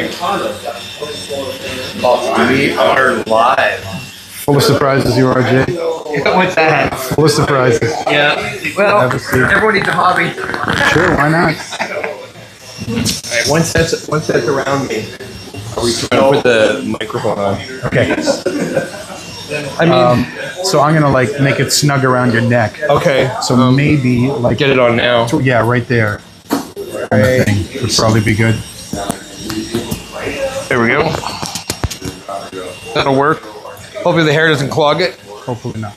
We are live. Full of surprises, you are, Jay. What's that? Full of surprises. Yeah. Well, everyone needs a hobby. Sure, why not? Alright, one set's around me. Are we trying to put the microphone on? Okay. I mean, So I'm gonna like make it snug around your neck. okay. So maybe like Get it on now. yeah, right there. On the thing would probably be good. There we go. That'll work. Hopefully the hair doesn't clog it. Hopefully not.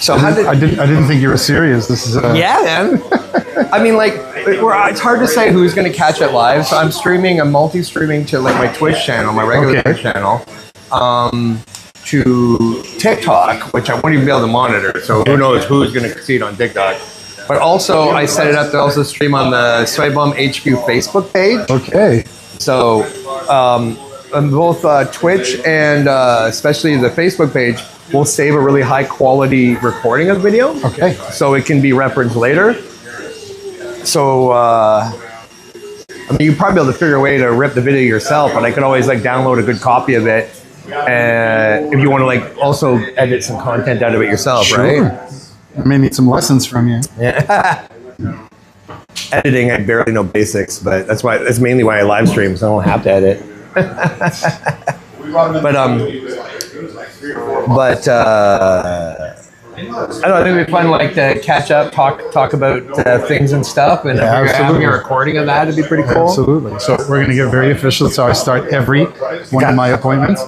So how did? I didn't think you were serious. This is Yeah, man. I mean, like, it's hard to say who's going to catch it live. So I'm multi-streaming to like my Twitch channel, my regular Twitch channel, to TikTok, which I won't even be able to monitor. So who knows who's going to see it on TikTok. But also, I set it up to also stream on the Swybum HQ Facebook page. Okay. So on both Twitch and especially the Facebook page, we'll save a really high quality recording of the video. Okay. So it can be referenced later. So, I mean, you'd probably be able to figure a way to rip the video yourself, but I could always like download a good copy of it. And if you want to like also edit some content out of it yourself, Sure. right? I may need some lessons from you. Yeah. Editing, I barely know basics, but that's mainly why I live stream, so I don't have to edit. But I don't know, I think it'd be fun like to catch up, talk about things and stuff, and Yeah, if having absolutely. a recording of that, it'd be pretty cool. Absolutely. So we're going to get very official. So I start every one of my appointments.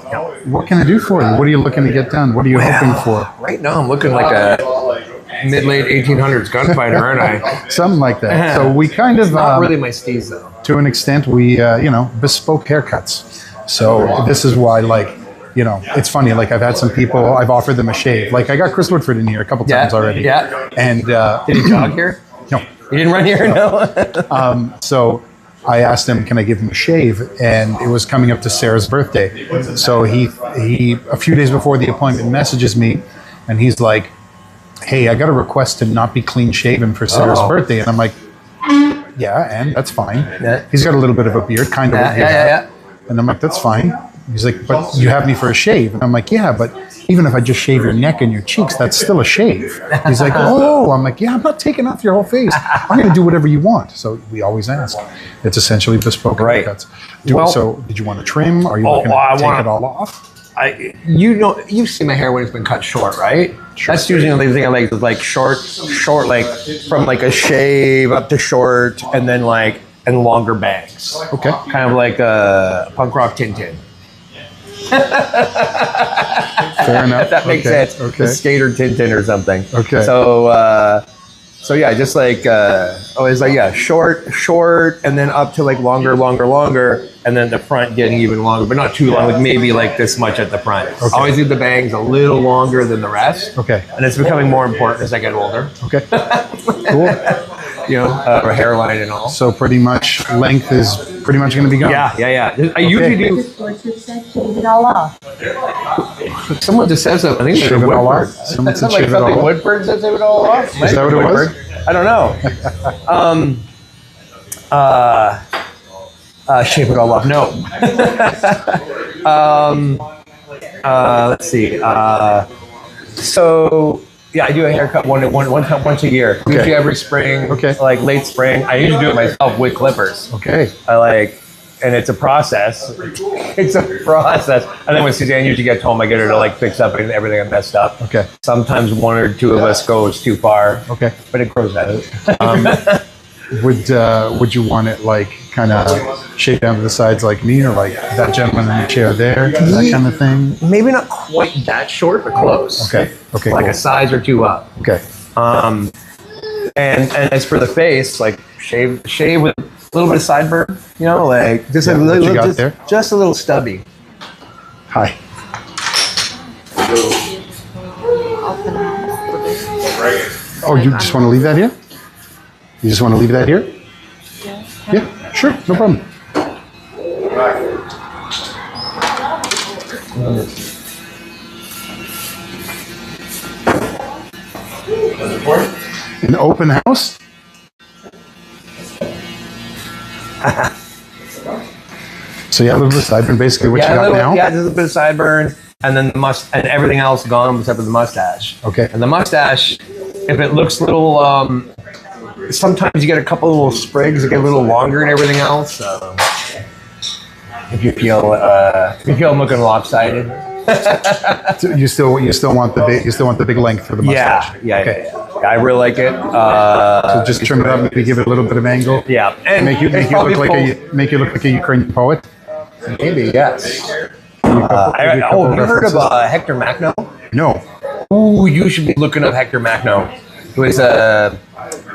What can I do for you? What are you looking to get done? What are you hoping for? Right now, I'm looking like a mid-late 1800s gunfighter, aren't I? Something like that. So we kind of, Not really my steez, though. to an extent, we, bespoke haircuts. So this is why, like, it's funny. Like I've had some people, I've offered them a shave. Like I got Chris Woodford in here a couple times already. Yeah. And Did he jog here? no. You didn't run here? No. So I asked him, can I give him a shave? And it was coming up to Sarah's birthday. So he a few days before the appointment messages me and he's like, hey, I got a request to not be clean shaven for Sarah's birthday. And I'm like, yeah, and that's fine. Yeah. He's got a little bit of a beard, kind of. Yeah. And I'm like, that's fine. He's like, but you have me for a shave. And I'm like, yeah, but even if I just shave your neck and your cheeks, that's still a shave. He's like, oh, I'm like, yeah, I'm not taking off your whole face. I'm going to do whatever you want. So we always ask. It's essentially bespoke haircuts. So did you want to trim? Are you looking to take it all off? You've seen my hair when it's been cut short, right? Sure. That's usually the thing I like is like short, like from like a shave up to short, and then like and longer bangs. Okay. Kind of like a punk rock Tintin. Fair enough. If that makes sense. Okay. A skater Tintin or something. Okay. So yeah, just like it's like short, and then up to like longer, and then the front getting even longer, but not too long, like maybe like this much at the front. Okay. Always leave the bangs a little longer than the rest. Okay. And it's becoming more important as I get older. Okay. Cool. Or hairline and all. So pretty much length is pretty much going to be gone. Yeah. I usually do. Shave it all off. Someone just says that. I think it's Shave it all Woodford. off? Someone said Isn't that shave it something all off? Woodford says shave it all off? Is that what it was? I don't know. Shave it all off. No. Let's see. So yeah, I do a haircut once a year. Okay. Usually every spring. Okay. Like late spring. I usually do it myself with clippers. Okay. And it's a process. It's a process. And then when Suzanne usually gets home, I get her to like fix up everything I messed up. Okay. Sometimes one or two of us goes too far. Okay. But it grows out. Would you want it like kind of shaped down to the sides like me, or like that gentleman in the chair there, that kind of thing? Maybe not quite that short, but close. Okay. Okay. Like cool. a size or two up. Okay. And as for the face, like shave with a little bit of sideburn, like just a little, what you got there? Just a little stubby. Hi. Oh, you just want to leave that here? You just want to leave that here? Yeah, sure, no problem. An open house? So yeah, a little bit of sideburn, basically what you got now? Yeah, just a bit of sideburn, and then and everything else gone except for the mustache. Okay. And the mustache, if it looks little, sometimes you get a couple little sprigs that get a little longer and everything else. If you feel I'm looking lopsided. So you still want the big length for the mustache? Yeah. Okay. Yeah. I really like it. So just trim it up, maybe give it a little bit of angle. Yeah, and Make you look like a Ukrainian poet. Maybe, yes. Have you heard of Hector Macno? No. Ooh, you should be looking up Hector Macno.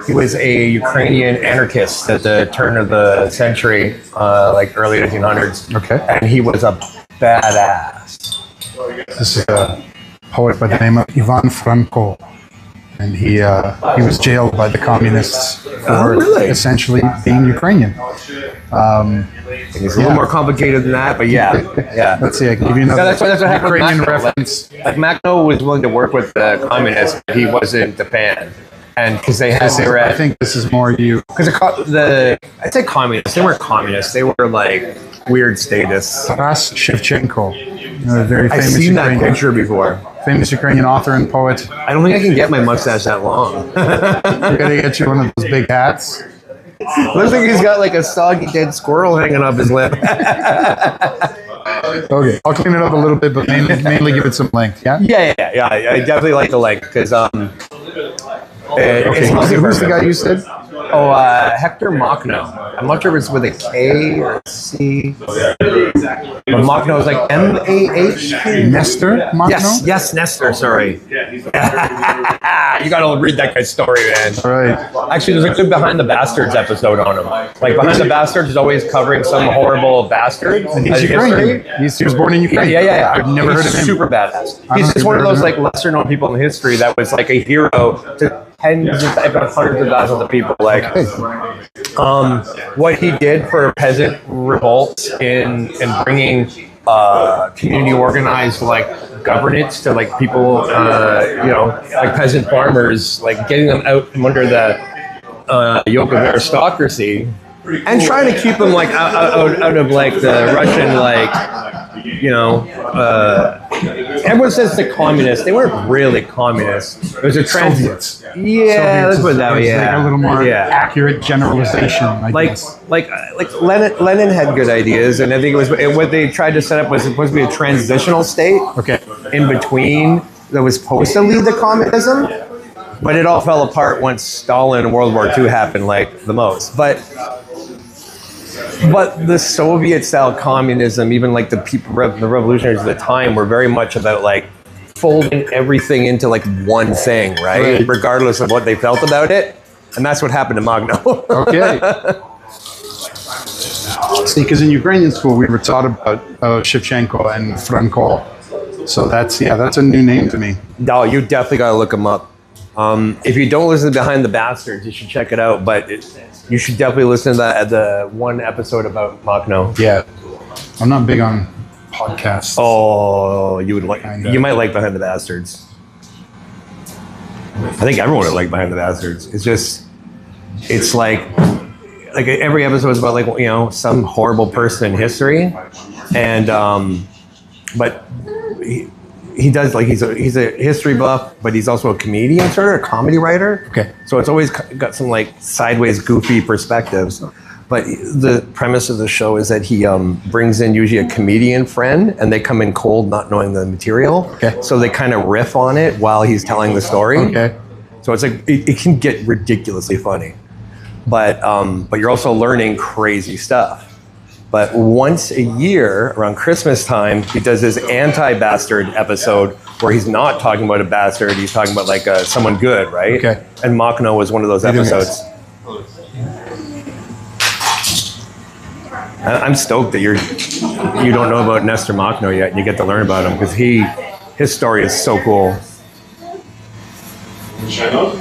He was a Ukrainian anarchist at the turn of the century, like early 1800s. Okay. And he was a badass. This is a poet by the name of Ivan Franko. And he was jailed by the communists for essentially being Ukrainian. It's a little more complicated than that, but yeah. Let's see, I can give you another That's what happened with Ukrainian Macno. reference. Like Macno was willing to work with the communists, but he wasn't the fan. And because they were I think this is more you. Because I'd say communists. They weren't communists. They were like weird statists. Taras Shevchenko, a very I've famous seen that Ukrainian, picture before. famous Ukrainian author and poet. I don't think I can get my mustache that long. We're gonna get you one of those big hats. Looks like he's got like a soggy dead squirrel hanging off his lip. Okay, I'll clean it up a little bit, but mainly give it some length. Yeah. Yeah. I definitely like the length because Okay. Who's the guy you said? Oh, Hector Machno. I'm not sure if it's with a K or a C. But Machno is like M-A-H. Nestor Machno? Yes, Nestor. Sorry. You gotta read that guy's story, man. All right. Actually, there's a good Behind the Bastards episode on him. Like Behind the Bastards is always covering some horrible bastard. He's Ukrainian. He was born in Ukraine. Yeah. I've never heard of him. Super badass. He's just one of those like lesser known people in history that was like a hero to tens, if not hundreds of thousands of people. Like, what he did for peasant revolts in bringing community organized like governance to like people, like peasant farmers, like getting them out from under the yoke of aristocracy, and trying to keep them like out of like the Russian everyone says the communists. They weren't really communists. It was a Soviets. Yeah, let's put it that way. Yeah, like a little more accurate generalization. I guess. Like Lenin had good ideas, and I think it was what they tried to set up was supposed to be a transitional state. Okay. In between that was supposed to lead to communism, but it all fell apart once Stalin and World War II happened, like the most. But the Soviet-style communism, even like the revolutionaries at the time, were very much about like folding everything into like one thing, right? Regardless of what they felt about it. And that's what happened to Magno. Okay. See, because in Ukrainian school we were taught about Shevchenko and Franko. So that's a new name to me. No, you definitely got to look them up. If you don't listen to Behind the Bastards, you should check it out. But you should definitely listen to the one episode about Machno. Yeah, I'm not big on podcasts. Oh, you might like Behind the Bastards. I think everyone would like Behind the Bastards. It's like every episode is about like some horrible person in history, and but he does like he's a history buff, but he's also a comedian, sort of a comedy writer. Okay. So it's always got some like sideways, goofy perspectives. But the premise of the show is that he brings in usually a comedian friend, and they come in cold, not knowing the material. Okay. So they kind of riff on it while he's telling the story. Okay. So it's like it can get ridiculously funny, but you're also learning crazy stuff. But once a year, around Christmas time, he does this anti-bastard episode where he's not talking about a bastard, he's talking about like someone good, right? Okay. And Machno was one of those episodes. I'm stoked that you don't know about Nestor Machno yet, and you get to learn about him because his story is so cool.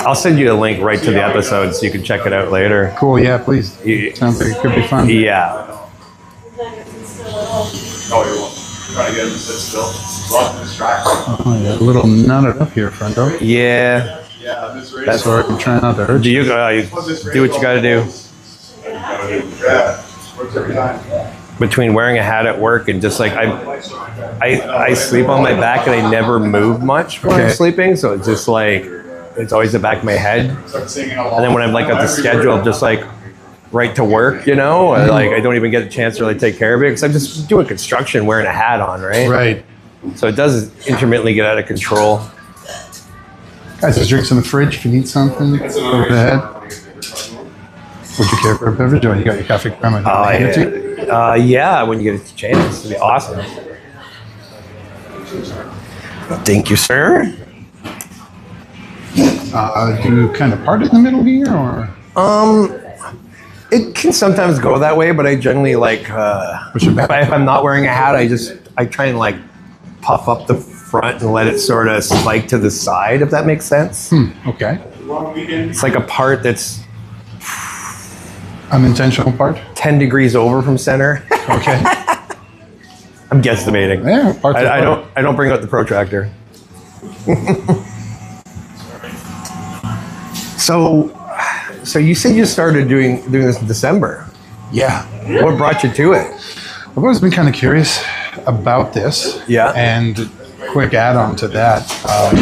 I'll send you a link right to the episode so you can check it out later. Cool. Yeah, please. Sounds like it could be fun. Yeah. Oh, you're trying to get him to sit still. Lots of distractions. Oh, yeah, a little knotted up here, friendo. Yeah. That's So I'm trying not to hurt do you. you do what you got to do. Works every time. Between wearing a hat at work and just like I sleep on my back and I never move much when I'm Okay. sleeping, so it's just like it's always the back of my head. Start singing And along. then when I'm like at the schedule, I'm just like right to work, you know, and like I don't even get a chance to really take care of it because I'm just doing construction wearing a hat on, right? Right. So it does intermittently get out of control. Guys, there's drinks in the fridge if you need something. Over the head. Would you care for a beverage? Or you got your coffee crema? Yeah, when you get a chance, it'd be awesome. Thank you, sir. Do you kind of part in the middle here, or It can sometimes go that way, but I generally like Push it back. if I'm not wearing a hat, I try and like puff up the front and let it sort of spike to the side, if that makes sense. okay, It's like a part that's unintentional part? 10 degrees over from center. Okay, I'm guesstimating. yeah, part's a I part. don't bring out the protractor. So you said you started doing this in December. Yeah, What brought you to it? I've always been kind of curious about this. Yeah. And quick add-on to that, for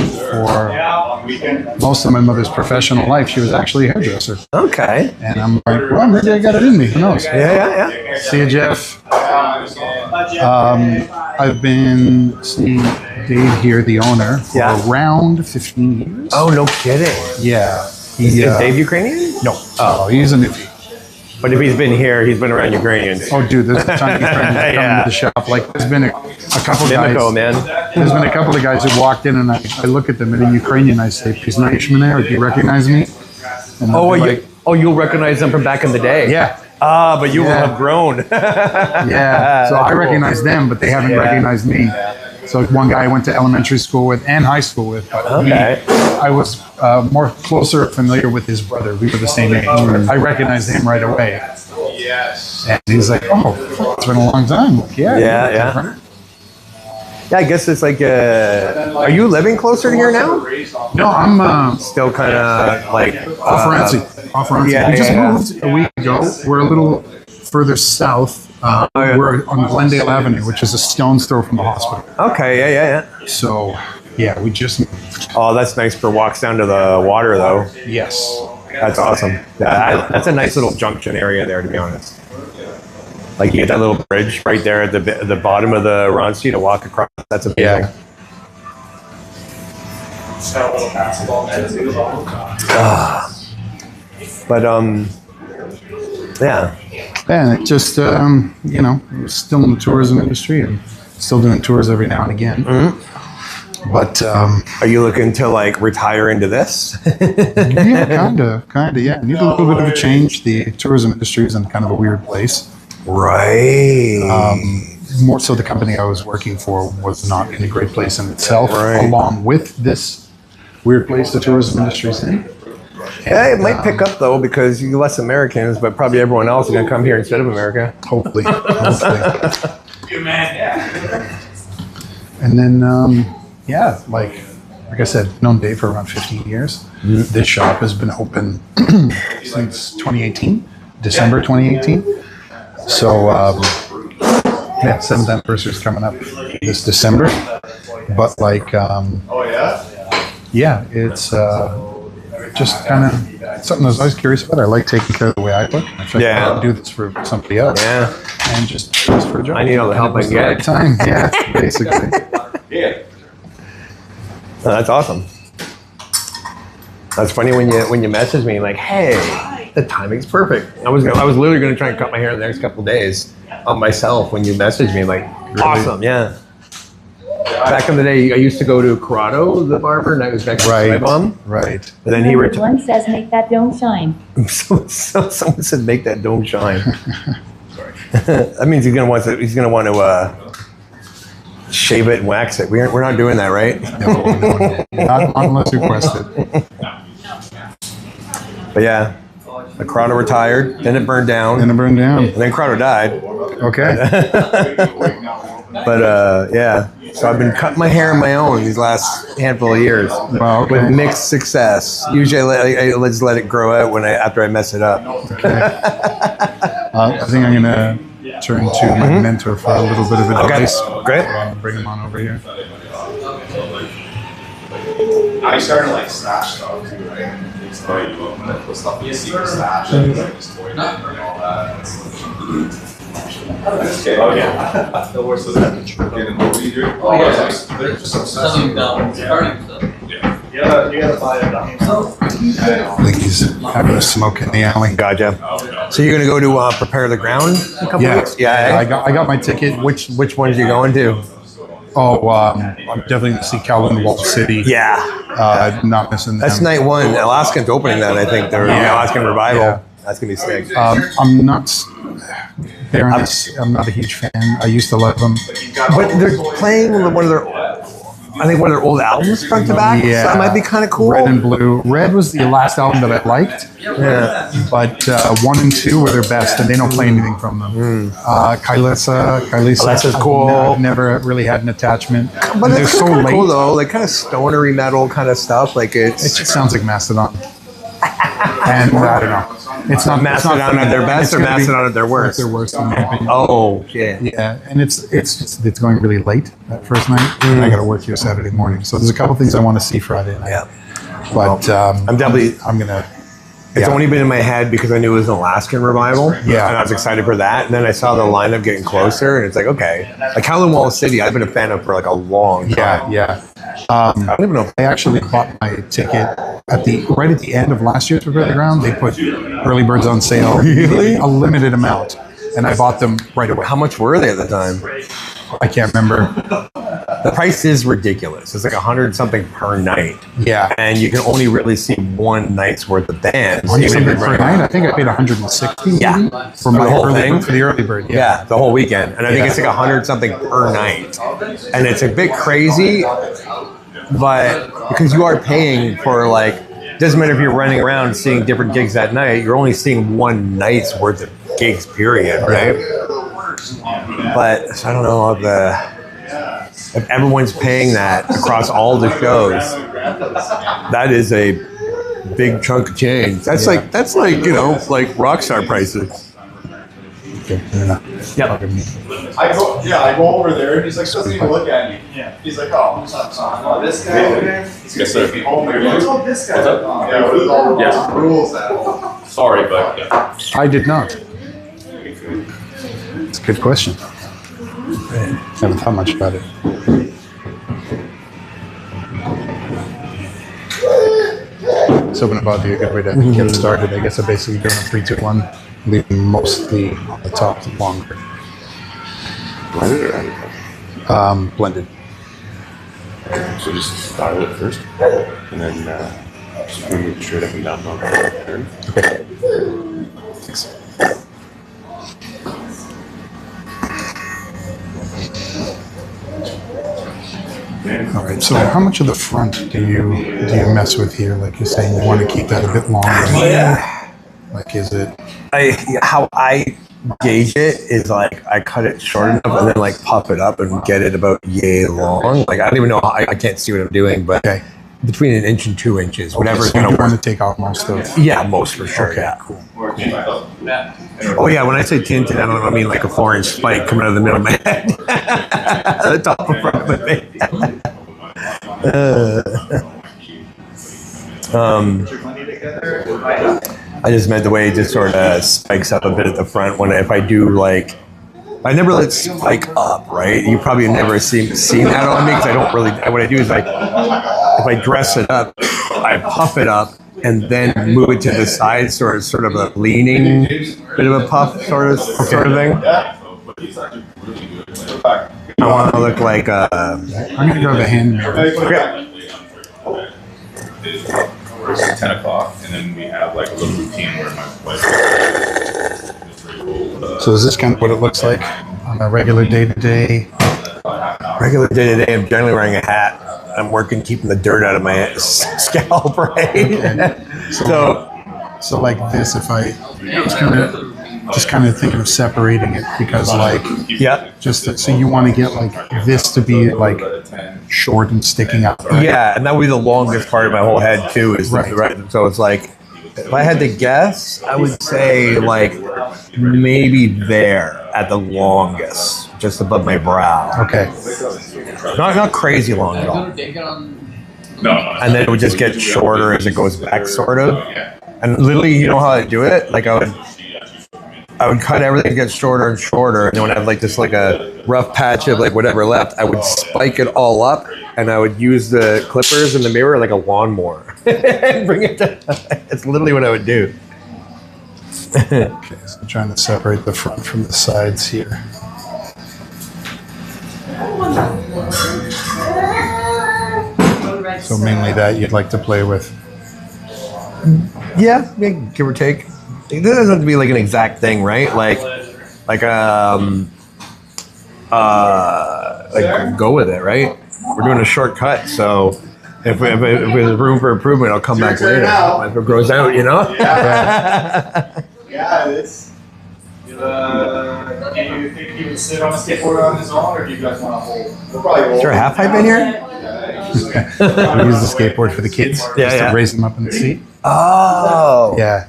most of my mother's professional life, she was actually a hairdresser. Okay. And I'm like, well, maybe I got it in me. Who knows? Yeah. See you, Jeff. I've been seeing Dave here, the owner, for Yeah. around 15 years. Oh, no kidding. Yeah. Is Dave Ukrainian? No. Oh, he's a newbie. But if he's been here, he's been around Ukrainians. Oh, dude, there's a ton of Ukrainians that come Yeah. into the shop. Like, there's been a couple Mimico, guys. man. There's been a couple of guys who walked in, and I look at them, and in Ukrainian, I say, "Piznaishmene," or "Do you recognize me?" And they'll be You'll recognize them from back in the day. yeah. Ah, but you will Yeah. have grown. Yeah, so I Cool. recognize them, but they haven't Yeah. recognized me. So one guy I went to elementary school with and high school with, but Okay. I was more closer familiar with his brother. We were the same age. I recognized him right away. Yes. And he's like, "Oh, it's been a long time." Like, yeah, Yeah. Yeah, I guess it's like, are you living closer to here now? No, I'm Still kind of like off Ramsey. Off Ramsey. yeah, We just yeah. moved a week ago. We're a little further south. yeah. We're on Glendale Avenue, which is a stone's throw from the hospital. Okay, yeah. So, yeah, we just moved. Oh, that's nice for walks down to the water, though. Yes. That's awesome. Yeah, that's a nice little junction area there, to be honest. Like you get that little bridge right there at the bottom of the Ronski to walk across. That's amazing. Yeah. But yeah. And it just, still in the tourism industry and still doing tours every now and again. But, Are you looking to like retire into this? yeah, kind of, yeah. Need a little bit of a change. The tourism industry is in kind of a weird place. Right. More so the company I was working for was not in a great place in itself, Right. along with this weird place the tourism industry is in. Yeah, it might pick up though because you less Americans, but probably everyone else is gonna come here instead of America. Hopefully. You man, yeah. And then, like I said, known Dave for around 15 years. This shop has been open since 2018, December 2018. So, 7th anniversary is coming up this December. But yeah, it's just kind of something I was always curious about. I like taking care of the way I look. I figured Yeah. I could do this for somebody else. Yeah. And just for a job. I need all the help I And it was can the right get. time. Yeah, basically. Yeah. Oh, that's awesome. That's funny when you message me like, "Hey, the timing's perfect." I was literally gonna try and cut my hair in the next couple of days on myself when you messaged me like, "Awesome, yeah." Back in the day, I used to go to Corrado, the barber, and I was next to my Right. mom. Right. And then he retired. One says make that dome shine. So someone said, "Make that dome shine." That means he's gonna want to shave it and wax it. We're not doing that, right? No. Not unless requested. But yeah, the Corrado retired, then it burned down, And it burned down. and then Corrado died. Okay. But yeah, so I've been cutting my hair on my own these last handful of years with mixed success. Usually I just let it grow out after I mess it up. I think I'm gonna turn to my mentor for a little bit of advice. Great. Bring him on over here. I started like stash stuff too, right? The stuff you see for stash, like this toy and all that. Okay. Oh yeah. The worst is that getting what we do. Oh yeah. There's just some Selling down, starting stuff. Yeah. You gotta buy it down. I think he's having a smoke in the alley. Gotcha. So you're gonna go to Prepare the Ground in a couple weeks? Yeah. I got my ticket. Which ones are you going to? Oh, I'm definitely going to see Calvin Wall City. Yeah. Not missing that. That's night one. Alaskans opening that, I think. They're Alaskan Revival. Yeah. That's going to be sick. I'm not. Fairness, I'm not a huge fan. I used to love them. But they're playing one of their old albums front to back. Yeah. So that might be kind of cool. Red and Blue. Red was the last album that I liked. Yeah. But 1 and 2 were their best, and they don't play anything from them. Kylisa, cool. I've never really had an attachment. But they're it's so kind of late. cool though, like kind of stonery metal kind of stuff. Like It just sounds like Mastodon. And I don't know. It's not Mastodon for me. at their best It's or gonna be- Mastodon at their worst? At their worst, in my opinion. Oh, yeah. Yeah, and it's going really late that first night, and I got to work here Saturday morning. So there's a couple things I want to see Friday night. Yeah. But I'm definitely. I'm gonna. It's only been in my head because I knew it was an Alaskan Revival. Yeah. And I was excited for that. And then I saw the lineup getting closer, and it's like, okay. Like Howlin' Wall City, I've been a fan of for like a long time. Yeah. I don't even know. I actually bought my ticket right at the end of last year's Prepare the Ground. They put early birds on sale. Really? A limited amount, and I bought them right away. How much were they at the time? I can't remember. The price is ridiculous. It's like 100 something per night. Yeah. And you can only really see one night's worth of bands. Something Even if per you're- night. I think I paid 160. Yeah. maybe, for the my whole early thing? for the early bird. Yeah, the whole weekend. And I think it's like 100 something per night. And it's a bit crazy, but because you are paying for like, doesn't matter if you're running around seeing different gigs that night, you're only seeing one night's worth of gigs, period, right? But so I don't know if everyone's paying that across all the shows. That is a big chunk of change. That's like like Rockstar prices. Yeah. I go over there and he's like, doesn't even look at me. Yeah. He's like, oh, I'm sorry. This guy over there. He's gonna be home there. What's all this guy? Yeah, what is all the rules at? Sorry, but yeah. I did not. It's a good question. Haven't thought much about it. So when about a good way to get started, I guess I basically doing a 3, 2, 1, leaving mostly on the top longer. Blended or unblended? Blended. So just start it first, and then just move straight up and down on the turn. Okay. All right. So how much of the front do you mess with here? Like you're saying, you want to keep that a bit longer. Yeah. Like, is it? How I gauge it is like I cut it short enough and then like puff it up and get it about yay long. Like I don't even know. I can't see what I'm doing, but Okay. between 1 inch and 2 inches, whatever. So you want to take out most of. Yeah, most for sure. Okay, Yeah. cool. Oh yeah, when I say tinted, I don't mean like a 4-inch spike coming out of the middle of my head, the top and front of my face. I just meant the way it just sort of spikes up a bit at the front when if I do like. I never let it spike up, right? You probably never seen that on me because I don't really. What I do is like, if I dress it up, I puff it up and then move it to the side, sort of a leaning, bit of a puff sort of thing. I want to look like I'm gonna grab a hand mirror. Okay. It's 10 o'clock, and then we have like a little routine where my wife. So is this kind of what it looks like on a regular day-to-day? Regular day to day, I'm generally wearing a hat. I'm working keeping the dirt out of my scalp, right? So like this, if I just kind of just kind of thinking of separating it because like Yeah. so you want to get like this to be like short and sticking out. Right? Yeah, and that would be the longest part of my whole head too. Is Right. right. So it's like, if I had to guess, I would say like maybe there at the longest, just above my brow. Okay. Not crazy long at all. And then it would just get shorter as it goes back, sort of. And literally, you know how I do it? Like I would cut everything to get shorter and shorter, and then when I have like this like a rough patch of like whatever left, I would spike it all up, and I would use the clippers in the mirror like a lawnmower and bring it down. It's literally what I would do. Okay, so I'm trying to separate the front from the sides here. So mainly that you'd like to play with. Yeah, give or take. It doesn't have to be like an exact thing, right? Like go with it, right? We're doing a shortcut, so if there's room for improvement, I'll come back later. If it grows out, you know. Yeah, this. Do you think he would sit on a skateboard on his own, or do you guys want to hold? We'll probably hold. Is there a half pipe in here? We use the skateboard for the kids, Yeah, just yeah. to raise them up in the seat. Oh. Yeah.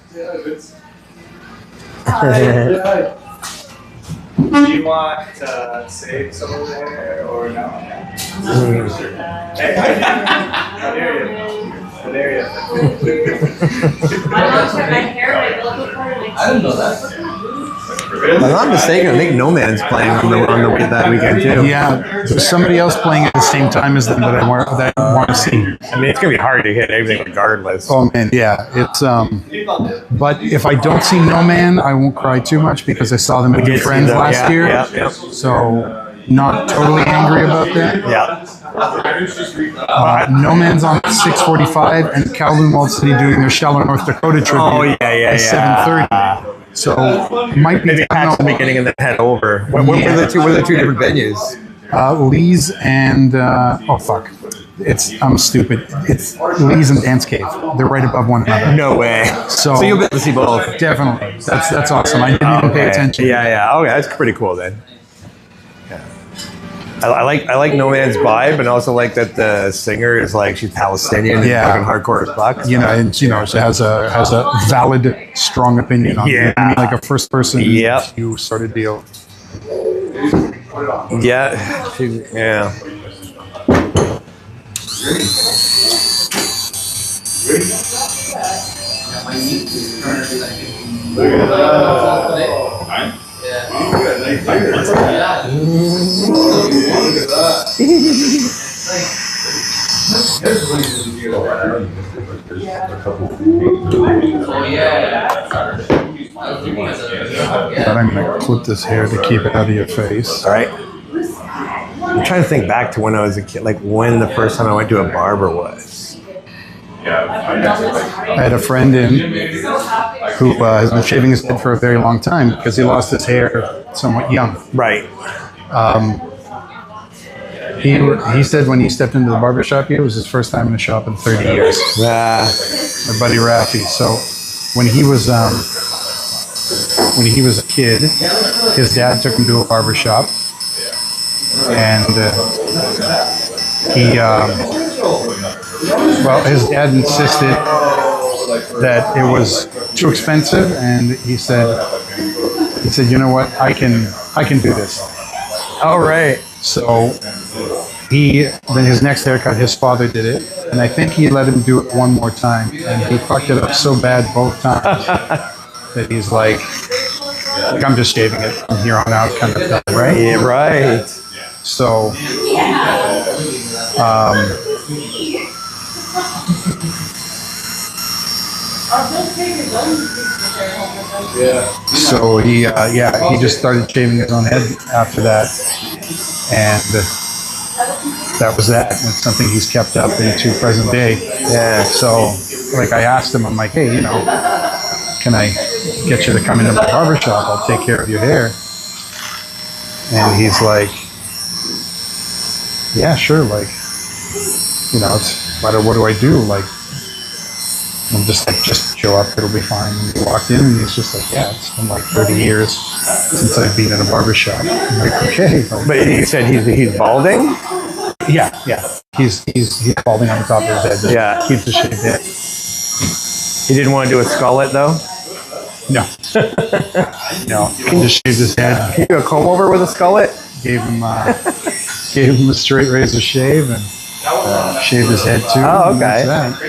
Do you want saves over there or no? Hey, how dare you? How dare you? I lost my hair, my vocal cord, and my teeth. If I'm not mistaken, I think No Man's playing on the that weekend too. Yeah, there's somebody else playing at the same time as them that I want to see. I mean, it's gonna be hard to hit everything regardless. Oh man, yeah, it's But if I don't see No Man, I won't cry too much because I saw them at Good Friends last year. Yeah. So not totally angry about that. Yeah. No Man's on at 6:45, and Kowloon Walled City doing their Shallow, North Dakota tribute Oh yeah. at 7:30. So might be Maybe catch the beginning and then head over. What were the two different venues? Lee's and oh fuck, I'm stupid. It's Lee's and Dance Cave. They're right above one another. No way. So you'll be able to see both. Definitely, that's awesome. I didn't even pay attention. Yeah. Okay, that's pretty cool then. Yeah. I like No Man's vibe, and also like that the singer is like she's Palestinian and Yeah. fucking hardcore as fuck. You know, and she has a valid, strong opinion on it. I mean, like a first person Yep. view sort of deal. Yeah. Yeah. But I'm gonna clip this hair to keep it out of your face. All right. I'm trying to think back to when I was a kid, like when the first time I went to a barber was. I had a friend who has been shaving his head for a very long time because he lost his hair somewhat young. Right. He said when he stepped into the barbershop here, it was his first time in a shop in 30 years. My buddy Rafi. So when he was a kid, his dad took him to a barbershop, and his dad insisted that it was too expensive, and he said, you know what, I can do this. All right. So then his next haircut, his father did it, and I think he let him do it one more time, and he fucked it up so bad both times that he's like I'm just shaving it from here on out, kind of thing, right? Yeah, right. So, so he just started shaving his own head after that, and that was that. And it's something he's kept up into present day. Yeah. So, like, I asked him, I'm like, hey, can I get you to come into my barbershop? I'll take care of your hair. And he's like, yeah, sure. Like, it's matter what do I do? Like, I'm just show up, it'll be fine. And he walked in and he's just like, yeah, it's been like 30 years since I've been in a barber shop. I'm like, okay. But he said he's balding? Yeah. He's balding on the top of his head. Just Yeah. keeps the shaved head. He didn't want to do a skullet though? No. No. He just shaved his head. Can you do a comb over with a skullet? Gave him a straight razor shave and shaved his head too. Oh, and okay. that's that.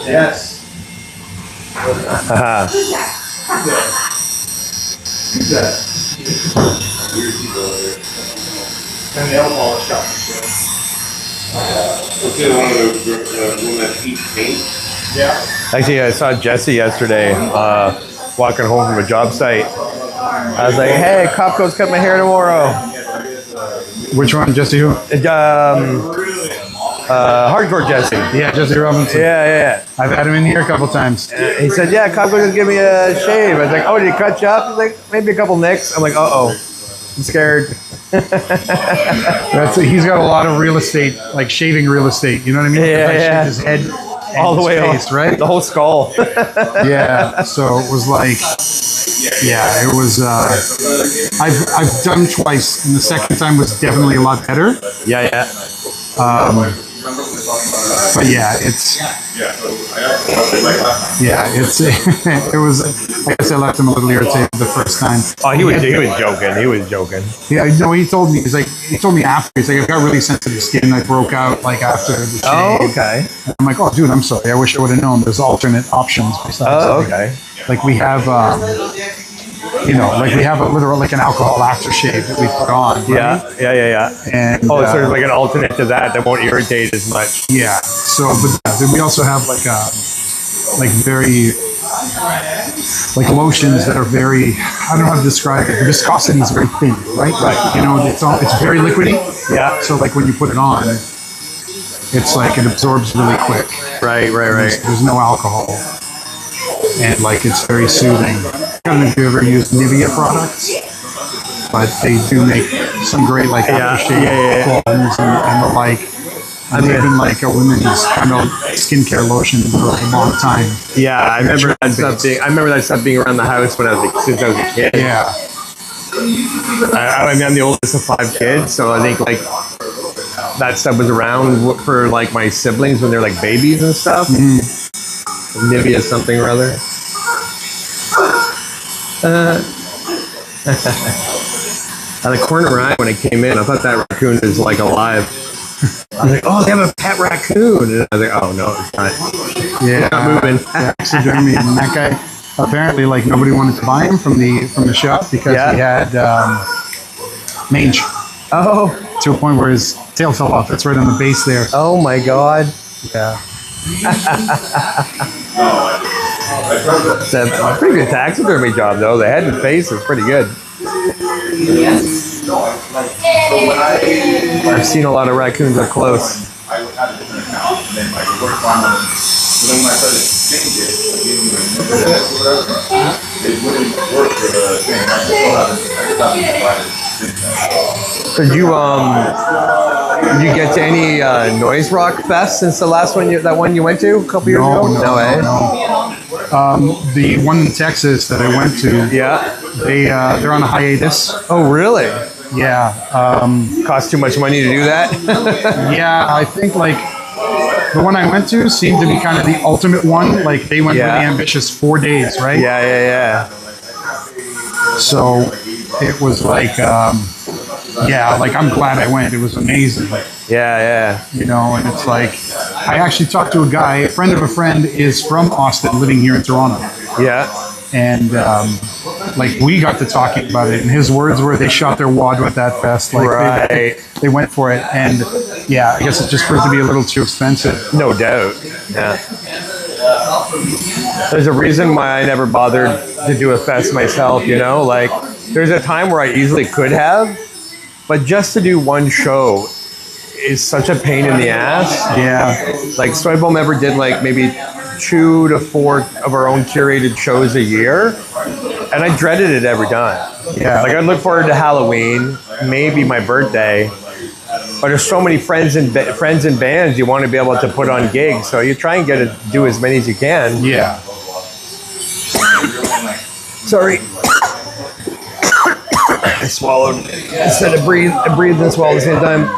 Yes. And nail polish shop. Okay, one of the women that eat paint. Yeah. Actually, I saw Jesse yesterday walking home from a job site. I was like, hey, Copco's cut my hair tomorrow. Which one, Jesse? Who? Hardcore Jesse. Yeah, Jesse Robinson. Yeah. I've had him in here a couple times. He said, yeah, Copco just give me a shave. I was like, oh, did he cut you up? He's like, maybe a couple nicks. I'm like, uh-oh. I'm scared. That's it. He's got a lot of real estate, like shaving real estate. You know what I mean? Yeah, I yeah. shaved his head and All the his way face, off, right? the whole skull. Yeah. So it was like, yeah, it was. I've done twice, and the second time was definitely a lot better. Yeah. But yeah, it's. Yeah, it's. It was. I guess I left him a little irritated the first time. Oh, he was joking. He was joking. Yeah, no, he told me. He told me after. He's like, I've got really sensitive skin. I broke out like after the shave. Oh, okay. I'm like, oh, dude, I'm sorry. I wish I would have known. There's alternate options besides. Oh, like- okay. Like we have, like we have a literal like an alcohol aftershave that we put on. Right? Yeah. And Oh, so there's like an alternate to that won't irritate as much. yeah. So, but then we also have like very like lotions that are very. I don't know how to describe it. The viscosity is very thin, right? Right. You know, it's very liquidy. Yeah. So like when you put it on, it's like it absorbs really quick. Right. There's no alcohol. And like it's very soothing. I don't know if you ever used Nivea products, but they do make some great like aftershave clones and the like. And even like a women's kind of skincare lotion for a long time. Yeah, I remember that stuff being around the house when I was since I was a kid. Yeah. I mean, I'm the oldest of 5 kids, so I think like that stuff was around for like my siblings when they're like babies and stuff. Nivea something or other. At the corner eye when I came in, I thought that raccoon was like alive. I was like, oh, they have a pet raccoon. And I was like, oh no, it's not. Yeah. It's not moving. Taxidermy, and that guy apparently like nobody wanted to buy him from the shop because he had mange. Oh. To a point where his tail fell off. It's right on the base there. Oh my God. Yeah. It's a pretty good taxidermy job though. The head and face is pretty good. I've seen a lot of raccoons up close. I had a different account, and then I worked on them. So then when I started to change it, it wouldn't work for the thing. I still haven't Did you get to any noise rock fest since the last one that one you went to a couple years ago? No. The one in Texas that I went to, Yeah. they're on a hiatus. Oh, really? Yeah. Cost too much money to do that? Yeah, I think like the one I went to seemed to be kind of the ultimate one. Like they went really ambitious 4 days, right? Yeah. So it was like, like I'm glad I went. It was amazing. Yeah. You know, and it's like, I actually talked to a guy, a friend of a friend is from Austin, living here in Toronto. Yeah. And like we got to talking about it, and his words were they shot their wad with that fest. Like they went for it, and yeah, I guess it just proved to be a little too expensive. No doubt. Yeah. There's a reason why I never bothered to do a fest myself, you know? Like, there's a time where I easily could have, but just to do one show, is such a pain in the ass. Yeah. Like Soy Bomb ever did like maybe 2 to 4 of our own curated shows a year, and I dreaded it every time. Yeah. Like I look forward to Halloween, maybe my birthday, but there's so many friends and bands you want to be able to put on gigs, so you try and do as many as you can. Yeah. Sorry. I swallowed instead of breathe. I breathed and swallowed at the same time.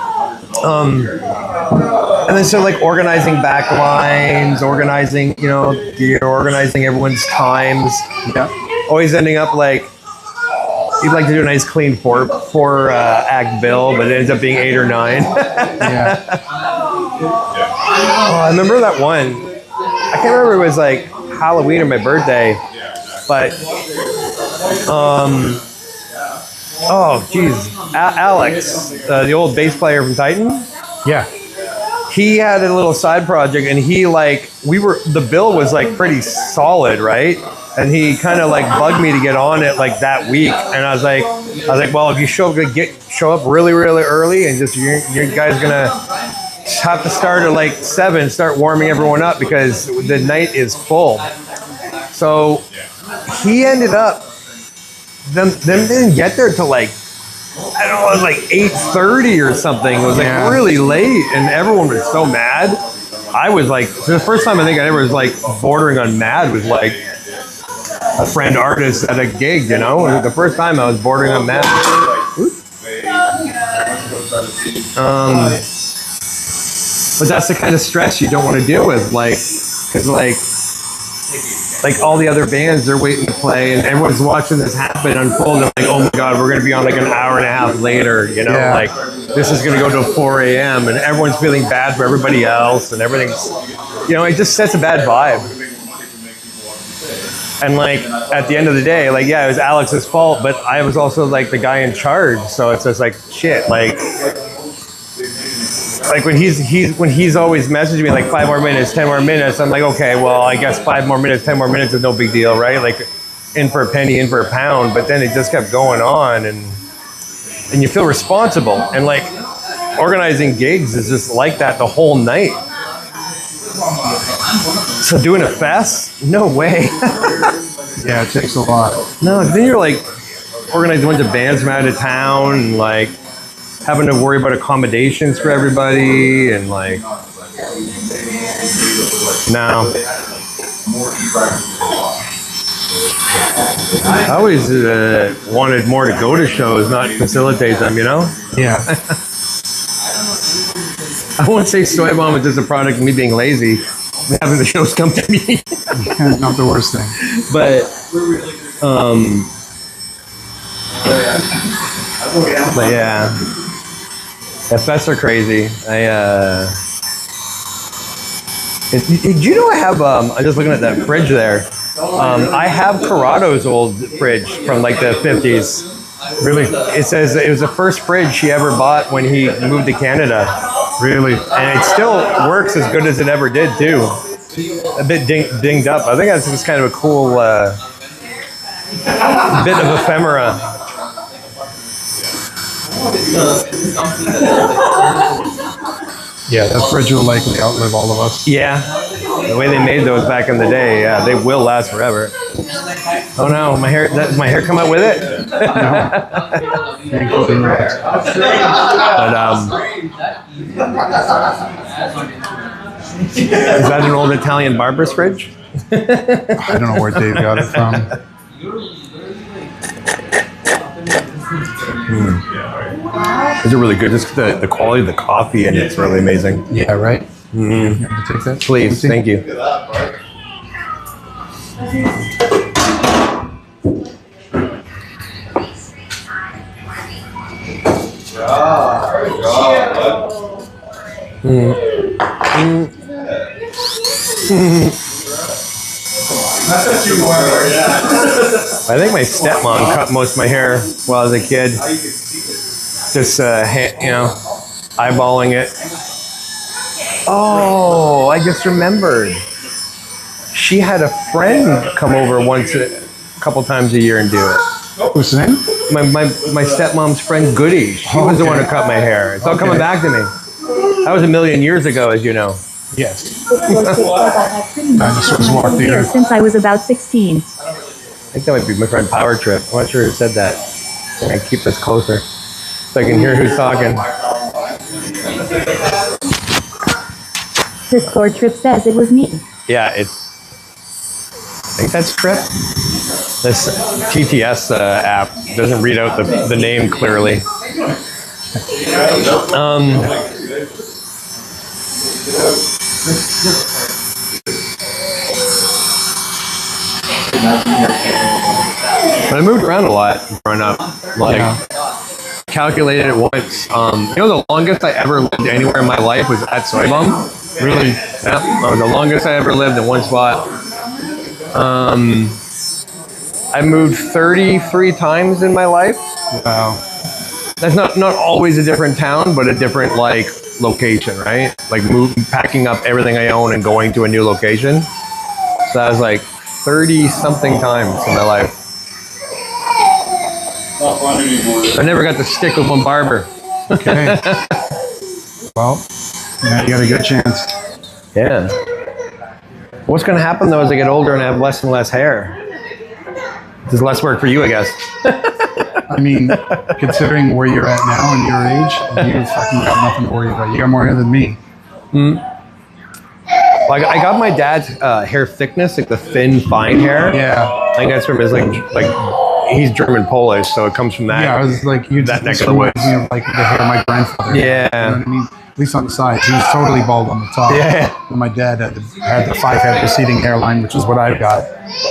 And then so like organizing back lines, organizing, gear, organizing everyone's times. Yeah. Always ending up like, you'd like to do a nice clean four act bill, but it ends up being 8 or 9. Yeah. Oh, I remember that one. I can't remember if it was like Halloween or my birthday, but oh geez, Alex, the old bass player from Titan. Yeah. He had a little side project, and the bill was like pretty solid, right? And he kind of like bugged me to get on it like that week, and I was like, well, if you show up really, really early, and just you guys gonna have to start at like 7, start warming everyone up because the night is full. So he ended up, them didn't get there till like, I don't know, it was like 8:30 or something. It was like really late, and everyone was so mad. I was like, the first time I think I ever was like bordering on mad was like a friend artist at a gig, The first time I was bordering on mad. But that's the kind of stress you don't want to deal with, because like all the other bands are waiting to play, and everyone's watching this happen unfold. And like, oh my God, we're going to be on like an hour and a half later, like this is going to go to 4 a.m. and everyone's feeling bad for everybody else, and everything's, it just sets a bad vibe. And like at the end of the day, like it was Alex's fault, but I was also like the guy in charge, so it's just like shit, like when he's always messaging me like 5 more minutes, 10 more minutes, I'm like, okay, well, I guess 5 more minutes, 10 more minutes is no big deal, right? Like in for a penny, in for a pound. But then it just kept going on, and you feel responsible. And like organizing gigs is just like that the whole night. So doing a fest? No way. Yeah, it takes a lot. No, then you're like organizing a bunch of bands from out of town, and like having to worry about accommodations for everybody, and like, no. I always wanted more to go to shows, not facilitate them, Yeah. I won't say Soy Bomb is just a product of me being lazy, having the shows come to me. Not the worst thing. But, yeah. The fests are crazy. Did you know I have, I'm just looking at that fridge there. I have Corrado's old fridge from like the 50s. Really? It says it was the first fridge she ever bought when he moved to Canada. Really? And it still works as good as it ever did too. A bit dinged up. I think that's just kind of a cool bit of ephemera. Yeah, that fridge will likely outlive all of us. Yeah, the way they made those back in the day, yeah, they will last forever. Oh no, my hair! Does my hair come out with it? Thankfully not. But is that an old Italian barber's fridge? I don't know where Dave got it from. Is it really good? Just the quality of the coffee and it's really amazing. Yeah, right? Mm-hmm. You want to take that? Please, thank you. I think my stepmom cut most of my hair while I was a kid. Just, eyeballing it. Oh, I just remembered. She had a friend come over a couple times a year and do it. What's his name? My stepmom's friend Goody. She was the one who cut my hair. It's all coming back to me. That was a million years ago, as you know. Yes. Dinosaurs Dinosaurs walked the earth. since I was about 16. I think that might be my friend Power Trip. I'm not sure who said that. I keep this closer so I can hear who's talking. This Lord Trip says it was me. Yeah, I think that's Trip. This TTS app doesn't read out the name clearly. But I moved around a lot growing up. Like, calculated it once. You know, the longest I ever lived anywhere in my life was at Soy Bum. Really? Yeah, that was the longest I ever lived in one spot. I moved 33 times in my life. Wow. That's not always a different town, but a different like location, right? Like packing up everything I own and going to a new location. So that was like 30 something times in my life. Not fun anymore. I never got to stick with one barber. Okay. Well, yeah, you got a good chance. Yeah. What's going to happen though as I get older and I have less and less hair? There's less work for you, I guess. I mean, considering where you're at now and your age, you fucking got nothing to worry about. You got more hair than me. Like I got my dad's hair thickness, like the thin, fine hair. Yeah. I think that's from his like he's German Polish, so it comes from that. Yeah, I was like, you That just neck of the woods. described me of like the hair of my grandfather. Yeah. You know what I mean? At least on the sides. He was totally bald on the top. Yeah. And my dad had the 5-head receding hairline, which is what I've got.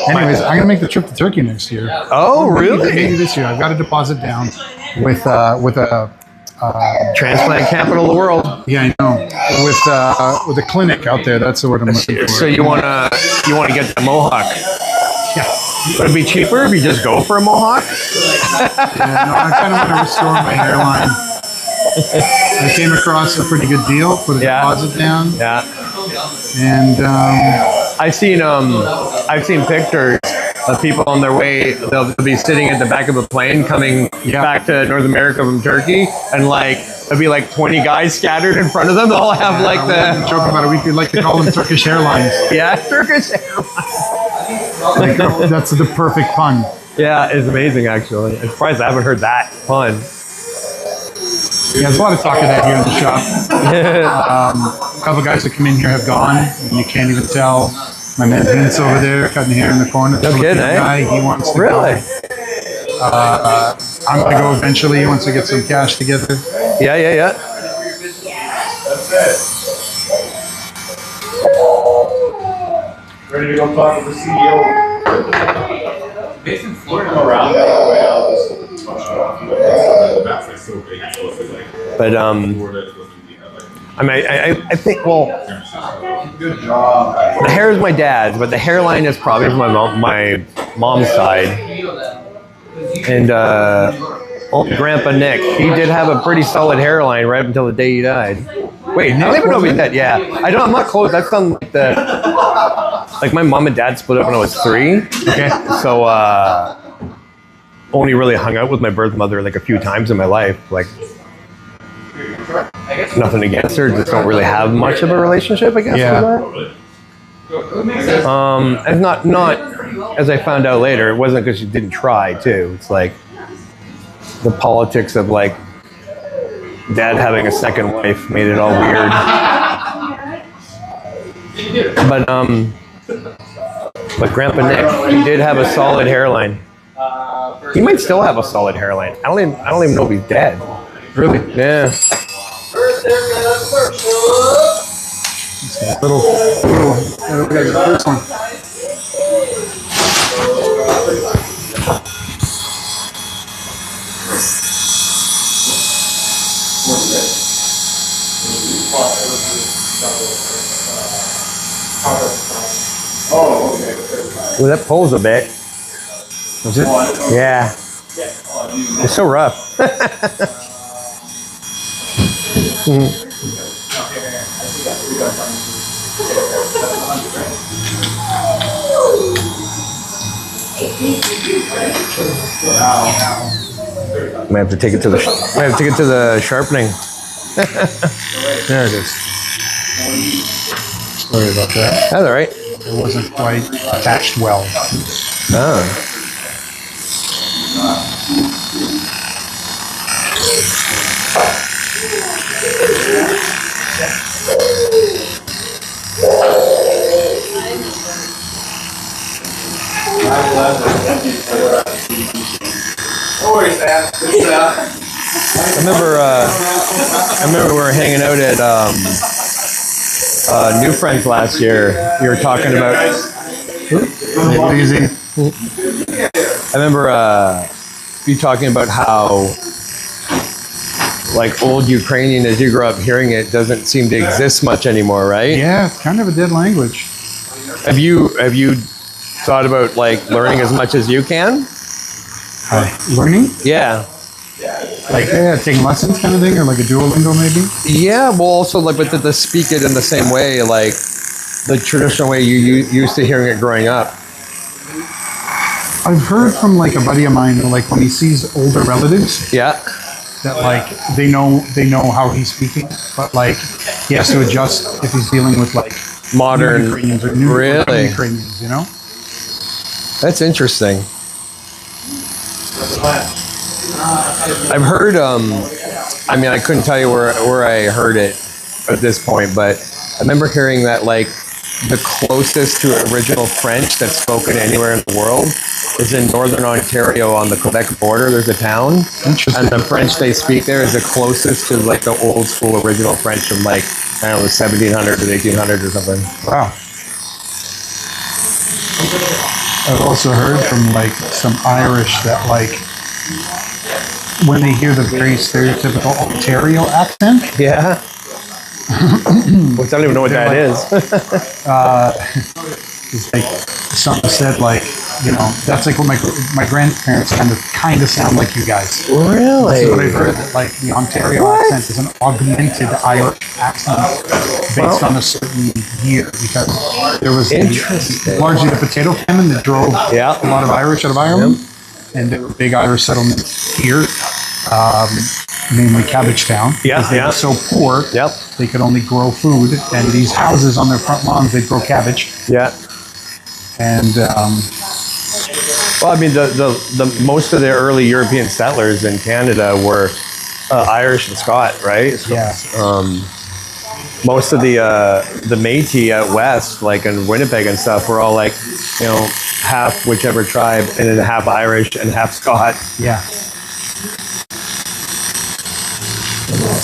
Anyways, I'm going to make the trip to Turkey next year. Oh, Maybe really? this year. I've got a deposit down with a Transplant capital of the world. yeah, I know, with a clinic out there. That's the word I'm looking for. So you wanna get the mohawk? Yeah. Would it be cheaper if you just go for a mohawk? Yeah, no, I kind of want to restore my hairline. I came across a pretty good deal, put a Yeah. deposit down, Yeah. and I've seen pictures of people on their way. They'll be sitting at the back of a plane coming back to North America from Turkey, and like there'll be like 20 guys scattered in front of them. They'll all have like the joke about it. We could like to call them Turkish airlines. Turkish. Like, that's the perfect pun. Yeah, it's amazing actually. I'm surprised I haven't heard that pun. Yeah, there's a lot of talk of that here in the shop. A couple of guys that come in here have gone, and you can't even tell. My man Vince over there cutting hair in the corner. No kidding, eh? Guy, he wants to Really? go. I'm gonna go eventually once I get some cash together. Yeah. Ready to go talk to the CEO. Around that way, I'll just But I mean, I think good job. the hair is my dad's, but the hairline is probably from my mom's side. And old Grandpa Nick, he did have a pretty solid hairline right up until the day he died. Wait, I don't even know if he's dead. Yeah, I'm not close. That's on like my mom and dad split up when I was 3. Okay. So only really hung out with my birth mother like a few times in my life. Like nothing against her, just don't really have much of a relationship, I guess. Yeah. And not as I found out later, it wasn't because she didn't try too. It's like the politics of like dad having a second wife made it all weird. But Grandpa Nick, he did have a solid hairline. He might still have a solid hairline. I don't even know if he's dead. Really? Yeah. Little. Okay, the first one. Oh, okay. Well, that pulls a bit. Was it? Yeah. It's so rough. Might have to take it to the sharpening. There it is. Sorry about that. That's all right. It wasn't quite attached well. Oh. I remember we were hanging out at New Friends last year. You were talking about. Easy. I remember you talking about how, like, old Ukrainian, as you grew up hearing it, doesn't seem to exist much anymore, right? Yeah, it's kind of a dead language. Have you thought about like learning as much as you can? Learning? Yeah. Like, taking lessons kind of thing, or like a Duolingo maybe? Yeah, well, also like, but to speak it in the same way, like the traditional way you used to hearing it growing up. I've heard from like a buddy of mine, like when he sees older relatives, Yeah. that like they know how he's speaking, but like he has to adjust if he's dealing with like Modern. new Ukrainians or new Really? Ukrainians, you know? That's interesting. I've heard, I mean, I couldn't tell you where I heard it at this point, but I remember hearing that, like, the closest to original French that's spoken anywhere in the world is in northern Ontario on the Quebec border. There's a town. Interesting. And the French they speak there is the closest to, like, the old school original French from, like, I don't know, the 1700s or 1800s or something. Wow. I've also heard from like some Irish that like when they hear the very stereotypical Ontario accent, Yeah. Which I don't even know what that is. it's like something said like, you know, that's like what my grandparents kind of sound like you guys. Really? So what I've heard that like the Ontario accent is an augmented Irish accent based on a certain year, because there was largely the potato famine that drove Yeah. a lot of Irish out of Ireland, and there were big Irish settlements here, namely Cabbagetown. Yeah, because they yeah. were so poor, Yep. they could only grow food, and these houses on their front lawns, they'd grow cabbage. Yeah. And Well, I mean, the most of the early European settlers in Canada were Irish and Scot, right? So, yeah, most of the Métis out west, like in Winnipeg and stuff, were all like, you know, half whichever tribe, and then half Irish and half Scot. yeah.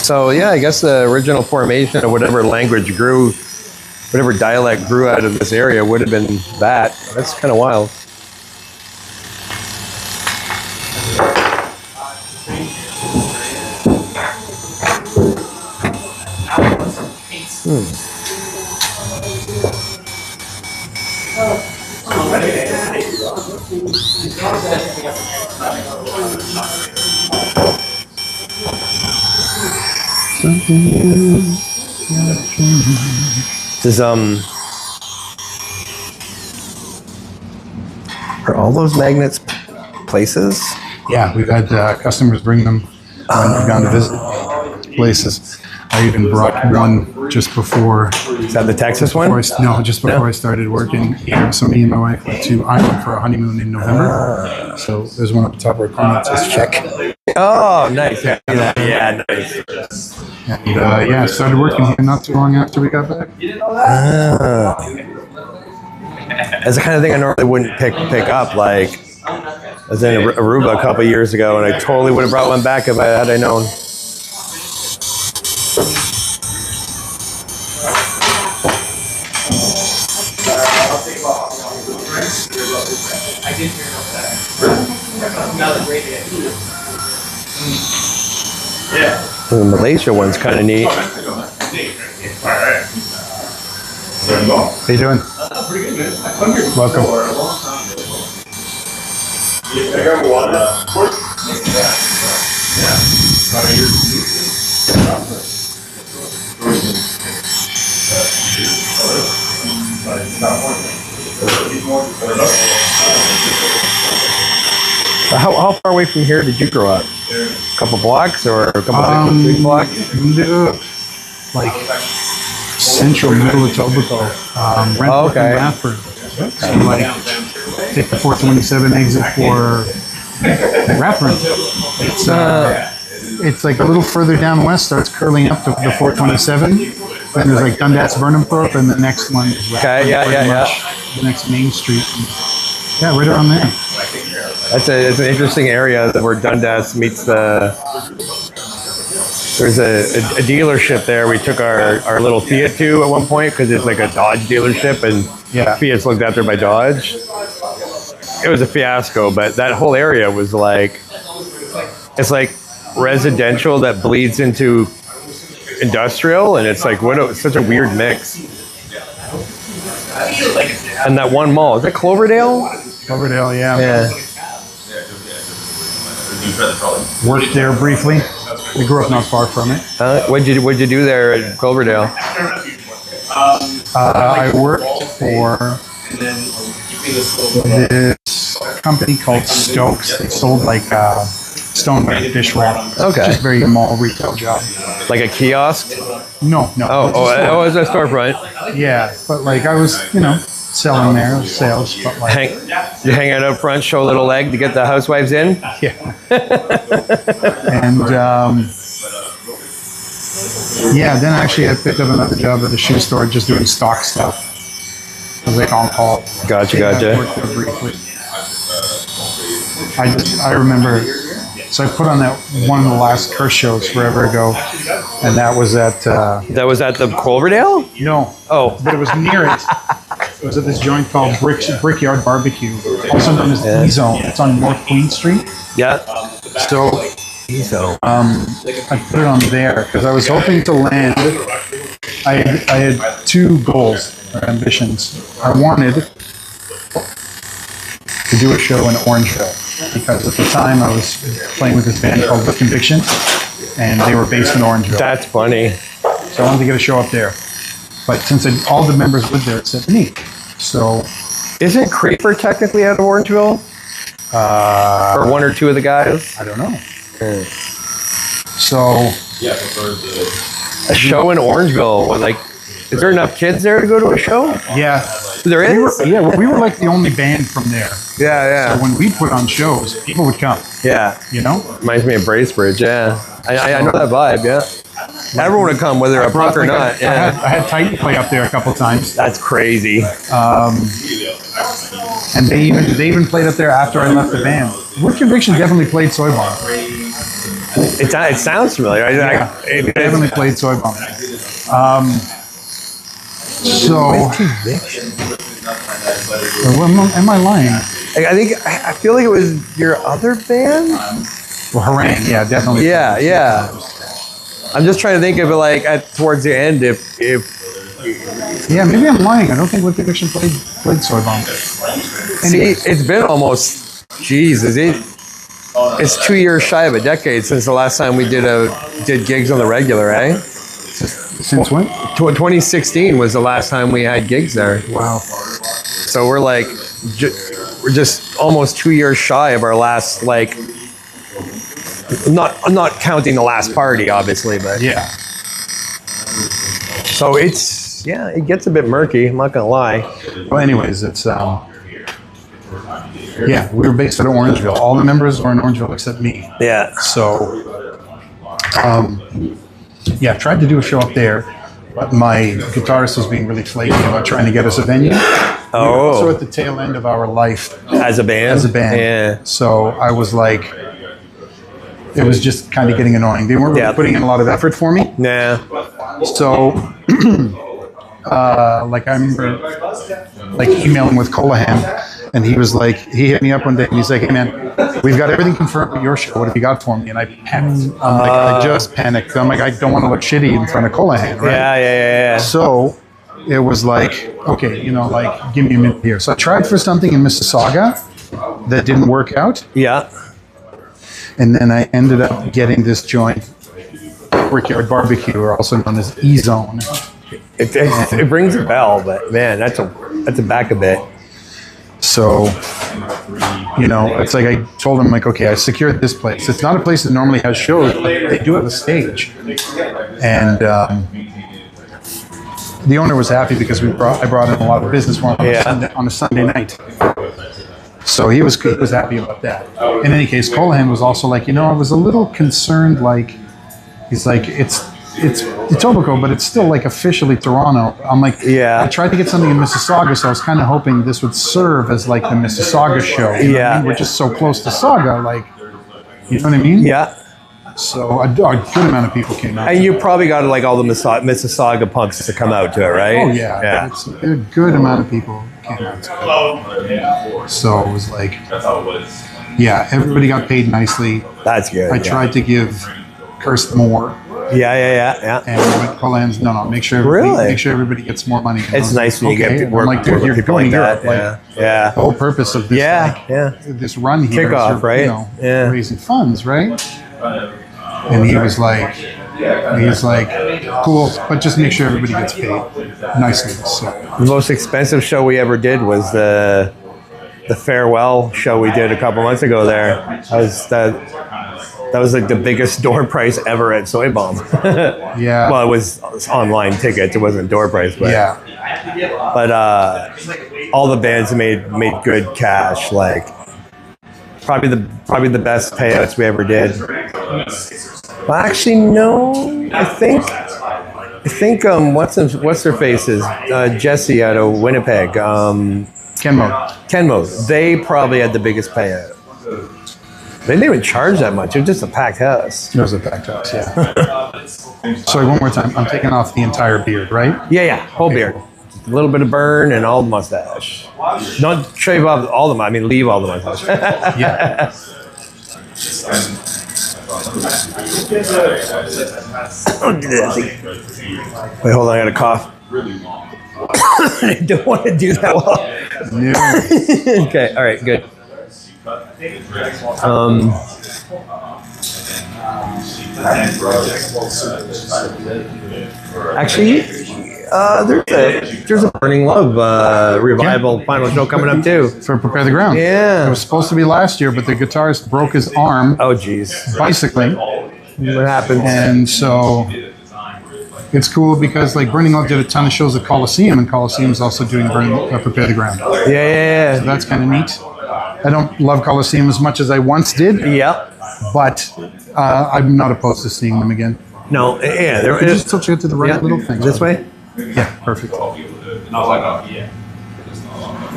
So yeah, I guess the original formation of whatever language grew, whatever dialect grew out of this area would have been that. That's kind of wild. Does are all those magnets places? Yeah, we've had customers bring them when we've gone to visit places. I even brought one just before. Is that the Texas one? Just before I started working here. So me and my wife went to Ireland for a honeymoon in November. So there's one up the top where it says check. Oh, nice. Yeah, nice. And yeah, I started working here not too long after we got back. That's the kind of thing I normally wouldn't pick up. Like, I was in Aruba a couple of years ago, and I totally would have brought one back if I known. The Malaysia one's kind of neat. How you doing? Welcome. How far away from here did you grow up? couple blocks or a couple big blocks? Like central middle of Etobicoke, Renthorpe okay. and Rathburn. So like take the 427 exit for Rathburn. It's like a little further down west, starts curling up to the 427. Then there's like Dundas Burnhamthorpe, and the next one is Rathburn, pretty much the next main street. Yeah, right around there. It's an interesting area where Dundas meets the. There's a dealership there. We took our little Fiat to at one point because it's like a Dodge dealership, and Fiat's looked after by Dodge. It was a fiasco, but that whole area was like, it's like residential that bleeds into industrial, and it's like such a weird mix. And that one mall, is it Cloverdale? Cloverdale, yeah. Yeah. Worked there briefly. We grew up not far from it. What'd you do there at Cloverdale? I worked for this company called Stokes. They sold like stoneware, dishware. Okay. Just very small retail job. Like a kiosk? No. Oh, it's a storefront. Yeah, but like I was, selling there, sales, but like You hang out up front, show a little leg to get the housewives in. yeah. And then actually I picked up another job at the shoe store, just doing stock stuff. I was like on call. Gotcha. I worked there briefly. I remember. So I put on that one of the last Curse shows forever ago, and that was at. That was at the Cloverdale? No. Oh. But it was near it. It was at this joint called Brickyard Barbecue, also known as E-Zone. It's on North Queen Street. Yeah. So I put it on there because I was hoping to land. I had two goals or ambitions. I wanted to do a show in Orangeville because at the time I was playing with this band called The Conviction, and they were based in Orangeville. That's funny. So I wanted to get a show up there. But since all the members lived there except me, so Isn't Creeper technically out of Orangeville? Or one or two of the guys? I don't know. Hmm. So A show in Orangeville. Like, is there enough kids there to go to a show? yeah, There is? we were like the only band from there. Yeah. So when we put on shows, people would come. Yeah. Reminds me of Bracebridge, yeah. I know that vibe, yeah. Everyone would come, whether a punk or not. I had Titan play up there a couple times, That's crazy. and they even played up there after I left the band. Wood Conviction definitely played Soy Bomb. It sounds familiar. They definitely played Soy Bomb. Am I lying? I feel like it was your other band? Well, Harangue, yeah, definitely. Yeah. I'm just trying to think of it like towards the end if Yeah, maybe I'm lying. I don't think Wood Conviction played Soy Bomb. see, it's been almost it's 2 years shy of a decade since the last time we did gigs on the regular, eh? Since when? 2016 was the last time we had gigs there. Wow. So we're like we're just almost 2 years shy of our last, like, I'm not counting the last party, obviously, but Yeah. so it gets a bit murky, I'm not gonna lie. Well, anyways, it's yeah, we were based out of Orangeville. All the members were in Orangeville except me. Yeah. So, yeah, tried to do a show up there, but my guitarist was being really flaky about trying to get us a venue. We were also at the tail end of our life As a band? Yeah. So I was like, it was just kind of getting annoying. They weren't really putting in a lot of effort for me. Nah. So, like I remember, like emailing with Colahan, and he was like, he hit me up one day, and he's like, "Hey man, we've got everything confirmed for your show. What have you got for me?" And I panicked. I just panicked. I'm like, I don't want to look shitty in front of Colahan, right? Yeah. So it was like, okay, like, give me a minute here. So I tried for something in Mississauga that didn't work out. Yeah. And then I ended up getting this joint, Brickyard Barbecue, or also known as E-Zone. It rings a bell, but man, that's a back a bit. So, You know, it's like I told him, like, okay, I secured this place. It's not a place that normally has shows, but they do have a stage. And the owner was happy because I brought in a lot of business for him on a Sunday night. So he was happy about that. In any case, Colahan was also like, you know, I was a little concerned, like, he's like, it's Etobicoke, but it's still like officially Toronto. I'm like, I tried to get something in Mississauga, so I was kind of hoping this would serve as like the Mississauga show. You know what I mean? We're just so close to Saga, like, you know what I mean? Yeah. So a good amount of people came out. And you probably got like all the Mississauga punks to come out to it, right? Oh yeah. It's a good amount of people came out to it. So it was like, That's how it was. yeah, everybody got paid nicely. That's good. I tried to give Kirst more. Yeah. And Colahan's, no, make sure everybody gets more money. It's nice when you get to I'm work like, dude, with you're people going like that. Europe. Yeah. The whole purpose of this, this run here Kickoff, is, right? You know, raising funds, right? And he was like, cool, but just make sure everybody gets paid nicely. So The most expensive show we ever did was the farewell show we did a couple months ago there. That was like the biggest door price ever at Soy Bomb. yeah, Well, it was online tickets. It wasn't door price, but But all the bands made good cash. Like probably the best payouts we ever did. Well, actually, no. I think what's their faces? Jesse out of Winnipeg. Kenmo. They probably had the biggest payout. They didn't even charge that much. It was just a packed house. it was a packed house. Yeah. So one more time, I'm taking off the entire beard, right? Yeah. Whole beard. A little bit of burn and all the mustache. Don't shave off all the. I mean, leave all the mustache. Yeah. Wait, hold on. I got a cough. I don't want to do that well. No. Okay. All right. Good. Actually, there's a Burning Love revival final show coming up too. For Prepare the Ground. Yeah. It was supposed to be last year, but the guitarist broke his arm Oh, geez. bicycling. What happened? And so it's cool because like Burning Love did a ton of shows at Coliseum, and Coliseum's also doing Prepare the Ground. Yeah. So that's kind of neat. I don't love Coliseum as much as I once did, Yep. but I'm not opposed to seeing them again. No. Yeah. You just tilt you to the right little thing. This way. Yeah, perfect. And I was like, oh, yeah.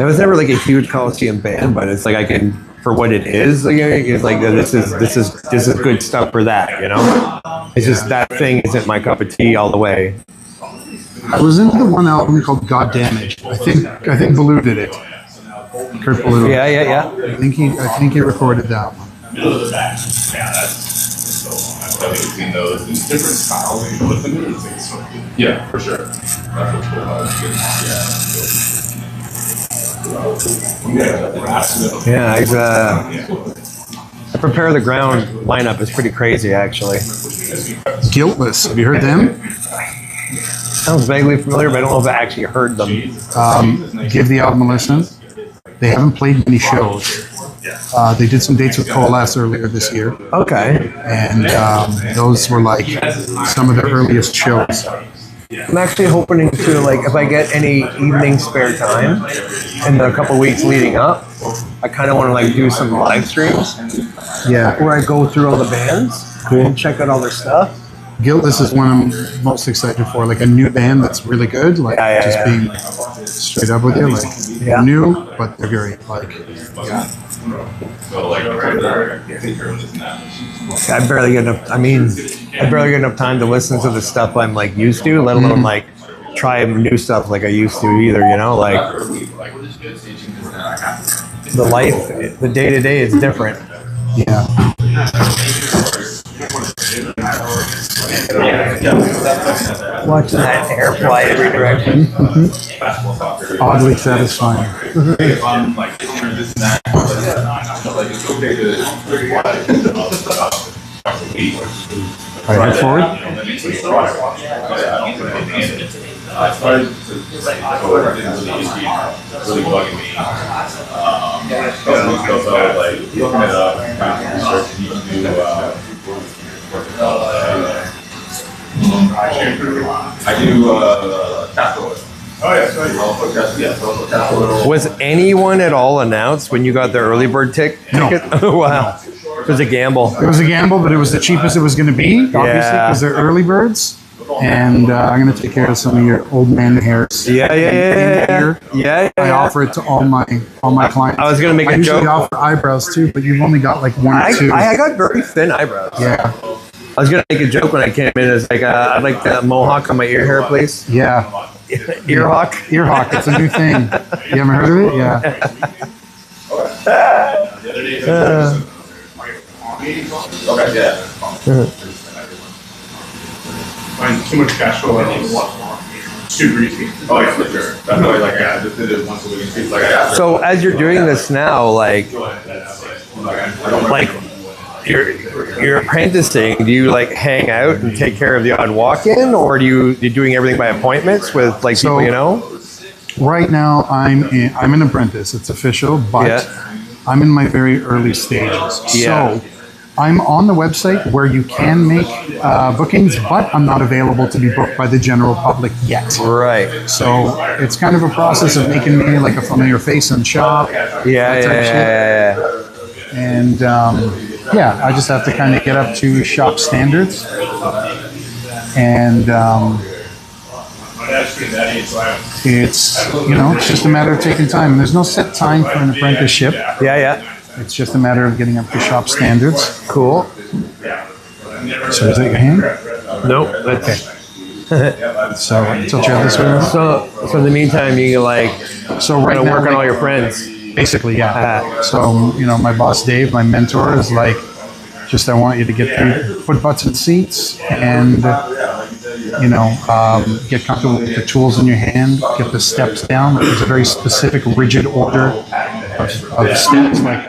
It was never like a huge Coliseum band, but it's like I can, for what it is, like, it's like this is good stuff for that, you know. It's just that thing isn't my cup of tea all the way. I was into the one album called God Damage. I think Ballou did it. Kurt Ballou. Yeah. I think he recorded that one. Between those and different styles, and it's amazing. So, yeah, for sure. That's what's cool about it. Yeah. The Prepare the Ground lineup is pretty crazy, actually. Guiltless. Have you heard them? Sounds vaguely familiar, but I don't know if I actually heard them. Give the album a listen. They haven't played many shows. They did some dates with Coalesce earlier this year, Okay. and those were like some of their earliest shows. I'm actually hoping to, like, if I get any evening spare time in the couple weeks leading up, I kind of want to like do some live streams Yeah, where I go through all the bands and check out all their stuff. Guiltless is one I'm most excited for. Like a new band that's really good. Like Yeah. being straight up with you, like they're new, but they're very like. So, like, I barely get enough time to listen to the stuff I'm like used to, let alone like try new stuff like I used to either, you know, like the life, the day to day is different. Yeah. Watching that air fly every direction. Oddly satisfying. All right, head forward. I started to really bugging me. like looking it up, kind of researching, you can do. I do castor oil. Oh yeah, Was anyone at all announced when you got the early bird ticket? No. Oh, wow. It was a gamble. It was a gamble, but it was the cheapest it was going to be, obviously, Yeah. because they're early birds. And I'm going to take care of some of your old man hairs. Yeah. I offer it to all my clients. I was gonna make a I usually joke. offer eyebrows too, but you've only got like one or two. I got very thin eyebrows. Yeah, I was gonna make a joke when I came in. It's like I'd like a mohawk on my ear hair, please. yeah. Ear hawk. Ear hawk. It's a new thing. You haven't heard of it? Yeah. Okay, yeah. Find too much cash flow and it's too greasy. Oh yeah, for sure. That's why like I just did it once a week. It's like I asked So as you're doing this now, like you're apprenticing, do you like hang out and take care of the odd walk-in, or you're doing everything by appointments with like people you know? Right now, I'm an apprentice. It's official, but Yeah. I'm in my very early stages. Yeah. So I'm on the website where you can make bookings, but I'm not available to be booked by the general public yet. Right. So it's kind of a process of making me like a familiar face in shop. Yeah. And yeah, I just have to kind of get up to shop standards. And it's, you know, it's just a matter of taking time. There's no set time for an apprenticeship. Yeah. It's just a matter of getting up to shop standards. Cool. So is that your hand? Nope. Okay. So tilt your head this way. So in the meantime, you like So right gonna now, work on like, all your friends. basically, yeah. So, you know, my boss Dave, my mentor, is like, just I want you to get put butts in seats and, you know, get comfortable with the tools in your hand, get the steps down. There's a very specific, rigid order of steps. Like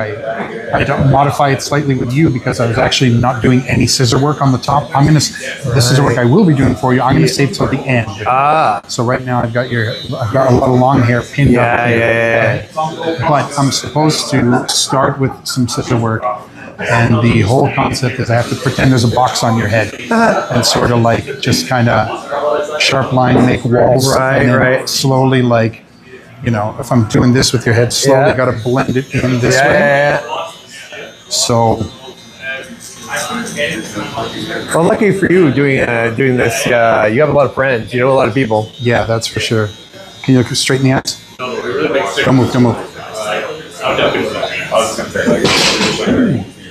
I don't modify it slightly with you because I was actually not doing any scissor work on the top. The scissor work I will be doing for you, I'm going to save till the end. So right now I've got a lot of long hair pinned up here. But I'm supposed to start with some scissor work. And the whole concept is I have to pretend there's a box on your head and sort of like just kind of sharp line, make walls. And then slowly, like, you know, if I'm doing this with your head, slowly got to blend it in this way. So. Well, lucky for you doing this. You have a lot of friends. You know a lot of people. Yeah, that's for sure. Can you look straight in the eyes? Don't move.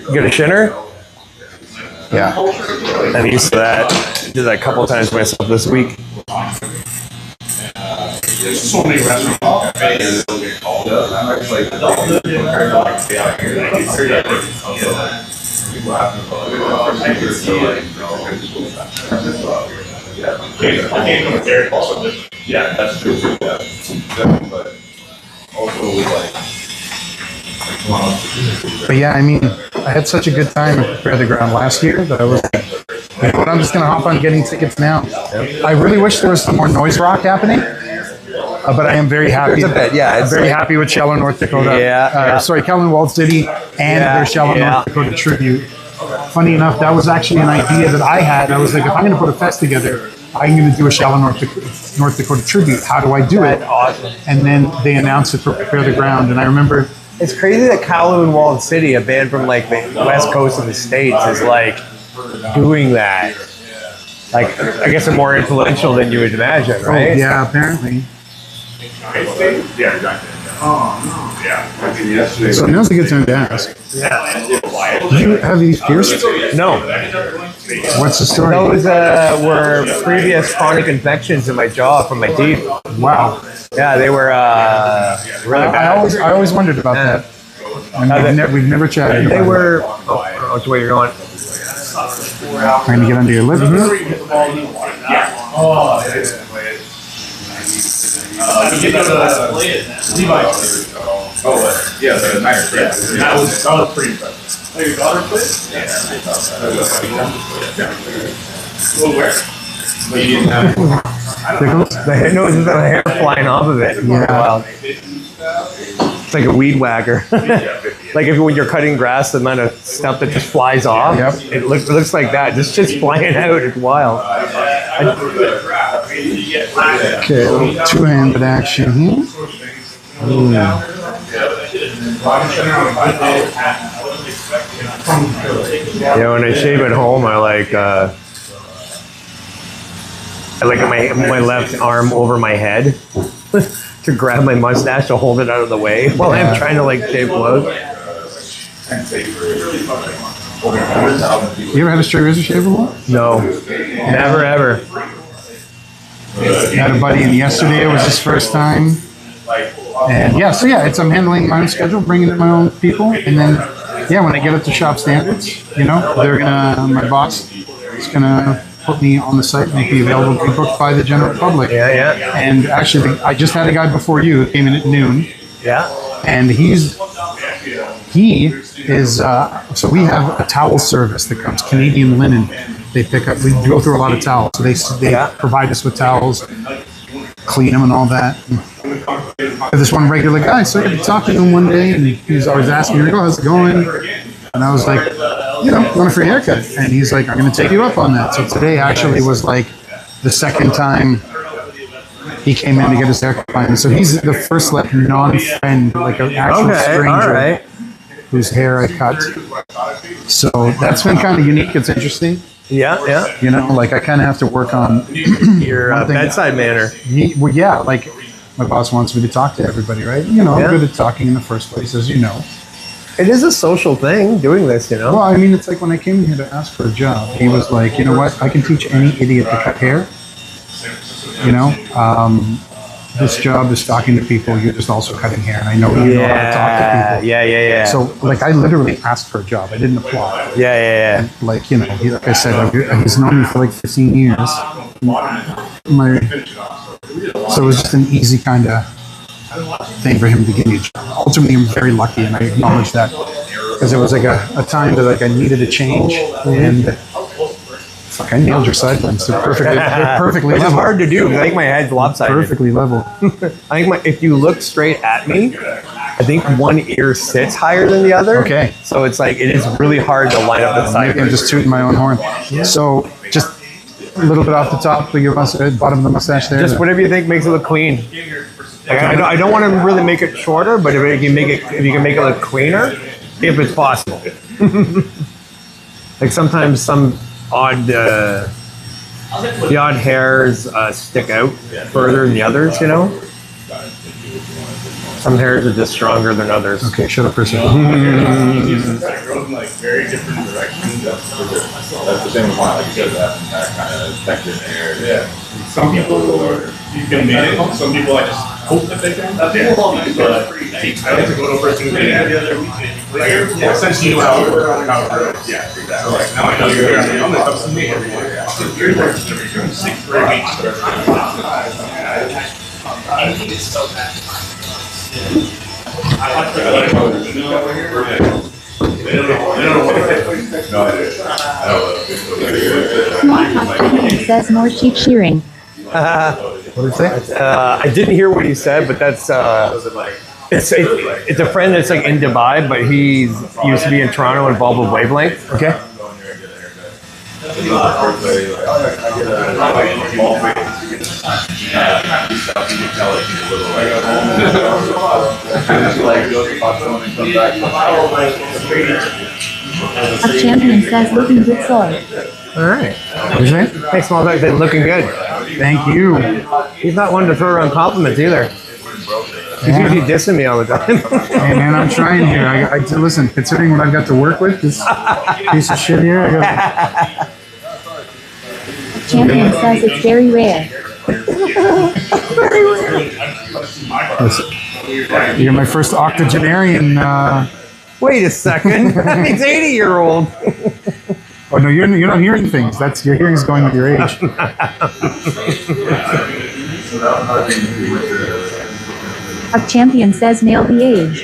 You got a shinner? Yeah. I'm used to that. Did that a couple of times myself this week. There's so many restaurants. yeah, that's true too. Yeah. But also like. But yeah, I mean, I had such a good time at Prepare the Ground last year that I was like, you know what, I'm just going to hop on getting tickets now. I really wish there was some more noise rock happening, but I am very happy. It's very happy with Shell, North Dakota. Sorry, Kelvin Walled City and their Shell, North Dakota tribute. Funny enough, that was actually an idea that I had. I was like, if I'm going to put a fest together, I'm going to do a Shell, North Dakota tribute. How do I do it? That's awesome. And then they announced it for Prepare the Ground, and I remember. It's crazy that Kowloon Walled City, a band from like the west coast of the States, is like doing that. Like, I guess they're more influential than you would imagine, right? Oh, yeah, apparently. Yeah, exactly. Oh, no. Yeah. So now's a good time to ask. Do you have these pierced? No. What's the story? Those were previous chronic infections in my jaw from my teeth. Wow. Yeah, they were really bad. I always wondered about that. And we've never chatted. They about were. Oh, which way you're going? it. Trying to get under your lip. Oh, yeah, the tires. That was pretty impressive. Oh, your daughter played? Well, where? No, it's just a hair flying off of it. Yeah. Wild. It's like a weed whacker. Like if when you're cutting grass, the amount of stuff that just flies off. Yep. It looks like that. It's just flying out. It's wild. Okay, a little two-handed action here. Yeah, when I shave at home, I like my left arm over my head to grab my mustache to hold it out of the way while I'm trying to like shave clothes. You ever had a straight razor shave before? No, never ever. I had a buddy, and yesterday was his first time. And I'm handling my own schedule, bringing in my own people, and then when I get up to shop standards, my boss is gonna put me on the site, make me available to be booked by the general public. Yeah. And actually, I just had a guy before you who came in at noon, Yeah. and he is. So we have a towel service that comes, Canadian Linen. They pick up. We go through a lot of towels, so they provide us with towels, clean them and all that. And this one regular guy, so I got to talk to him one day, and he was always asking me, "How's it going?" And I was like, "Going for a haircut." And he's like, "I'm going to take you up on that." So today actually was like the second time he came in to get his haircut by me. So he's the first like non-friend, like an actual stranger whose hair I cut. So that's been kind of unique. It's interesting. Yeah. Like I kind of have to work on Your bedside manner. like my boss wants me to talk to everybody, right? I'm good at talking in the first place, as you know. It is a social thing doing this, Well, I mean, it's like when I came in here to ask for a job, he was like, "You know what? I can teach any idiot to cut hair. This job is talking to people. You're just also cutting hair, and I know you know how to talk to people." Yeah. So, like, I literally asked for a job. I didn't apply. Yeah. Like, like I said, he's known me for like 15 years. So it was just an easy kind of thing for him to give me a job. Ultimately, I'm very lucky, and I acknowledge that, because it was like a time that like I needed a change, and fuck, I nailed your sidelines. They're perfectly Which is level. hard to do because I think my head's lopsided. Perfectly level. I think if you look straight at me, I think one ear sits higher than the other. Okay. So it's like it is really hard to line up the Maybe I'm sides. just tooting my own horn. So just a little bit off the top of your mustache, bottom of the mustache there. Just whatever you think makes it look clean. Like, I don't want to really make it shorter, but if you can make it look cleaner, if it's possible. Like sometimes some the odd hairs stick out further than the others, Some hairs are just stronger than others. Okay, shut up for a second. That grows in like very different directions. That's the thing with mine, like you said, that kind of texture in the hair. Yeah. Some people you can make it. Some people I just hope that they can. But I like to go to a person who did the other weekend. Like, essentially, you know how it works. Yeah, exactly. So like now I know you're going to come to me every day. You're like 6 or 8 weeks. It's so bad. It says more sheep shearing. What did it say? I didn't hear what he said, but that's it's a friend that's like in Dubai, but he used to be in Toronto involved with Wavelength. Okay. Our champion says looking good soil. All right. What did you say? Thanks, small guy. Said looking good. Thank you. He's not one to throw around compliments either. He's usually dissing me all the time. Hey man, I'm trying here. I listen, considering what I've got to work with, this piece of shit here, Champion says it's very rare. You're my first octogenarian. Wait a second. He's 80-year-old. Oh no, you're not hearing things. That's your hearing's going with your age. Our champion says nail the age.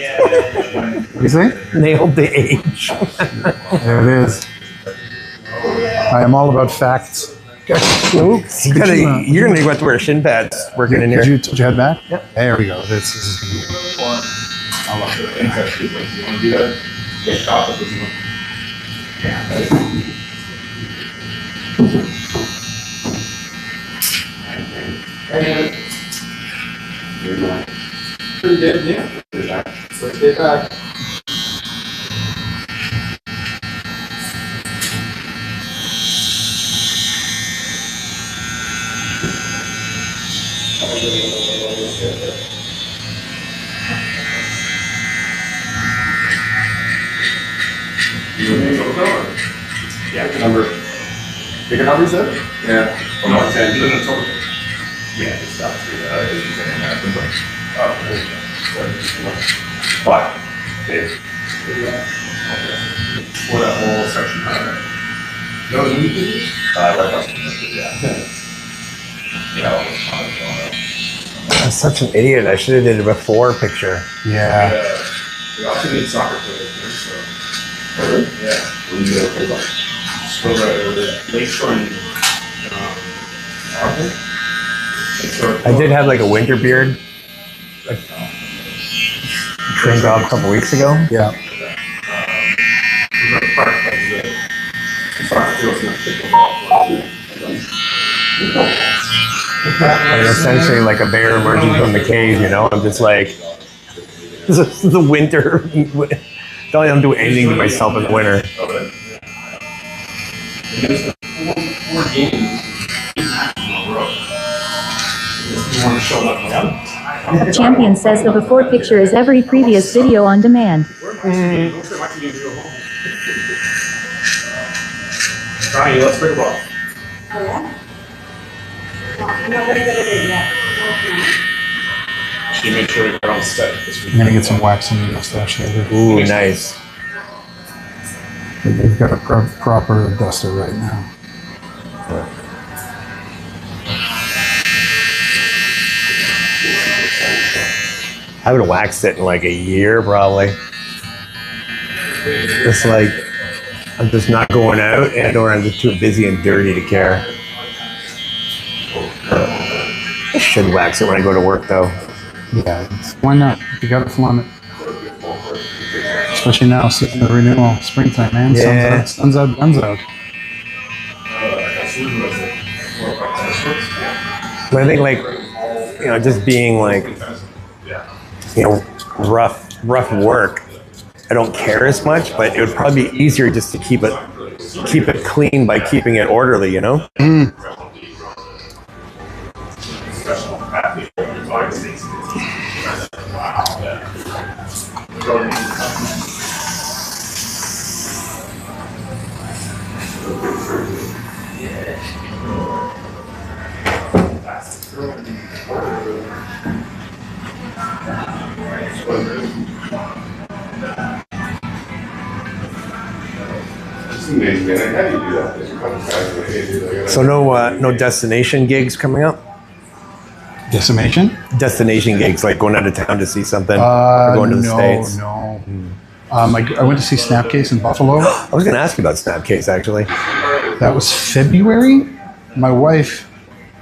What do you say? Nailed the age. There it is. I am all about facts. Oops. You're going to have to wear shin pads working in here. Did you head back? Yep. There we go. This is going to be I love it. You want to do that? Get chocolate with you. Pretty good, yeah. First day back. Yeah, pick a number, you said? Yeah. From 110 to Yeah, just stop through what? Dave. for that whole section. No, right across from this, yeah. I'm such an idiot. I should have did a before picture. Yeah. We also need soccer players here, so. Really? Yeah. What do you do? Just go right over there. Lakeshore and, Arthur. I did have like a winter beard. Like, trimmed off a couple weeks ago. Yeah. And essentially like a bear emerging from the cave, you know? I'm just like, this is the winter. Don't let them do anything to myself in the winter. Four games. You want to show that one? Champion says the before picture is every previous video on demand. Connie, let's pick a ball. Oh, yeah? No, I'm not gonna get it yet. She made sure we got on set this week. I'm gonna get some wax in your mustache later. Ooh, nice. They've got a proper duster right now. I haven't waxed it in like a year, probably. Just like, I'm just not going out, and or I'm just too busy and dirty to care. I should wax it when I go to work, though. Yeah, why not? You gotta flaunt it. Especially now, season of renewal, springtime, man. Yeah. Sun's out, guns out. But I think, like, you know, just being like, you know, rough work. I don't care as much, but it would probably be easier just to keep it clean by keeping it orderly, you know? It's amazing, man. How do you do that? There's a couple guys that I do that. So no destination gigs coming up? Decimation? Destination gigs, like going out of town to see something or going to the States? No. I went to see Snapcase in Buffalo. I was going to ask you about Snapcase, actually. That was February. My wife,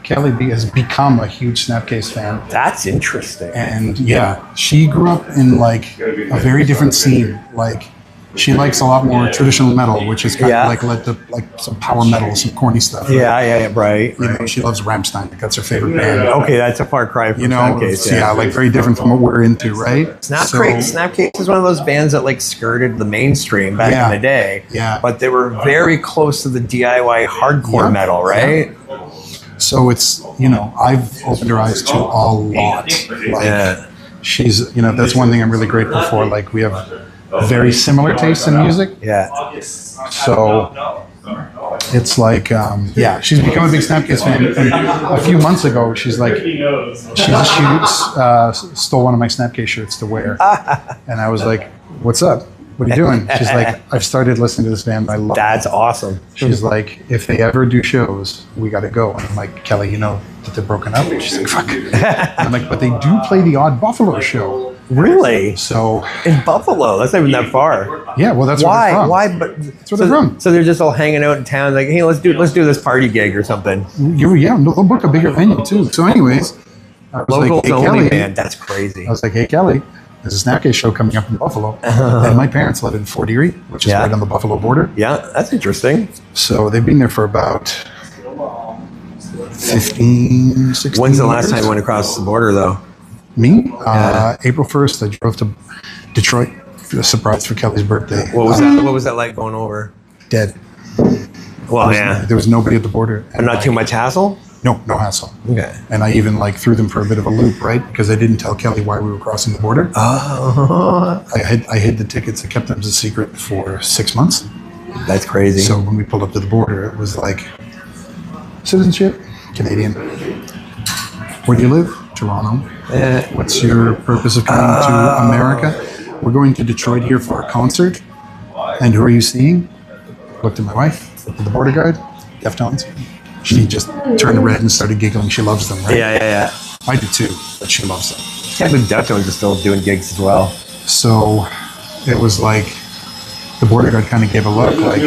Kelly B, has become a huge Snapcase fan. That's interesting. And yeah, she grew up in like a very different scene. Like she likes a lot more traditional metal, which is kind Yeah. of like some power metal, some corny stuff. Yeah, right. You know, she loves Rammstein. Like, that's her favorite band. Okay, that's a far cry from You know, Snapcase. yeah, like very different from what we're into, right? Snapcase is one of those bands that like skirted the mainstream back Yeah. in the day. Yeah. But they were very close to the DIY hardcore Yeah. metal, right? So it's, you know, I've opened her eyes to a lot. Like, Yeah. she's, you know, that's one thing I'm really grateful for. Like, we have very similar tastes in music. Yeah. So it's like, yeah, she's become a big Snapcase fan. And a few months ago, she's like, she stole one of my Snapcase shirts to wear. And I was like, what's up? What are you doing? She's like, I've started listening to this band. I love it. That's awesome. She's like, if they ever do shows, we got to go. And I'm like, Kelly, you know that they're broken up? And she's like, fuck. I'm like, but they do play the odd Buffalo show. Really? So, In Buffalo? That's not even that far. yeah, well, that's where Why? they're from. Why? But That's where they're from. So they're just all hanging out in town, like, hey, let's do this party gig or something. Yeah, they'll book a bigger venue too. So anyways, I was Locals like, hey, only, Kelly. man. That's crazy. I was like, hey, Kelly, there's a Snap Case show coming up in Buffalo, and my parents live in Fort Erie, which is Yeah. right on the Buffalo border. Yeah, that's interesting. So they've been there for about 15, 16 When's the last years. time you went across the border, though? Me? April 1st, I drove to Detroit for a surprise for Kelly's birthday. What was that? What was that like going over? Dead. Well, yeah, There was nobody at the border. but not too much hassle. No hassle. Okay. And I even like threw them for a bit of a loop, right? Because I didn't tell Kelly why we were crossing the border. Oh, I hid the tickets. I kept them as a secret for 6 months. that's crazy. So when we pulled up to the border, it was like citizenship, Canadian. Where do you live? Toronto. What's your purpose of coming to America? We're going to Detroit here for a concert. And who are you seeing? Looked at my wife, looked at the border guard, Deftones. She just turned red and started giggling. She loves them, right? yeah. I do too, but she loves them. Can't believe Deftones are still doing gigs as well. So it was like the border guard kind of gave a look, like,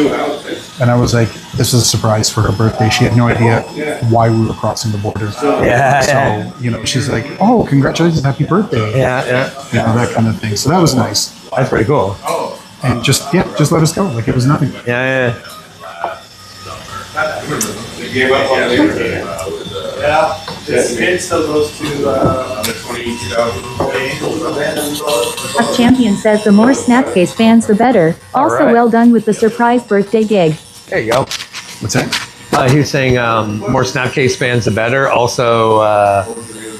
and I was like, this is a surprise for her birthday. She had no idea why we were crossing the border. Yeah. So, you know, she's like, oh, congratulations, happy birthday. Yeah. You know, that kind of thing. So that was nice. That's pretty cool. And just let us go. Like it was nothing. Yeah. They gave up on Labor. Yeah, this kid still goes to, The 20,000. A champion says the more Snapcase fans, the better. Also, right. well done with the surprise birthday gig. There you go. What's that? He was saying more Snapcase fans, the better. Also, I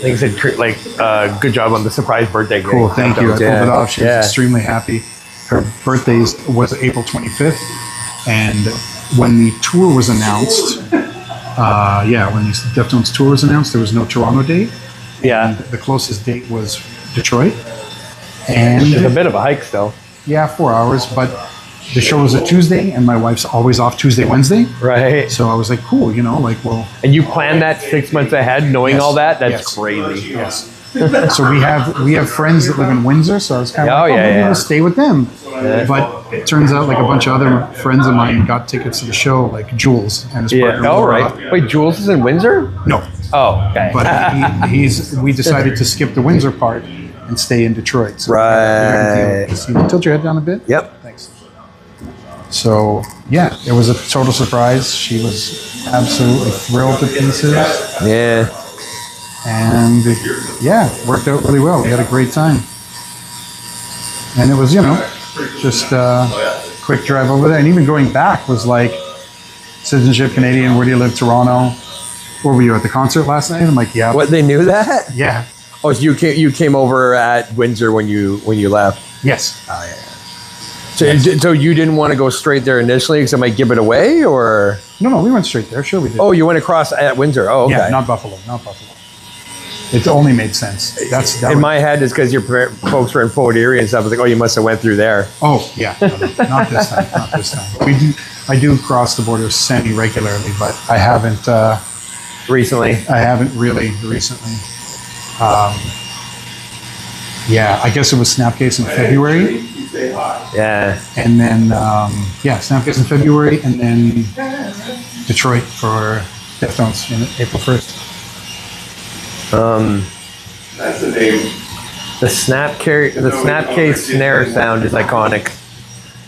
think he said good job on the surprise birthday gig. Cool, thank you. I pulled it off. She was Yeah. extremely happy. Her birthday was April 25th. And when the tour was announced, when the Deftones tour was announced, there was no Toronto date. Yeah. The closest date was Detroit. It's a And bit of a hike still. 4 hours, but the show was a Tuesday, and my wife's always off Tuesday, Wednesday. Right. So I was like, cool, you know, like, well, And you planned that 6 months ahead, knowing Yes. all that? That's Yes. crazy. yes. So we have friends that live in Windsor, so I was kind of Oh, like, yeah, maybe yeah. I'll stay with them. But it turns out like a bunch of other friends of mine got tickets to the show, like Jules and his partner. Yeah. Oh, Laura. right. Wait, Jules is in Windsor? No, Oh, okay. but we decided to skip the Windsor part and stay in Detroit. So Right. Tilt your head down a bit. Yep. Thanks. So yeah, it was a total surprise. She was absolutely thrilled to pieces. Yeah. And yeah, worked out really well. We had a great time. And it was, you know, just a quick drive over there. And even going back was like, citizenship Canadian, where do you live? Toronto. Where were you at the concert last night? I'm like, yeah. What, they knew that? Yeah. Oh, so you came over at Windsor when you left. Yes. So you didn't want to go straight there initially because it might give it away, or? No, we went straight there. Sure we did. Oh, you went across at Windsor. Oh, okay. yeah, not Buffalo. It only made sense. That In was- my head, it's because your folks were in Fort Erie and stuff. I was like, oh, you must have went through there. Oh, yeah. No, not this time. Not this time. I do cross the border semi-regularly, but I haven't Recently. really recently. Yeah, I guess it was Snapcase in February. Yeah. And then, Snapcase in February, and then Detroit for Deftones in April 1st. That's the name. The Snapcase snare sound is iconic.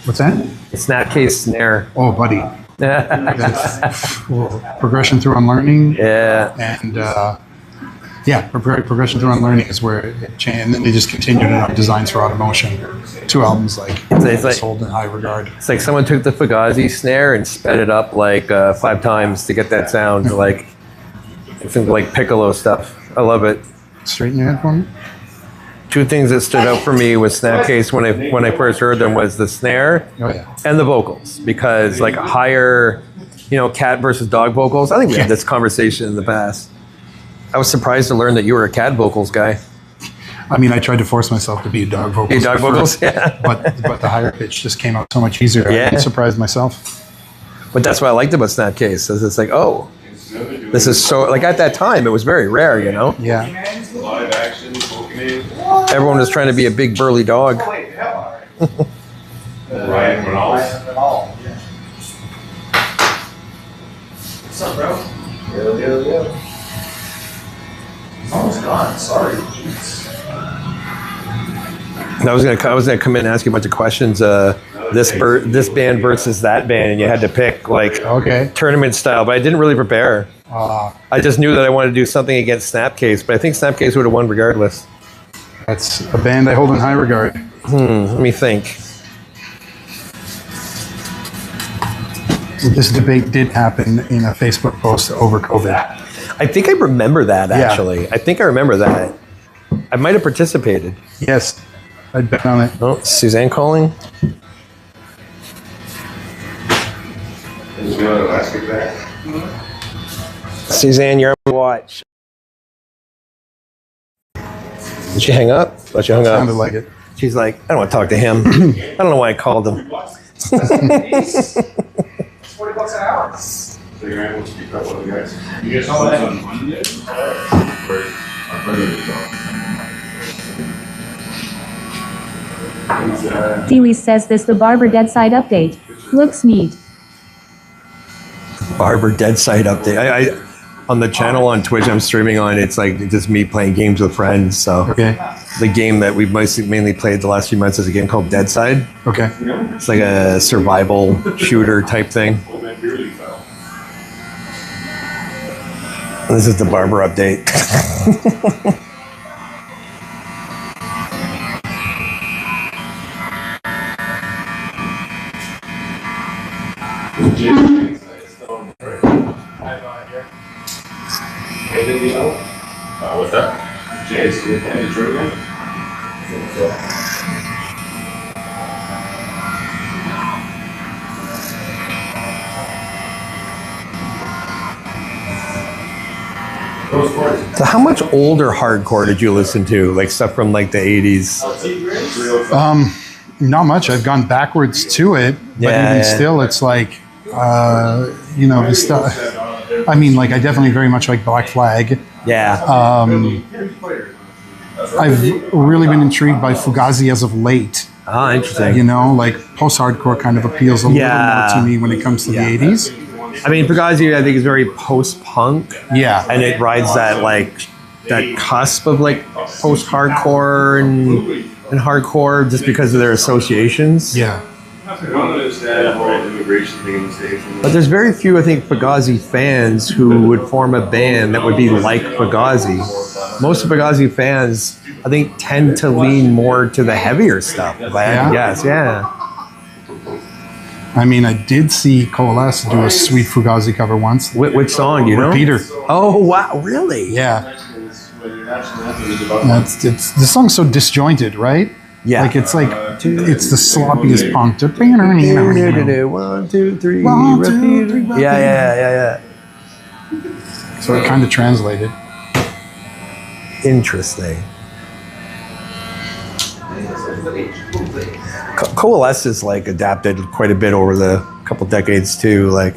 What's that? The Snapcase snare. Oh, buddy. Yeah. That's, progression through unlearning. And progression through unlearning is where it changed. And then they just continued it on Designs for Automotion. 2 albums It's like- sold in high regard. It's like someone took the Fugazi snare and sped it up like 5 times to get that sound. Like, it's like piccolo stuff. I love it. Straighten your head for me. 2 things that stood out for me with Snapcase when I first heard them was the snare Oh, yeah. and the vocals, because like higher, cat versus dog vocals. I think we had this conversation in the past. I was surprised to learn that you were a cat vocals guy. I mean, I tried to force myself to be a dog vocals. Hey, dog at vocals, first, yeah. But the higher pitch just came out so much easier. Yeah. I surprised myself. But that's what I liked about Snapcase. Is it's like, oh, this is so, like at that time, it was very rare, Yeah. Live action, Pokemon. Everyone was trying to be a big burly dog. Ryan Reynolds. what's up, bro? Almost gone. Sorry. Jeez. I was gonna come in and ask you a bunch of questions. This band versus that band, and you had to pick like tournament style, but I didn't really prepare. I just knew that I wanted to do something against Snapcase, but I think Snapcase would have won regardless. That's a band I hold in high regard. Let me think. This debate did happen in a Facebook post over COVID. I think I remember that actually. I think I remember that. I might have participated. Yes, I'd bet on it. Oh, Suzanne calling. Suzanne, you're on watch. Did she hang up? Oh, she hung up. Sounded like it. She's like, I don't want to talk to him. I don't know why I called him. $40 an hour. You guys saw that on Monday? Dewey says this the Barber Deadside update. Looks neat. Barber Deadside update. I on the channel on Twitch I'm streaming on, it's like just me playing games with friends. So the game that we've mainly played the last few months is a game called Deadside. Okay. It's like a survival shooter type thing. This is the Barber update. What's that? James, you any trivia? So how much older hardcore did you listen to? Like stuff from like the 80s? Not much. I've gone backwards to it, but even still, it's like, you know, the stuff. I mean, like, I definitely very much like Black Flag. Yeah. I've really been intrigued by Fugazi as of late. Ah, interesting. You know, like post-hardcore kind of appeals a little more to me when it comes to the 80s. I mean, Fugazi, I think, is very post-punk. Yeah. And it rides that, like, that cusp of, like, post-hardcore and hardcore just because of their associations. Yeah. But there's very few, I think, Fugazi fans who would form a band that would be like Fugazi. Most Fugazi fans, I think, tend to lean more to the heavier stuff, if I had to guess. Yeah. I mean, I did see Coalesce do a sweet Fugazi cover once. Which song, you know? Repeater. Oh, wow, really? Yeah. The song's so disjointed, right? Yeah. Like, it's the sloppiest punk. 1, 2, 3, One, two, repeat. three, repeat. Yeah. So it kind of translated. Interesting. Coalesce is like adapted quite a bit over the couple decades too. Like,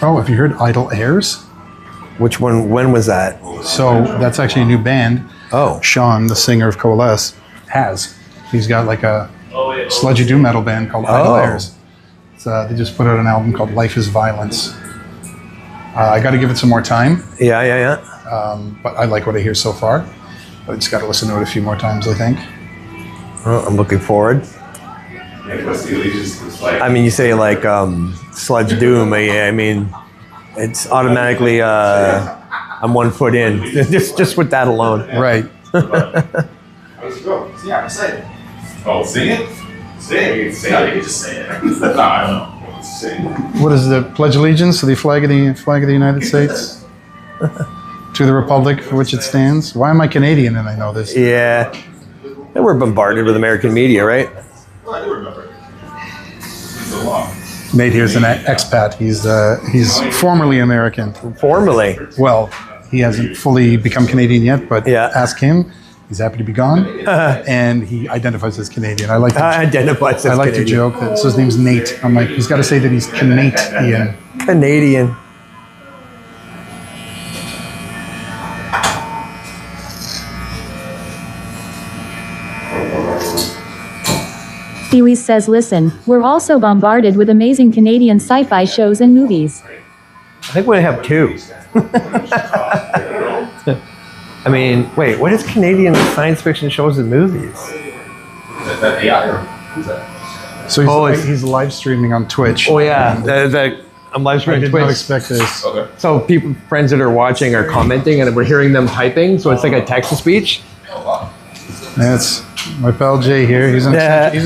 oh, have you heard Idle Airs? which one? When was that? So that's actually a new band. Oh, Sean, the singer of Coalesce, has. He's got like a sludgy doom metal band called Idle Airs. They just put out an album called Life is Violence. I got to give it some more time. Yeah. But I like what I hear so far. I just got to listen to it a few more times, I think. Well, I'm looking forward. I mean, you say like sludge doom. I mean, it's automatically I'm 1 foot in just with that alone. Right. Let's go. Yeah, I'm excited. Oh, sing it? Sing it. Sing it. You can just say it. No, I don't know. Sing. What is the Pledge of Allegiance to the flag of the United States? To the republic for which it stands? Why am I Canadian and I know this? Yeah. And we're bombarded with American media, right? Well, I do remember. It's a lot. Nate here's an expat. He's formerly American. Formally. Well, he hasn't fully become Canadian yet, but ask him. He's happy to be gone, and he identifies as Canadian. I like to joke that so his name's Nate. I'm like, he's got to say that he's Canadian. Canadian. Dewey says listen, we're also bombarded with amazing Canadian sci-fi shows and movies. I think we have 2. I mean, wait, what is Canadian science fiction shows and movies? That AI or who's that? So he's, Oh, it's- he's live streaming on Twitch. Oh yeah, I'm live I streaming did not Twitch. expect this. Okay. So people, friends that are watching are commenting, and we're hearing them typing. So it's like a text to speech. That's my pal Jay here. He's an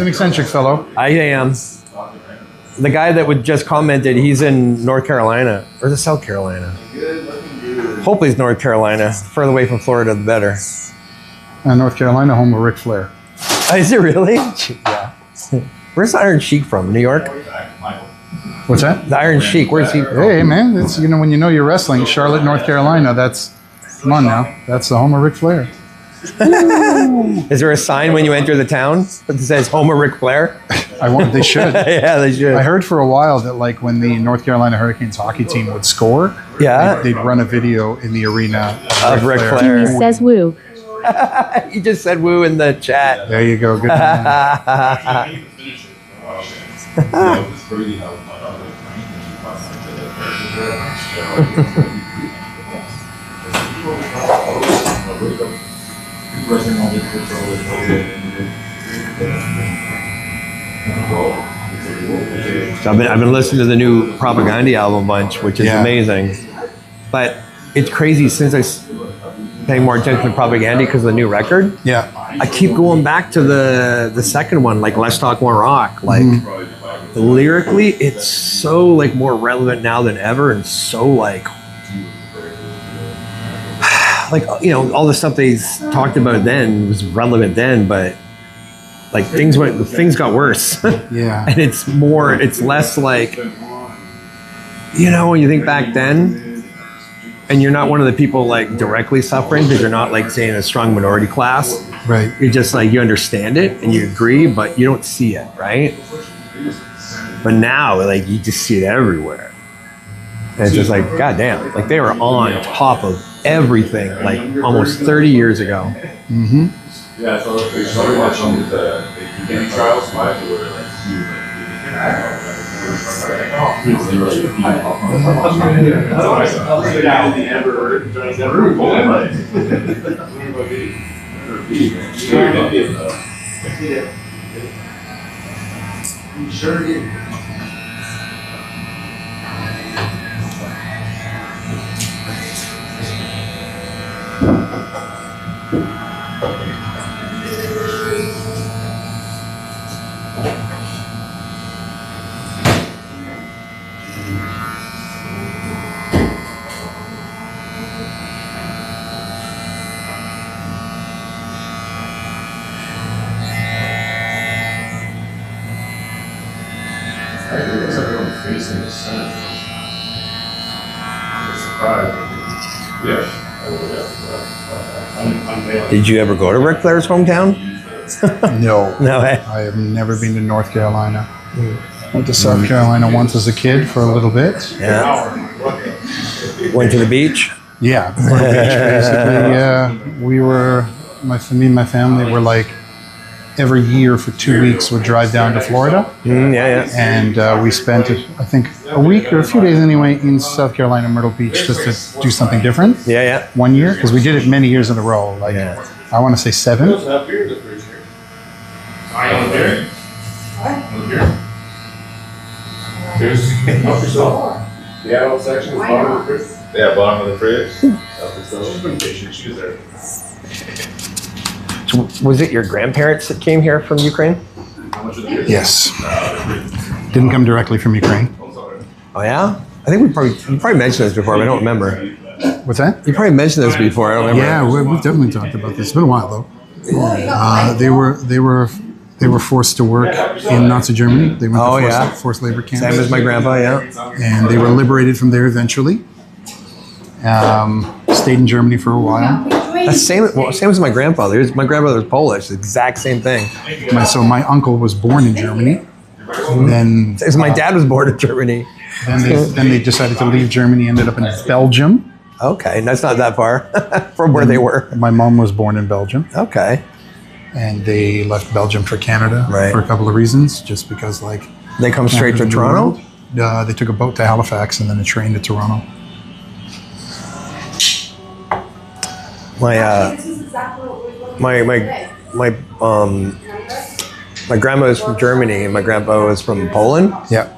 eccentric fellow. I am. The guy that would just commented, he's in North Carolina or is it South Carolina? Hopefully it's North Carolina. Further away from Florida, the better. North Carolina, home of Ric Flair. Oh, is it really? Yeah. Where's the Iron Sheik from? New York? What's that? The Iron Sheik. Where's he from? Hey man, it's when you know you're wrestling, Charlotte, North Carolina. That's come on now. That's the home of Ric Flair. Is there a sign when you enter the town that says "Home of Ric Flair"? They should. Yeah, they should. I heard for a while that like when the North Carolina Hurricanes hockey team would score, Yeah. they'd run a video in the arena Of Ric He Flair. says woo. You just said "woo" in the chat. There you go. Good. Man. So I've been listening to the new Propaganda album bunch, which is Yeah. amazing. But it's crazy since I paying more attention to Propaganda because of the new record. Yeah. I keep going back to the second one, like Let's Talk More Rock. Like lyrically, it's so like more relevant now than ever, and so like all the stuff they talked about then was relevant then, but like things got worse. Yeah. And it's less like, when you think back then, and you're not one of the people like directly suffering because you're not like saying a strong minority class. Right. You're just like, you understand it and you agree, but you don't see it, right? But now, like, you just see it everywhere. And it's just like, goddamn, like they were on top of everything like almost 30 years ago. Mm-hmm. Yeah, so we started watching the beginning trials. Sure did. It looks like they're all facing the center. I'm surprised. Yeah. Did you ever go to Ric Flair's hometown? No. No way. I have never been to North Carolina. Went to South Carolina once as a kid for a little bit. Yeah. Went to the beach? Yeah, Florida Beach, basically. We were, me and my family were like, every year for 2 weeks would drive down to Florida. Yeah. And we spent, I think, a week or a few days anyway in South Carolina, Myrtle Beach, just to do something different. Yeah. One year, because we did it many years in a row. Like, I want to say 7. Yeah, section is bottom of the fridge. Yeah, bottom of the fridge. She's been patient. She was there. So was it your grandparents that came here from Ukraine? Yes. Didn't come directly from Ukraine. Oh yeah? I think you probably mentioned this before, but I don't remember. What's that? You probably mentioned this before. I don't remember. Yeah, we've definitely talked about this. It's been a while though. They were forced to work in Nazi Germany. They went to forced labor camps. Same as my grandpa, yeah. And they were liberated from there eventually. Stayed in Germany for a while. That's same as my grandfather. My grandfather was Polish. The exact same thing. So my uncle was born in Germany. Then As my dad was born in Germany. then they decided to leave Germany. Ended up in Belgium. Okay, that's not that far from where they were. My mom was born in Belgium. Okay. And they left Belgium for Canada Right. for a couple of reasons. Just because like They come straight to Canada's Toronto? the world. They took a boat to Halifax and then a train to Toronto. my grandma was from Germany and my grandpa was from Poland. Yeah.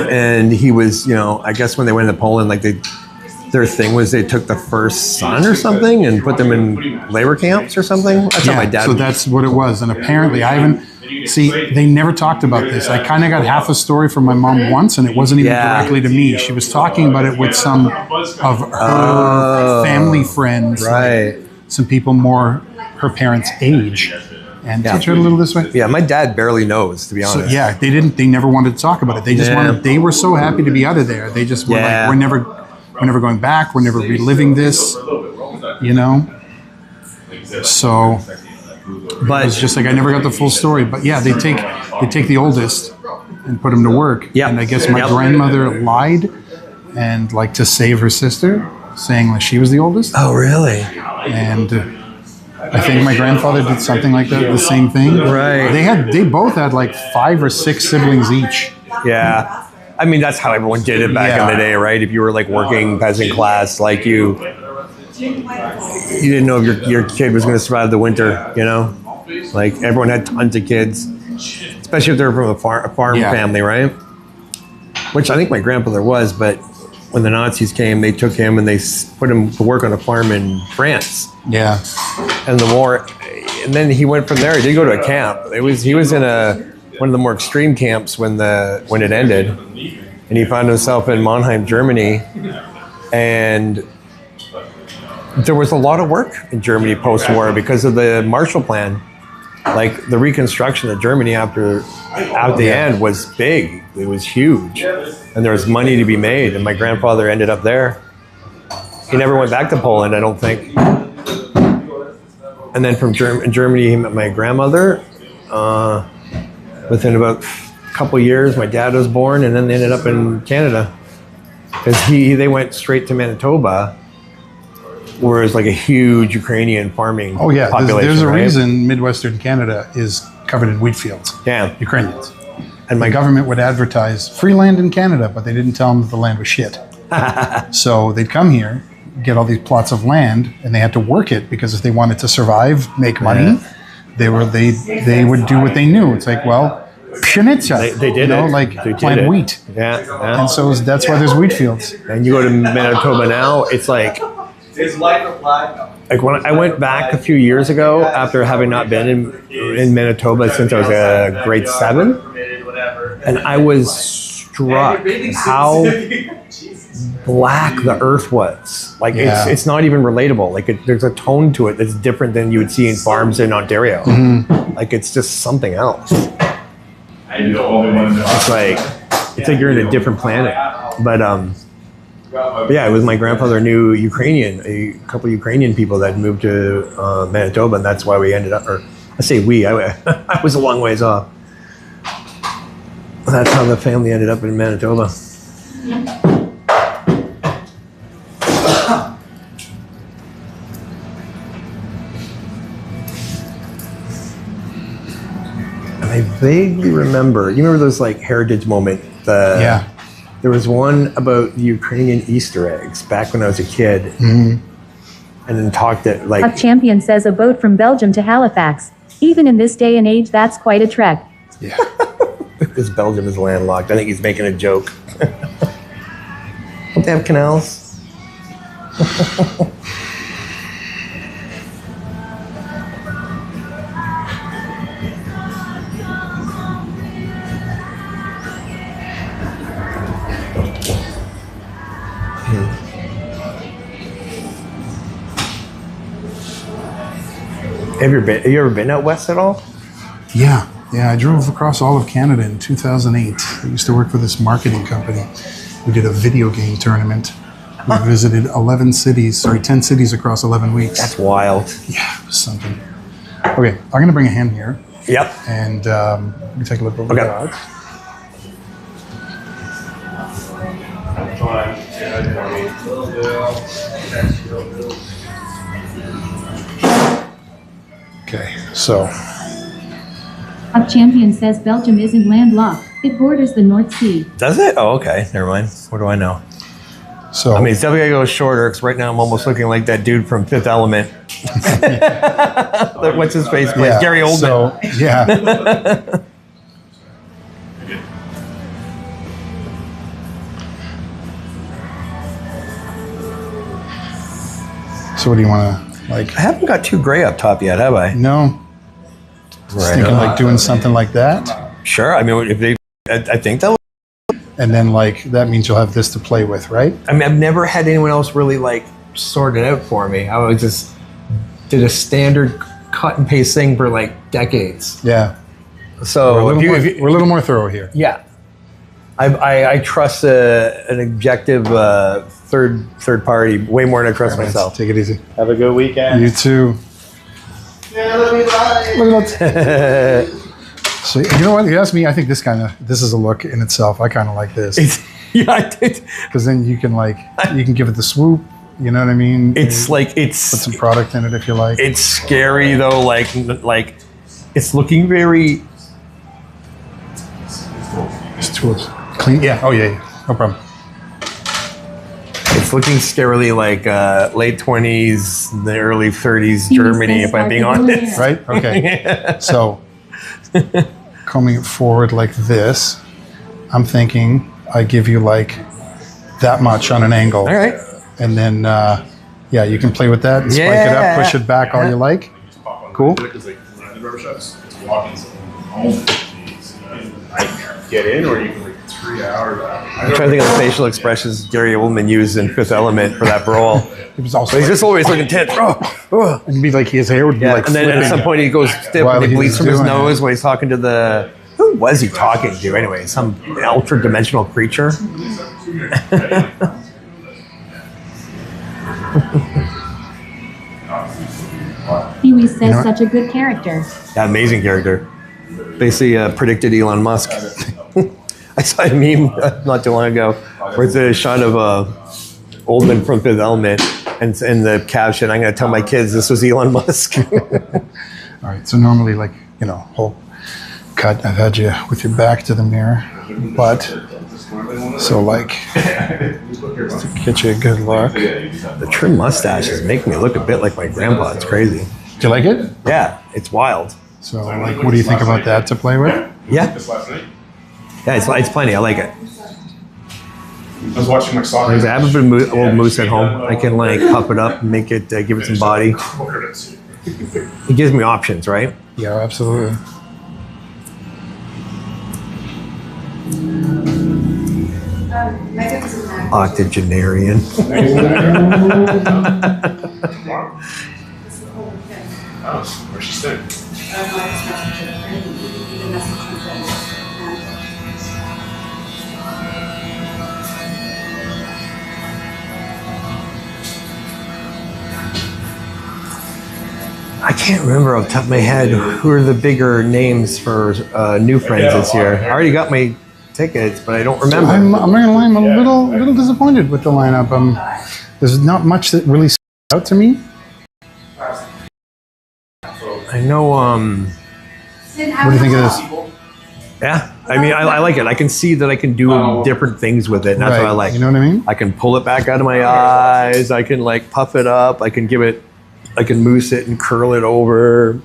And he was, I guess when they went to Poland, like their thing was they took the first son or something and put them in labor camps or something. That's how my dad. So that's what it was. And apparently, they never talked about this. I kind of got half a story from my mom once, and it wasn't even directly to me. She was talking about it with some of her family friends, right? Some people more her parents' age. And teach her a little this way. Yeah, my dad barely knows, to be honest. So, they never wanted to talk about it. They just they were so happy to be out of there. They just were like, we're never going back. We're never reliving this, So, but it's just like I never got the full story. But yeah, they take the oldest and put him to work. Yeah. And I guess my grandmother lied and like to save her sister, saying that she was the oldest. Oh, really? And I think my grandfather did something like that, the same thing. Right. They both had like 5 or 6 siblings each. Yeah. I mean, that's how everyone did it back in the day, right? If you were like working peasant class, like you didn't know if your kid was going to survive the winter, Like everyone had tons of kids, especially if they're from a farm family, right? Which I think my grandfather was, but when the Nazis came, they took him and they put him to work on a farm in France. Yeah. And the war, and then he went from there. He did go to a camp. He was in one of the more extreme camps when it ended, and he found himself in Mannheim, Germany, and there was a lot of work in Germany post-war because of the Marshall Plan. Like the reconstruction of Germany at the end was big. It was huge, and there was money to be made. And my grandfather ended up there. He never went back to Poland, I don't think. And then from Germany, he met my grandmother. Within about a couple years, my dad was born, and then they ended up in Canada because they went straight to Manitoba, where it's like a huge Ukrainian farming population. There's a reason Midwestern Canada is covered in wheat fields. Yeah, Ukrainians. And my government would advertise free land in Canada, but they didn't tell them that the land was shit. So they'd come here, get all these plots of land, and they had to work it because if they wanted to survive, make money, they would do what they knew. It's like, well, pszenica. They did it. Plant wheat. Yeah. And so that's why there's wheat fields. And you go to Manitoba now, it's like when I went back a few years ago after having not been in Manitoba since I was grade 7, and I was struck how black the earth was. Like it's not even relatable. Like there's a tone to it that's different than you would see in farms in Ontario. Mm-hmm. Like it's just something else. It's like you're in a different planet. But yeah, it was my grandfather knew a couple Ukrainian people that moved to Manitoba, and that's why we ended up. Or I say we. I was a long ways off. That's how the family ended up in Manitoba. And I vaguely remember. You remember those like heritage moment? There was one about the Ukrainian Easter eggs back when I was a kid, and then talked that like. A champion says a boat from Belgium to Halifax. Even in this day and age, that's quite a trek. Yeah. Because Belgium is landlocked. I think he's making a joke. Don't they have canals? Have you ever been out west at all? Yeah, I drove across all of Canada in 2008. I used to work for this marketing company. We did a video game tournament. We visited 10 cities across 11 weeks. That's wild. Yeah, it was something. Okay, I'm going to bring a hand here. Yep. And let me take a look over the dog. Okay, so. A champion says Belgium isn't landlocked. It borders the North Sea. Does it? Oh, okay. Never mind. What do I know? So I mean, it's definitely going to go shorter because right now I'm almost looking like that dude from Fifth Element. What's his face plays? Gary Oldman. So, yeah. So what do you want to, like? I haven't got too gray up top yet, have I? No. Just thinking like doing something like that. Sure. I mean, if they, I think that. And then like that means you'll have this to play with, right? I mean, I've never had anyone else really like sort it out for me. I was just did a standard cut and paste thing for like decades. Yeah. So We're if a little more thorough here. yeah, I trust an objective third party way more than I trust myself. Take it easy. Have a good weekend. You too. So you know what? You asked me. I think this is a look in itself. I kind of like this Yeah, I did. because then you can give it the swoop. You know what I mean? It's like Put some product in it if you like. it's scary though. Like it's looking very. It's tools clean. Yeah. Oh yeah. No problem. It's looking scarily like late 20s, the early 30s Germany, if I'm being honest. Right. Okay. So combing it forward like this, I'm thinking I give you like that much on an angle. All right. And then, yeah, you can play with that and spike it up, push it back all you like. Cool. Because like when I did barbershops, it's walk-ins only. Get in, or you can like 3 hours. I'm trying to think of the facial expressions Gary Oldman used in Fifth Element for that brawl. It was also But he's just always looking tense. it'd be like his hair would be Yeah, like and then at flipping. some point he goes stiff While and he he bleeds was from his doing nose it. while he's talking to the. Who was he talking to anyway? Some ultra dimensional creature. Pee-wee says such a good character. Yeah, amazing character. Basically predicted Elon Musk. I saw a meme not too long ago where it's a shot of Oldman from Fifth Element and in the caption, I'm going to tell my kids this was Elon Musk. All right, so normally like, whole cut, I've had you with your back to the mirror, but so like, just to get you a good look. The trim mustaches make me look a bit like my grandpa. It's crazy. Do you like it? Yeah, it's wild. So like, what do you think about that to play with? Yeah, This last night, yeah, it's plenty. I like it. I was watching my soccer. Like I have a bit of old moose at home. I can like puff it up, make it, give it some body. It gives me options, right? Yeah, absolutely. Octogenarian. Oh, where's she staying? I can't remember off the top of my head who are the bigger names for new friends this year. I already got my tickets, but I don't remember. I'm not gonna lie, I'm a little disappointed with the lineup. There's not much that really stood out to me. I know. What do you think of this? Yeah, I mean, I like it. I can see that I can do different things with it. And that's what I like. You know what I mean? I can pull it back out of my eyes. I can like puff it up. I can mousse it and curl it over.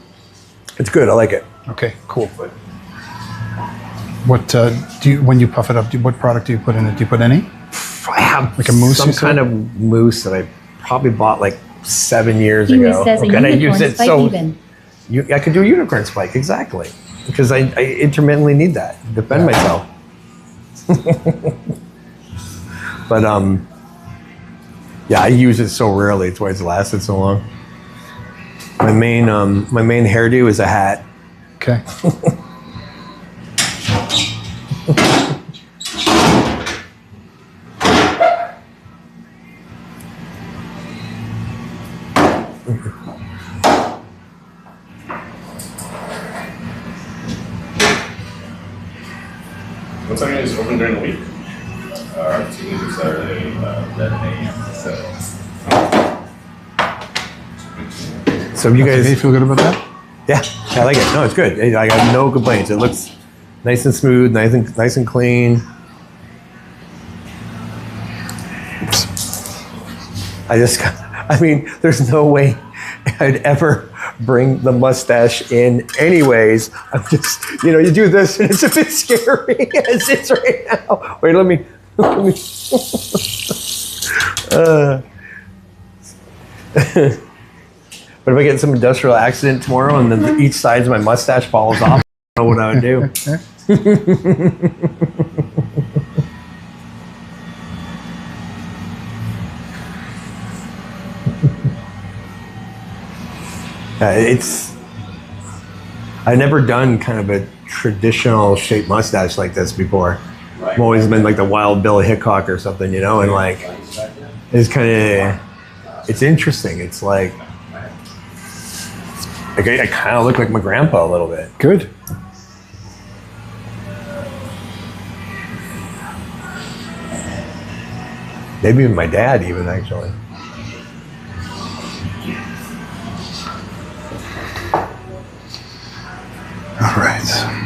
It's good. I like it. Okay, cool. What when you puff it up? What product do you put in it? Do you put any? I have Like a mousse, some you said? kind of mousse that I probably bought like 7 years Pee-wee ago. says a And I unicorn use it spike so even. I could do a unicorn spike exactly because I intermittently need that to defend myself. But yeah, I use it so rarely. It's why it's lasted so long. My main hairdo is a hat. Okay. What time is it open during the week? Tuesday to Saturday, 11 a.m. to 7. So you Okay, you guys, feel good about that? yeah, I like it. No, it's good. I got no complaints. It looks nice and smooth, nice and clean. I mean, there's no way I'd ever bring the mustache in anyways. I'm just, you do this and it's a bit scary as it's right now. Wait, let me. But if I get in some industrial accident tomorrow and then each side of my mustache falls off, I don't know what I would do. I've never done kind of a traditional shaped mustache like this before. I've always been like the Wild Bill Hickok or something, and like it's kind of, it's interesting. It's like I kind of look like my grandpa a little bit. Good. Maybe even my dad, even actually. All right.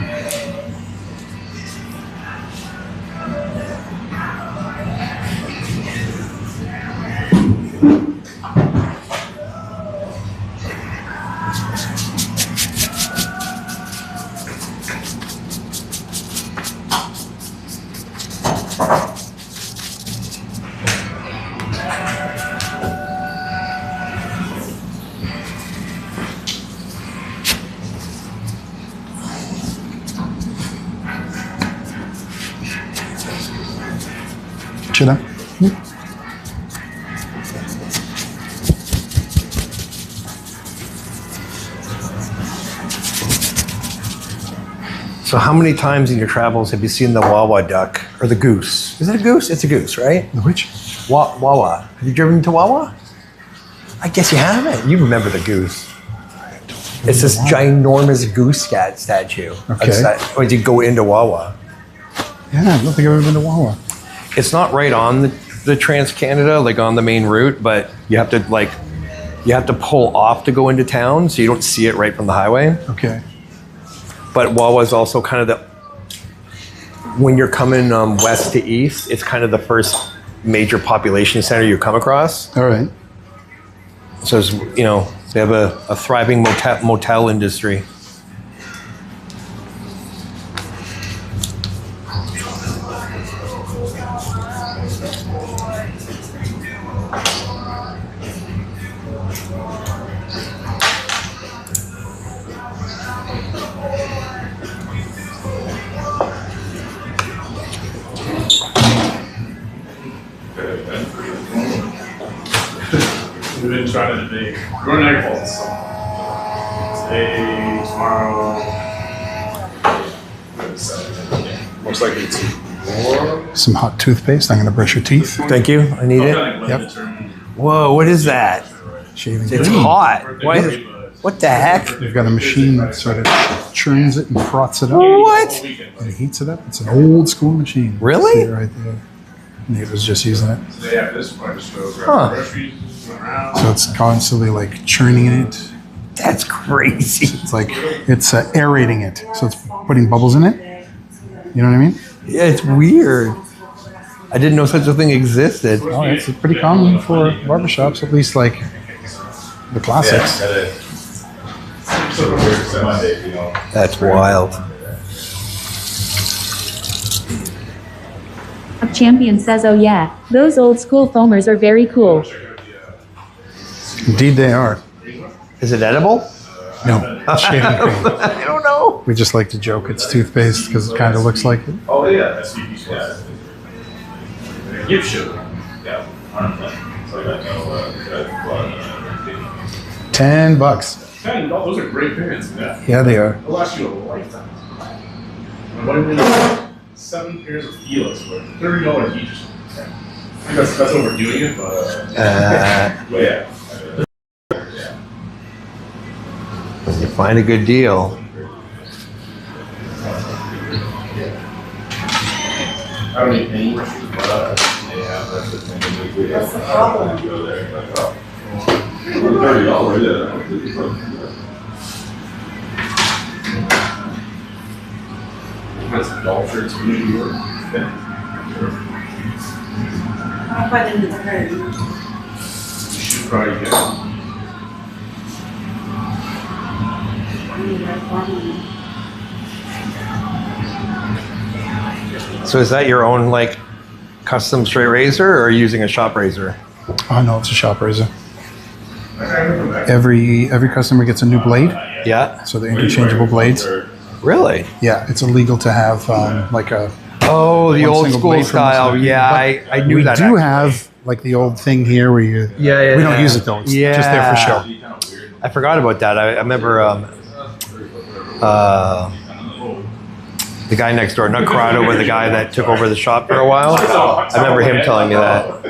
Should I? So how many times in your travels have you seen the Wawa duck or the goose? Is it a goose? It's a goose, right? The which? Wawa. Have you driven to Wawa? I guess you haven't. You remember the goose. It's this ginormous goose statue. Okay. When you go into Wawa. Yeah, I don't think I've ever been to Wawa. It's not right on the Trans-Canada, like on the main route, but you have to pull off to go into town, so you don't see it right from the highway. Okay. But Wawa is also kind of the, when you're coming west to east, it's kind of the first major population center you come across. All right. So it's, they have a thriving motel industry. We've been trying to debate. We're in Night Falls. Today, tomorrow. Most likely it's more. Some hot toothpaste. I'm going to brush your teeth. Thank you. I need it. Yep. Whoa, what is that? Shaving It's cream. hot. What the heck? They've got a machine that sort of churns it and froths it up. What? And heats it up. It's an old school machine. Really? See it right there. Neighbor's just using it. Today after this, we're just go grab Huh. groceries, around. So it's constantly like churning it. That's crazy. It's like it's aerating it. So it's putting bubbles in it. You know what I mean? Yeah, it's weird. I didn't know such a thing existed. Oh, it's pretty common for barbershops, at least like the classics. That's wild. Champion says, oh yeah, those old school foamers are very cool. Indeed, they are. Is it edible? No, shaving cream. I don't know. We just like to joke it's toothpaste because it kind of looks like it. Oh yeah, that's gift shop. Yeah. $10. Those are great pants. Yeah, they are. They'll last you a lifetime. And what do you mean? 7 pairs of heels for $30 each. I think that's overdoing it, but yeah. You find a good deal. I don't need any shoes, but they have that's the thing. That's the problem. $30, That's golf shirts from New York. I'll put it in the herd. You should probably get money there for me. So is that your own like custom straight razor, or are you using a shop razor? Oh no, it's a shop razor. Every customer gets a new blade, Yeah. so they're interchangeable blades. Really? Yeah, it's illegal to have like a. Oh, the one old single school blade from style. this- Yeah, but I knew we that. do actually. have like the old thing here where you. Yeah, We don't use it though. It's just there for show. I forgot about that. I remember the guy next door, not Corrado, but the guy that took over the shop for a while. I remember him telling me that.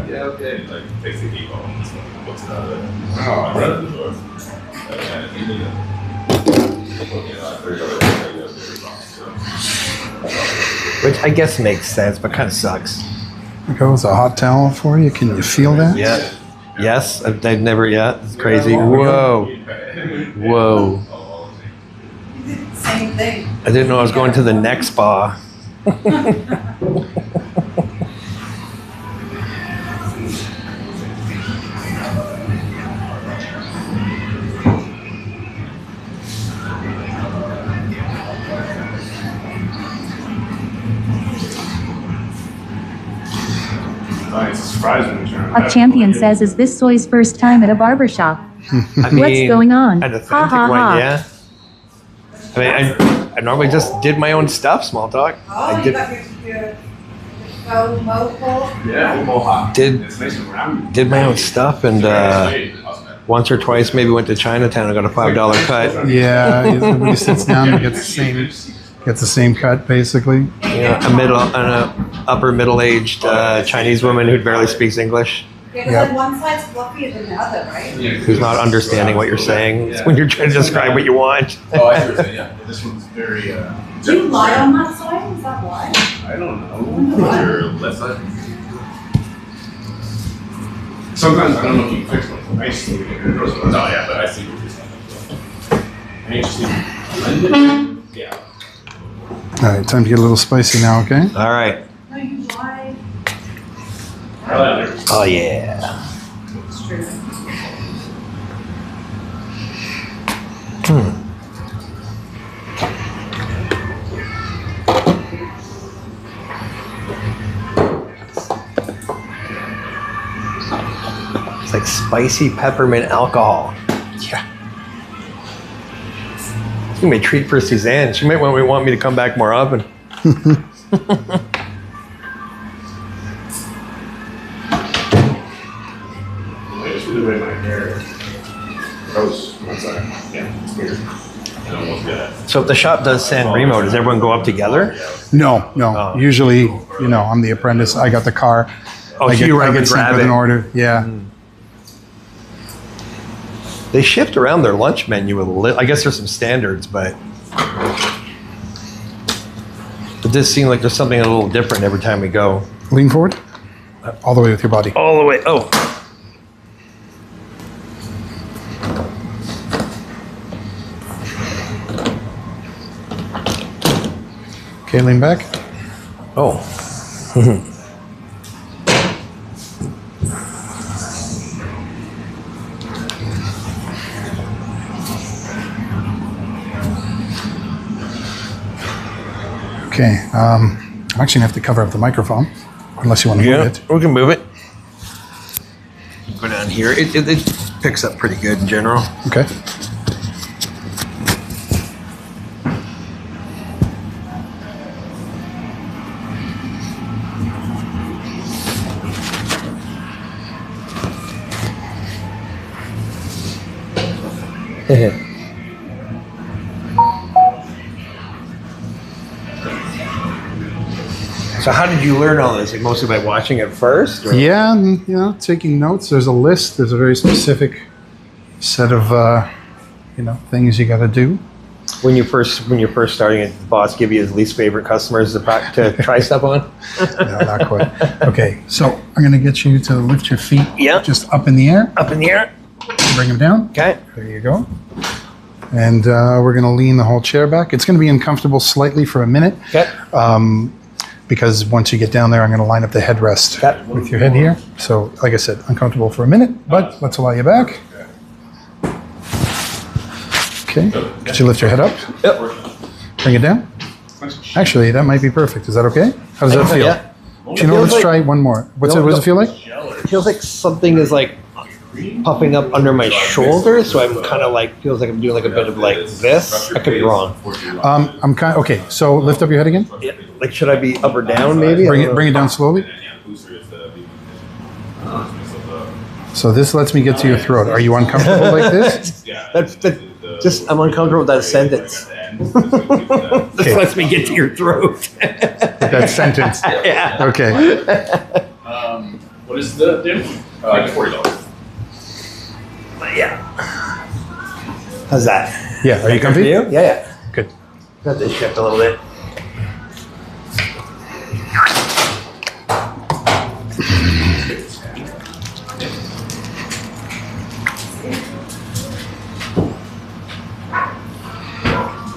Yeah, okay. Like, takes the key home. What's that? Which I guess makes sense, but kind of sucks. There goes a hot towel for you. Can you feel that? Yeah. Yes, I've never yet. It's crazy. Whoa. Whoa. Same thing. I didn't know I was going to the neck spa. It's a surprise when you turn A champion says, is this Soy's first time at a barber shop? I mean, What's going on? An Ha authentic ha one, ha. yeah. I mean, I normally just did my own stuff, small talk. Oh, I you did, got your faux mohawk? Yeah, Mohawk. did It's nice and round. did my own stuff, and once or twice maybe went to Chinatown and got a $5 cut. Yeah, everybody sits down and gets the same cut basically. Yeah, an upper middle-aged Chinese woman who barely speaks English, Yeah, because like one side's fluffier than the other, right? who's not understanding what you're saying. It's when you're trying to describe what you want. Oh, I understand, yeah. This one's very, Do you lie on that side? Is that why? I don't know. Your left side? Sometimes I don't know if you can fix one. I used to think it was. No, yeah, but I see what you're saying. I used to blend it. Yeah. All right, time to get a little spicy now. Okay. All right. No, you lie. Oh yeah. It's true. It's like spicy peppermint alcohol. Yeah. It's gonna be a treat for Suzanne. She might want me to come back more often. I just really wear my hair. Gross. I'm sorry. Yeah, it's weird. I don't want to get that. So if the shop does San Remo, does everyone go up together? No. Oh. Usually, I'm the apprentice. I got the car. Oh, I so you I run and sent grab with it. an order. Yeah. They shift around their lunch menu a little. I guess there's some standards, but it does seem like there's something a little different every time we go. Lean forward. All the way with your body. All the way. Oh. Okay, lean back. Oh. Okay. I'm actually gonna have to cover up the microphone, unless you want to move it. we can move it. Go down here. It picks up pretty good in general. Okay. So how did you learn all this? Like mostly by watching it first? Or? Yeah, and, taking notes. There's a list. There's a very specific set of, things you got to do. When you're first starting it, the boss give you his least favorite customers to try stuff on? No, not quite. Okay, so I'm going to get you to lift your feet Yeah. just up in the air. Up in the air. Bring them down. Okay. There you go. And we're going to lean the whole chair back. It's going to be uncomfortable slightly for a minute. Okay. because once you get down there, I'm going to line up the headrest with your head here. So, like I said, uncomfortable for a minute, but let's allow you back. Okay. Could you lift your head up? Yep. Bring it down. Actually, that might be perfect. Is that okay? How does that feel? Yeah. You know, let's try one more. What does it feel like? It feels like something is like popping up under my shoulder, so I'm kind of like, feels like I'm doing like a bit of like this. I could be wrong. I'm kind. Okay, so lift up your head again. Yeah. Like, should I be up or down maybe? Bring it down slowly. So this lets me get to your throat. Are you uncomfortable like this? That's just, I'm uncomfortable with that sentence. This lets me get to your throat. That sentence. Yeah. Okay. What is the damage? $40. Yeah. How's that? Yeah. Are you Good for comfy? you? Yeah. Good. Got this shift a little bit.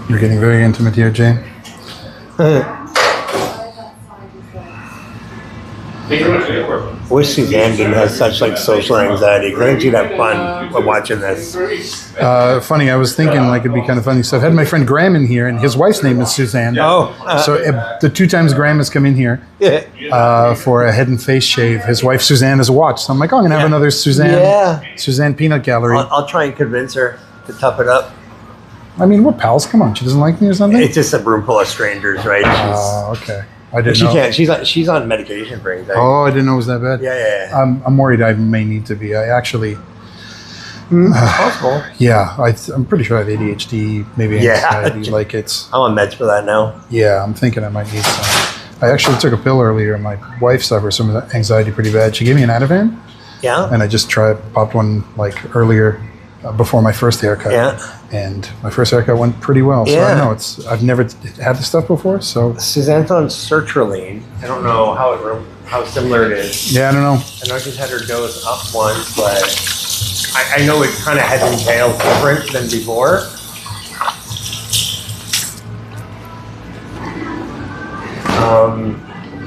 You're getting very intimate here, Jane. Thank you very much. I wish Suzanne didn't have such like social anxiety, because I think she'd have fun watching this. Funny, I was thinking like it'd be kind of funny. So I've had my friend Graham in here, and his wife's name is Suzanne. Oh. So the 2 times Graham has come in here for a head and face shave, his wife Suzanne has watched. So I'm like, oh, I'm gonna have another Suzanne peanut gallery. I'll try and convince her to tough it up. I mean, we're pals. Come on, she doesn't like me or something? It's just a room full of strangers, right? Okay. I didn't She know. can't. She's on medication for anxiety. Oh, I didn't know it was that bad. Yeah. I'm worried I may need to be. I actually, Possible. yeah, I'm pretty sure I have ADHD, maybe anxiety. Yeah. Like it's, I'm on meds for that now. yeah, I'm thinking I might need some. I actually took a pill earlier. My wife suffers from anxiety pretty bad. She gave me an Ativan, Yeah. and I just popped one like earlier before my first haircut. Yeah. And my first haircut went pretty well. So I Yeah. know I've never had this stuff before. So Suzanne's on sertraline. I don't know how similar it is. yeah, I don't know. I know she's had her dose up once, but I know it kind of head and tail different than before.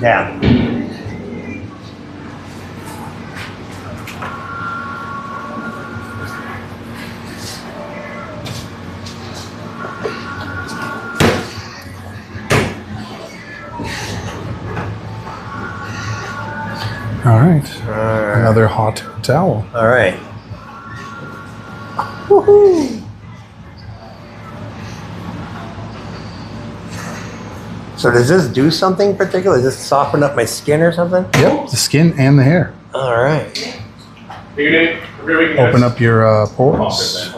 Yeah. All right. Another hot towel. All right. So does this do something particular? Does this soften up my skin or something? Yep, the skin and the hair. All right. Take your day. Have a great weekend, guys. Open up your pores.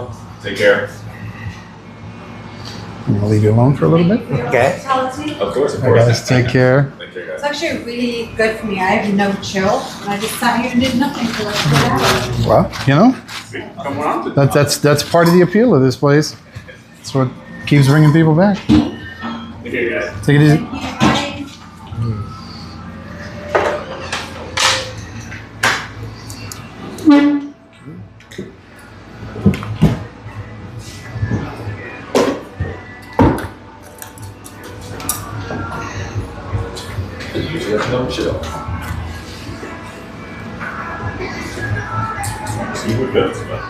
Take care. I'm gonna leave you alone for a little bit. Okay. Of course, All right, guys, take care. Take care, It's guys. actually really good for me. I have no chill, and I just sat here and did nothing for like 4 hours. Well, you know, Come on. that's part of the appeal of this place. It's what keeps bringing people back. Take care, guys. Take it easy. Bye. Usually there's no chill. See what goes, but.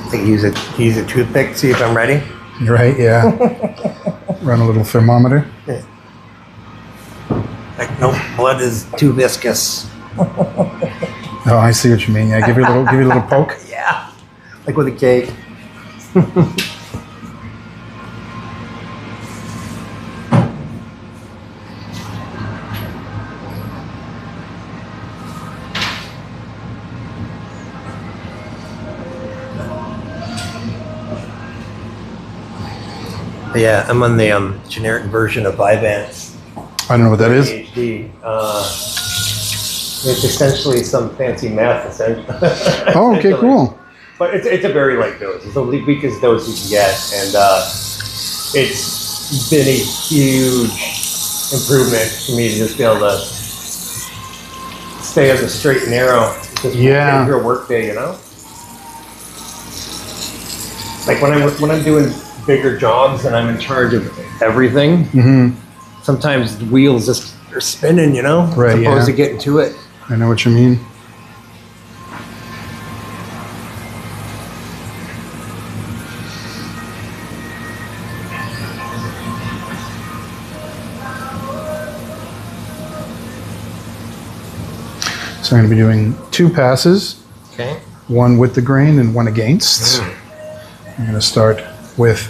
I think use a toothpick. See if I'm ready. You're right, yeah. Run a little thermometer. Like no, blood is too viscous. Oh, I see what you mean. Yeah, give you a little poke. Yeah. Like with a cake. Yeah, I'm on the generic version of Vyvanse. I don't know what that is. ADHD. It's essentially some fancy meth. Oh, okay, cool. But it's a very light dose. It's the weakest dose you can get, and it's been a huge improvement for me to just be able to stay on the straight and narrow. Just Yeah. Your work day, you know. Like when I'm doing bigger jobs and I'm in charge of everything, sometimes the wheels just are spinning, you know, Right, as opposed yeah. to getting to it. I know what you mean. So I'm going to be doing 2 passes, Okay. one with the grain and one against. I'm going to start with.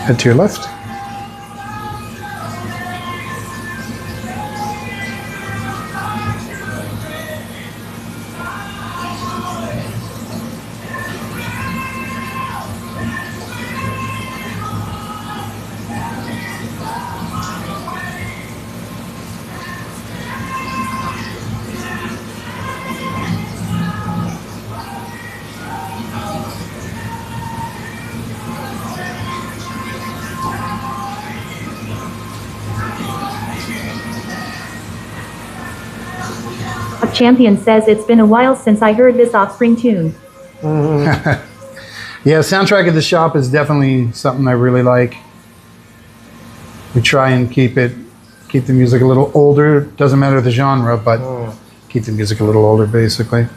Head to your left. A champion says it's been a while since I heard this Offspring tune. Yeah, soundtrack at the shop is definitely something I really like. We try and keep the music a little older. Doesn't matter the genre, but keep the music a little older, basically.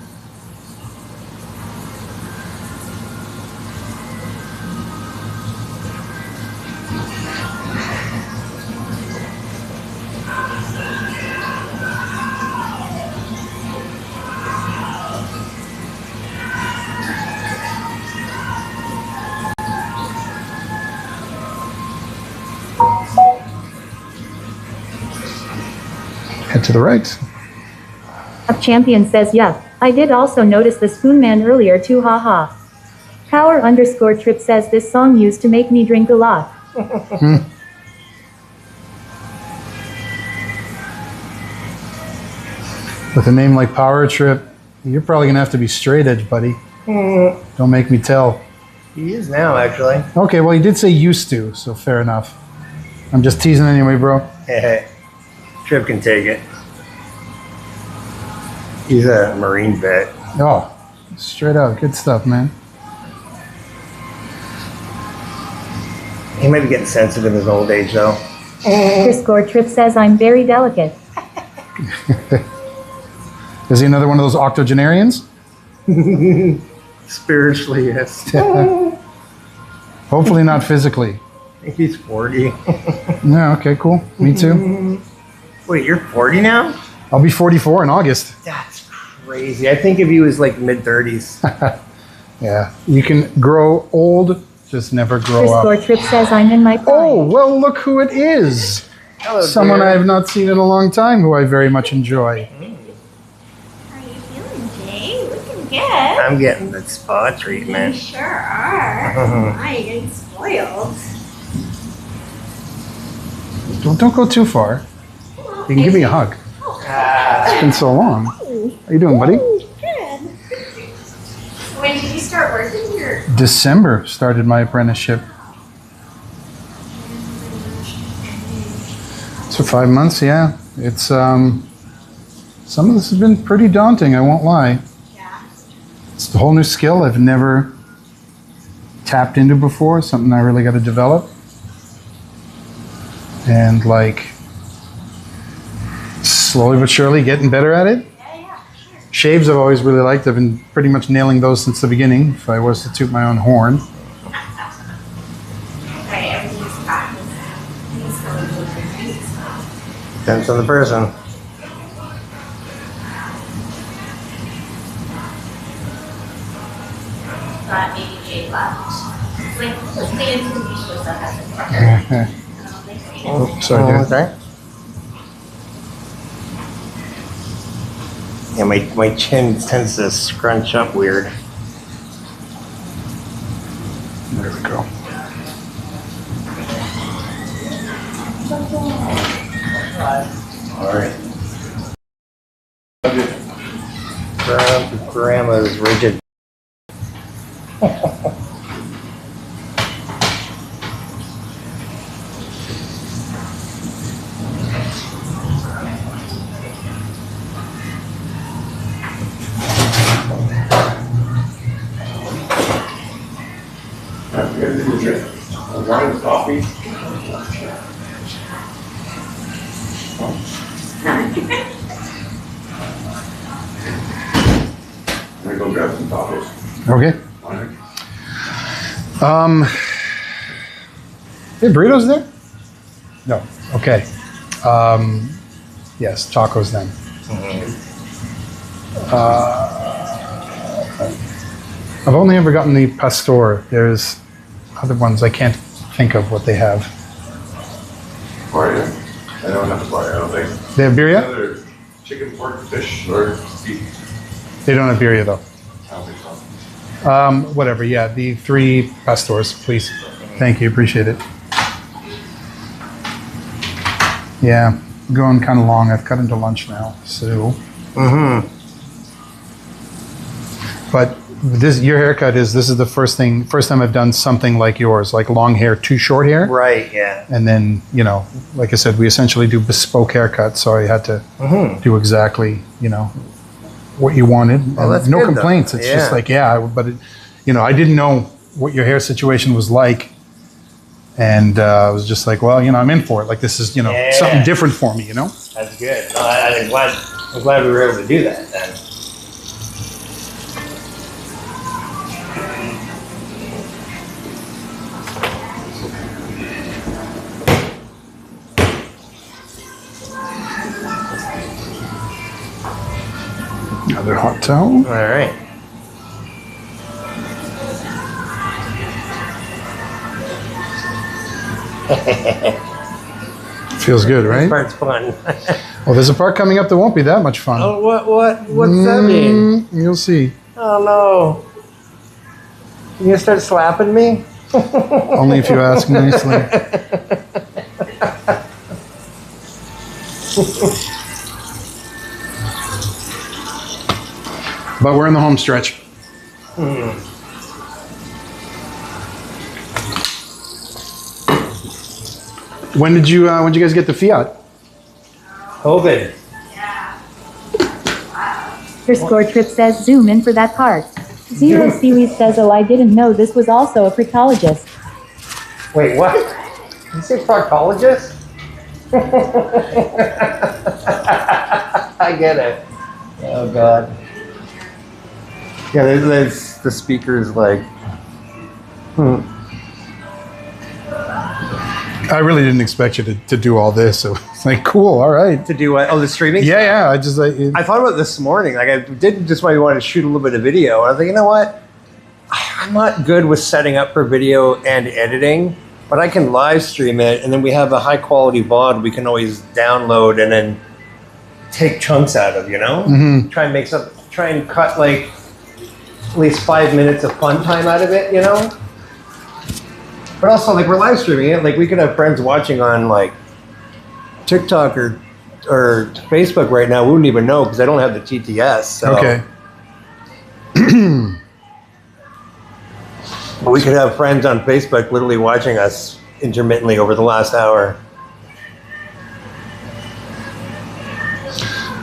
Head to the right. A champion says yeah, I did also notice the Spoon Man earlier too, haha. Power_trip says this song used to make me drink a lot. With a name like Power Trip, you're probably going to have to be straight edge, buddy. Don't make me tell. He is now, actually. Okay, well, you did say used to, so fair enough. I'm just teasing anyway, bro. Hey, Trip can take it. He's a Marine vet. Oh, straight out. Good stuff, man. He might be getting sensitive in his old age, though. Trip says I'm very delicate. Is he another one of those octogenarians? Spiritually, yes. Hopefully not physically. I think he's 40. Yeah, okay, cool. Me too. Wait, you're 40 now? I'll be 44 in August. That's crazy. I think if he was like mid-30s. Yeah, you can grow old, just never grow up. Trip says I'm in my prime. Oh, well, look who it is. Hello, Someone dear. I have not seen in a long time who I very much enjoy. How are you feeling, Jay? Looking good. I'm getting the spa You treatment. sure are. Now you're getting spoiled. Don't go too far. You can give me a hug. It's been so long. How you doing, buddy? Good. When did you start working here? December started my apprenticeship. So 5 months, yeah. It's some of this has been pretty daunting, I won't lie. Yeah. It's a whole new skill I've never tapped into before, something I really got to develop. And like slowly but surely getting better at it. Yeah, sure. Shaves I've always really liked. I've been pretty much nailing those since the beginning, if I was to toot my own horn. Right, everything's practice. Everything's going to be great. Depends on the person. Thought maybe Jay left. It's like, let's get into the usual stuff as a partner. Oh, sorry, dude. Okay. Yeah, my chin tends to scrunch up weird. There we go. All right. Grandma's rigid. Wine, coffee. I'm gonna go grab some tacos. Okay. Burritos there? No. Okay. Yes, tacos then. I've only ever gotten the pastor. There's other ones I can't think of what they have. Barya. I don't have a barya, I don't think. They have birria? Either chicken, pork, fish, or beef. They don't have birria though. I don't think so. Whatever. Yeah, the 3 pastors, please. Thank you. Appreciate it. Yeah, going kind of long. I've cut into lunch now, so. But your haircut this is the first time I've done something like yours, like long hair, too short hair. Right, yeah. And then, like I said, we essentially do bespoke haircuts, so I had to do exactly, what you wanted. Well, that's no good, complaints. though. It's just like, but I didn't know what your hair situation was like. And I was just like, well, I'm in for it. Like, this is, something different for me, That's good. No, I'm glad we were able to do that then. Another hot towel. All right. Feels good, right? Part's fun. Well, there's a part coming up that won't be that much fun. Oh, what's that mean? You'll see. Oh no. You gonna start slapping me? Only if you ask nicely. But we're in the home stretch. When did you guys get the Fiat? COVID. Your score trip says zoom in for that part. Zero Series says, oh, I didn't know this was also a proctologist. Wait, what? Did you say proctologist? I get it. Oh God. Yeah, there's the speakers like. I really didn't expect you to do all this. So it's like, cool, all right. To do what? Oh, the streaming? Yeah, stuff? yeah. I thought about it this morning. Like, I did just why we wanted to shoot a little bit of video. I was like, you know what? I'm not good with setting up for video and editing, but I can live stream it, and then we have a high quality VOD we can always download and then take chunks out of, Try and cut like at least 5 minutes of fun time out of it, But also, like, we're live streaming it. Like, we could have friends watching on like TikTok or Facebook right now. We wouldn't even know because I don't have the TTS. So. Okay. But we could have friends on Facebook literally watching us intermittently over the last hour.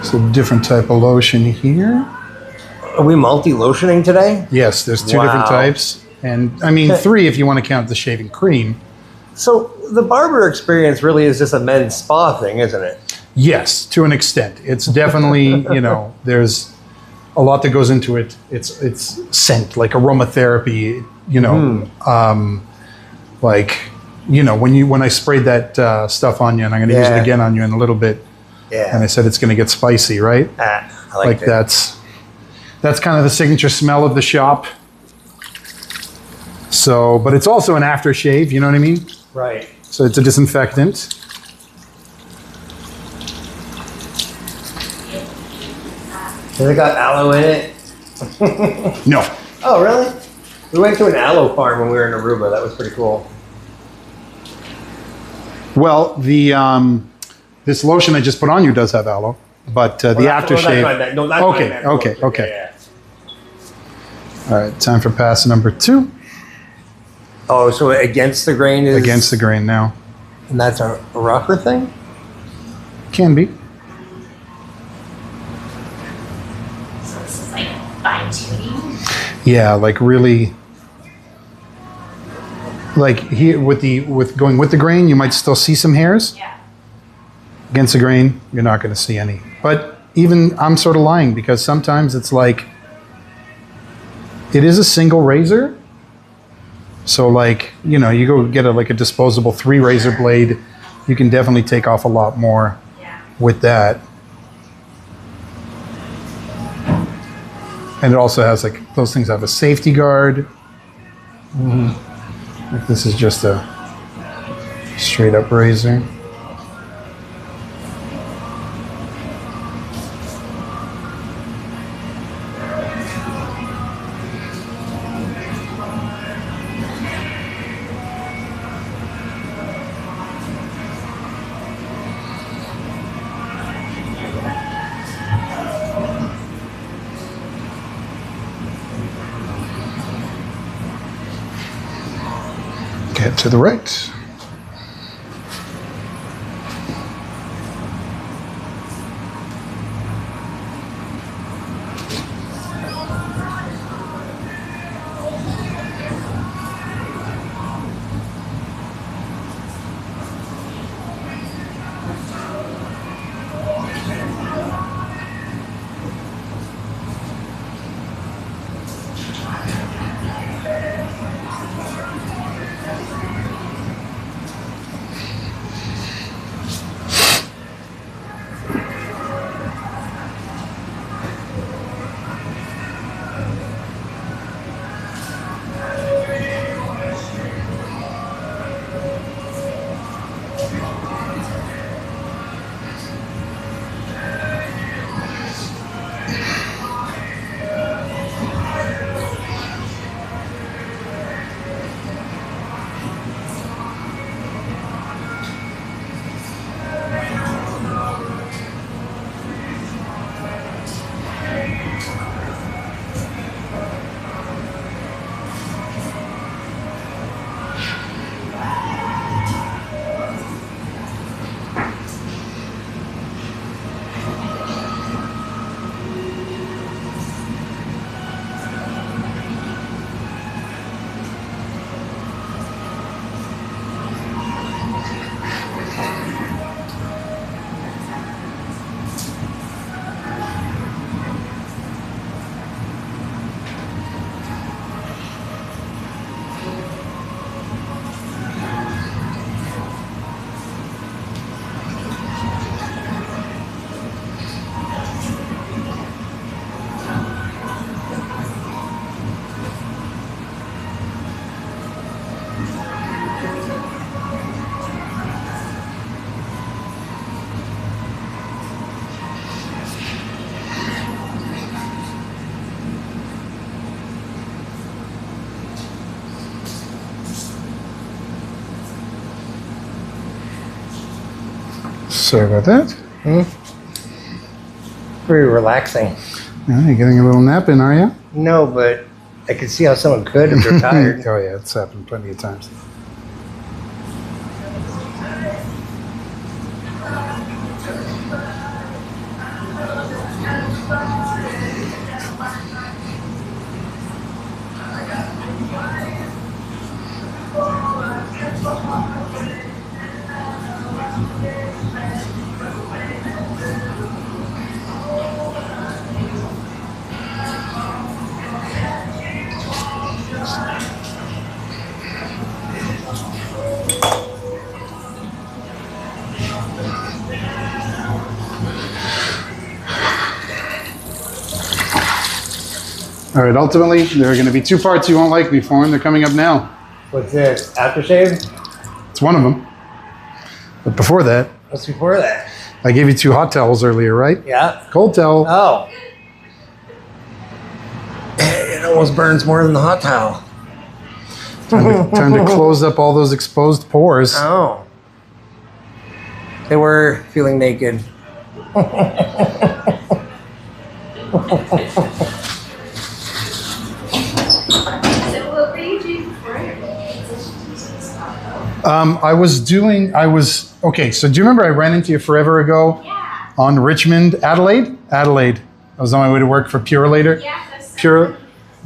So different type of lotion here. Are we multi-lotioning today? Yes, there's 2 different Wow. types. And I mean 3 if you want to count the shaving cream. So the barber experience really is just a men's spa thing, isn't it? Yes, to an extent. It's definitely, there's a lot that goes into it. It's scent, like aromatherapy, when I sprayed that stuff on you, and I'm going to use it again on you in a little bit. Yeah. And I said it's going to get spicy, right? I like it. That's kind of the signature smell of the shop. So, but it's also an aftershave, you know what I mean? Right. So it's a disinfectant. Has it got aloe in it? No. Oh, really? We went to an aloe farm when we were in Aruba. That was pretty cool. Well, the this lotion I just put on you does have aloe, but the aftershave. Okay. All right, time for pass number 2. Oh, so against the grain is Against the grain now. and that's a rougher thing. Can be. So this is like fine tuning. Yeah, like really. Like here with going with the grain, you might still see some hairs. Yeah. Against the grain, you're not going to see any. But even I'm sort of lying because sometimes it's like it is a single razor. So like, you know, you go get a disposable 3 razor blade, you can definitely take off a lot more Yeah. with that. And it also has like those things have a safety guard. Like this is just a straight up razor. Get to the right. Sorry about that. Very relaxing. Yeah, you're getting a little nap in, are you? No, but I could see how someone could if they're tired. Oh yeah, it's happened plenty of times. All right, ultimately, there are going to be 2 parts you won't like me for, and they're coming up now. What's this? Aftershave? It's one of them. But before that, What's before that? I gave you 2 hot towels earlier, right? Yeah. Cold towel. Oh. It almost burns more than the hot towel. Time to close up all those exposed pores. Oh. They were feeling naked. So what were you doing before? Okay, so do you remember I ran into you forever ago Yeah. on Richmond, Adelaide? Adelaide. I was on my way to work for Purelator. Yeah, that's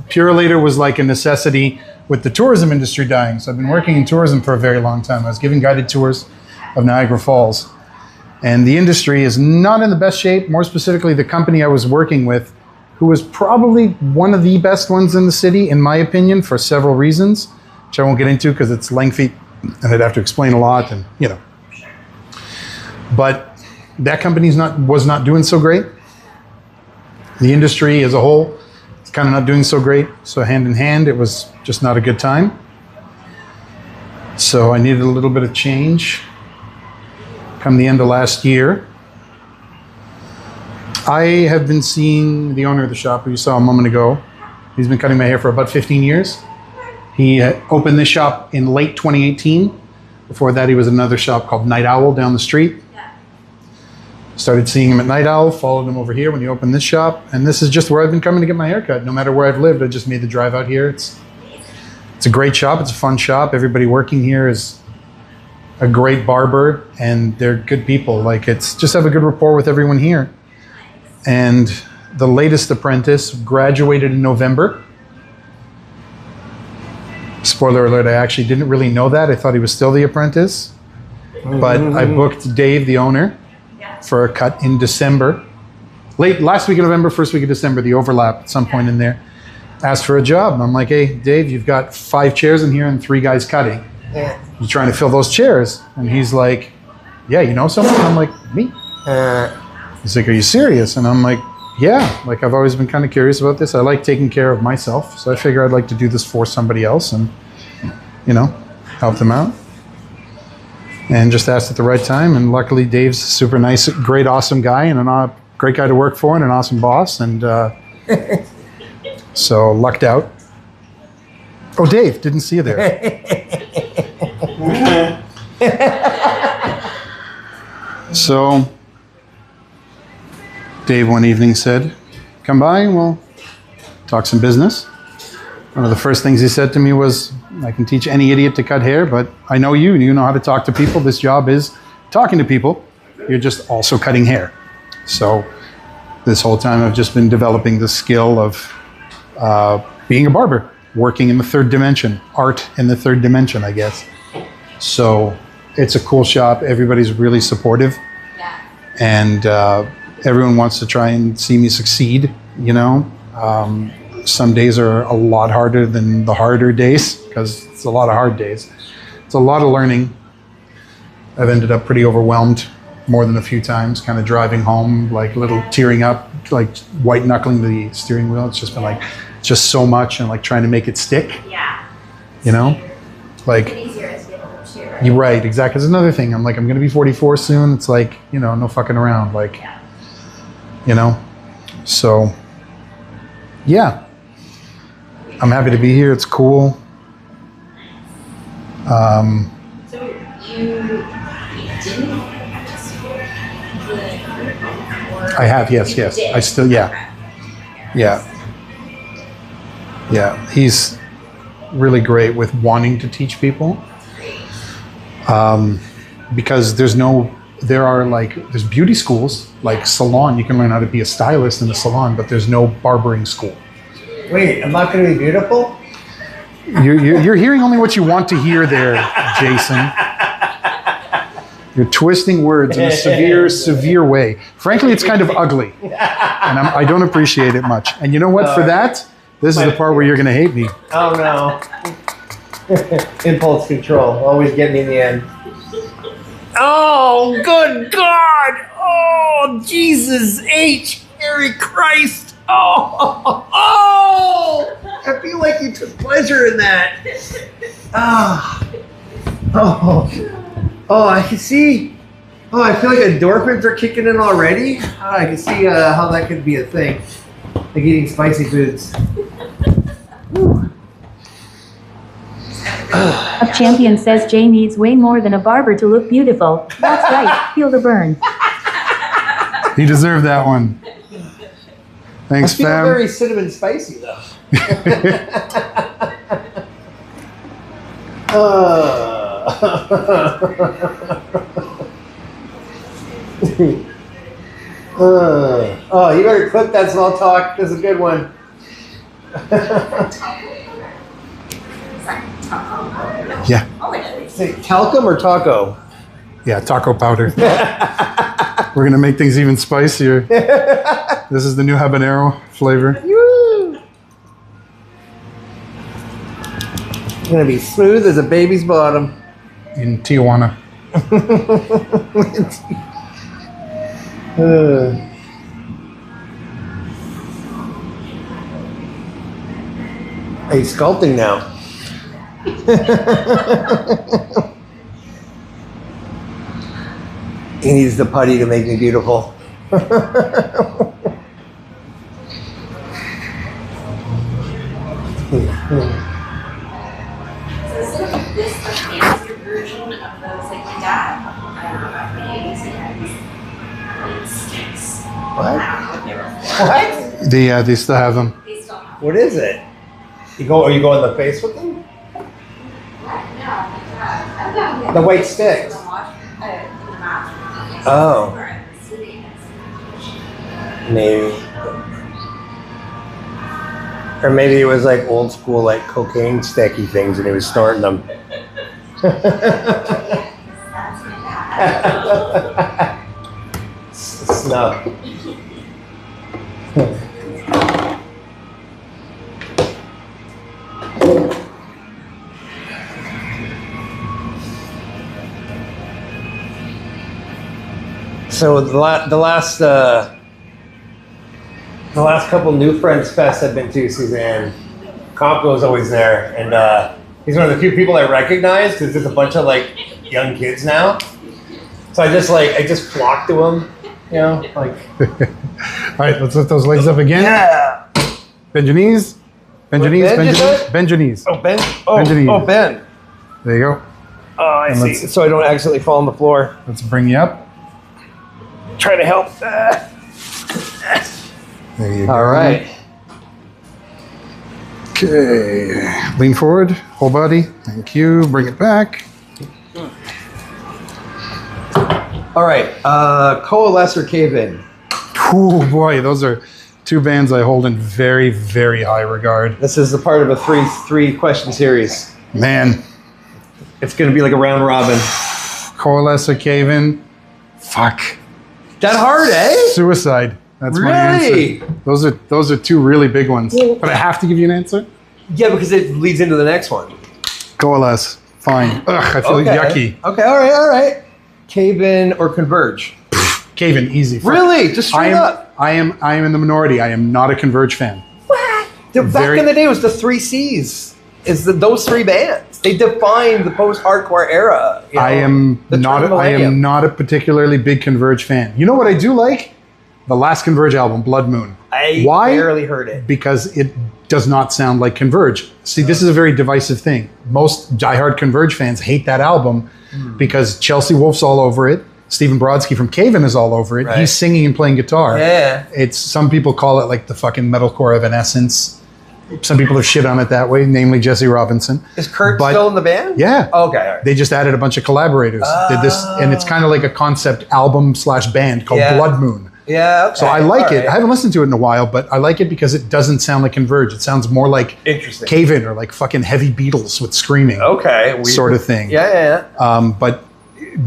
Purelator was like a necessity with the tourism industry dying. So I've been working in tourism for a very long time. I was giving guided tours of Niagara Falls. And the industry is not in the best shape. More specifically, the company I was working with, who was probably one of the best ones in the city, in my opinion, for several reasons, which I won't get into because it's lengthy and I'd have to explain a lot, and you know. But that company was not doing so great. The industry as a whole is kind of not doing so great. So hand in hand, it was just not a good time. So I needed a little bit of change. Come the end of last year, I have been seeing the owner of the shop, who you saw a moment ago. He's been cutting my hair for about 15 years. He opened this shop in late 2018. Before that, he was at another shop called Night Owl down the street. Started seeing him at Night Owl, followed him over here when he opened this shop. And this is just where I've been coming to get my hair cut. No matter where I've lived, I just made the drive out here. It's a great shop. It's a fun shop. Everybody working here is a great barber, and they're good people. Like, it's just have a good rapport with everyone here. And the latest apprentice graduated in November. Spoiler alert, I actually didn't really know that. I thought he was still the apprentice. But I booked Dave, the owner, for a cut in December. Last week of November, first week of December, the overlap at some point in there. Asked for a job. And I'm like, hey, Dave, you've got 5 chairs in here and 3 guys cutting. You trying to fill those chairs? And he's like, yeah, you know someone? And I'm like, me. He's like, are you serious? And I'm like, yeah, like I've always been kind of curious about this. I like taking care of myself. So I figure I'd like to do this for somebody else and, you know, help them out. And just asked at the right time. And luckily Dave's a super nice, great, awesome guy, and a great guy to work for, and an awesome boss. And so lucked out. Oh, Dave, didn't see you there. So Dave one evening said, come by, we'll talk some business. One of the first things he said to me was, I can teach any idiot to cut hair, but I know you, and you know how to talk to people. This job is talking to people. You're just also cutting hair. So this whole time I've just been developing the skill of being a barber, working in the 3rd dimension, art in the 3rd dimension, I guess. So it's a cool shop. Everybody's really supportive. And everyone wants to try and see me succeed, you know. Some days are a lot harder than the harder days, because it's a lot of hard days. It's a lot of learning. I've ended up pretty overwhelmed more than a few times, kind of driving home, like a little tearing up, like white knuckling the steering wheel. It's just been like, just so much, and like trying to make it stick. Yeah. You know, like, It's easier as being able to, right? you're right, exactly. It's another thing. I'm like, I'm going to be 44 soon. It's like, you know, no fucking around. Like, you know, so yeah, I'm happy to be here. It's cool. So you didn't I have, yes. I still, yeah. He's really great with wanting to teach people. Because there's beauty schools, like salon. You can learn how to be a stylist in a salon, but there's no barbering school. Wait, I'm not going to be beautiful? You're hearing only what you want to hear there, Jason. You're twisting words in a severe way. Frankly, it's kind of ugly, and I don't appreciate it much. And you know what? For that, this is the part where you're going to hate me. Oh, no. Impulse control. Always get me in the end. Oh, good God. Oh, Jesus H. Mary Christ. Oh, I feel like you took pleasure in that. Oh, I can see. Oh, I feel like endorphins are kicking in already. I can see how that could be a thing. Like eating spicy foods. A champion says Jay needs way more than a barber to look beautiful. That's right, feel the burn. He deserved that one. Thanks, I feel fam. very cinnamon spicy though. Oh, you better clip that small talk. This is a good one. Yeah. Say talcum or taco? Yeah, taco powder. We're going to make things even spicier. This is the new habanero flavor. Woo! It's gonna be smooth as a baby's bottom. In Tijuana. Hey, sculpting now. He needs the putty to make me beautiful. So instead of this, a fancier version of those, like my dad, I don't know about the 80s and 90s, sticks. What? They were What? They still have them. They still have What is it? Are you going in the face with them? The white sticks. Oh. Maybe. Or maybe it was like old school, like cocaine sticky things, and he was snorting them. Snuff. So the last couple New Friends Fest I've been to, Suzanne, Compo's always there, and he's one of the few people I recognize because there's a bunch of like young kids now. So I just flock to him, you know, like. All right, let's lift those legs up again. Yeah. Bend your knees. Bend your knees. Bend Bend your your knees. knees? Bend your knees. Oh, Ben. Oh, Bend your knees. oh, Ben. There you go. Oh, I And see. let's- So I don't accidentally fall on the floor. Let's bring you up. Try to help. There you go. All right. Okay. Lean forward. Whole body. Thank you. Bring it back. All right. Coalesce or cave in? Oh boy, those are two bands I hold in very, very high regard. This is the part of a three question series. Man, It's going to be like a round robin. Coalesce or Cave In. Fuck. That hard, eh? Suicide. That's my Really? answer. Those are two really big ones. But I have to give you an answer. Yeah, because it leads into the next one. Coalesce. Fine. Ugh, I feel yucky. Okay, all right. Cave in or converge? Cave In, easy. Fuck. Really? Just straight up? I am in the minority. I am not a Converge fan. Back Very- in the day, it was the 3 Cs. Those three bands. They defined the post-hardcore era. You know, I am the not. turn of I am millennium. not a particularly big Converge fan. You know what I do like? The last Converge album, Blood Moon. Why? barely heard it. Because it does not sound like Converge. See, this is a very divisive thing. Most diehard Converge fans hate that album because Chelsea Wolf's all over it. Stephen Brodsky from Cave In is all over it. Right. He's singing and playing guitar. Yeah. It's some people call it like the fucking metalcore Evanescence. Some people have shit on it that way, namely Jesse Robinson. Is Kurt But- still in the band? Yeah. Okay, all right. They just added a bunch of collaborators. Did this, and it's kind of like a concept album / band called Yeah. Blood Moon. Yeah, okay. So I like all it. right. I haven't listened to it in a while, but I like it because it doesn't sound like Converge. It sounds more like Interesting. Cave In or like fucking heavy Beatles with screaming. Okay. weird. Sort of thing. Yeah. But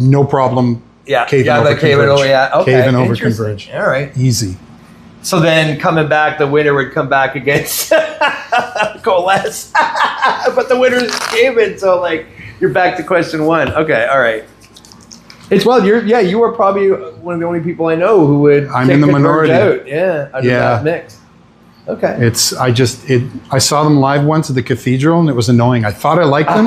no problem. Yeah. Cave In yeah, over the Cave In, Converge. oh, yeah. Okay. Cave In over Interesting. Converge. All right. Easy. So then coming back, the winner would come back against Coalesce. But the winner is Cave In, so like you're back to question one. Okay, all right. It's you are probably one of the only people I know who would I'm kick in the Converge minority. out. Yeah, out of Yeah. that mix. Okay. I saw them live once at the Cathedral and it was annoying. I thought I liked them.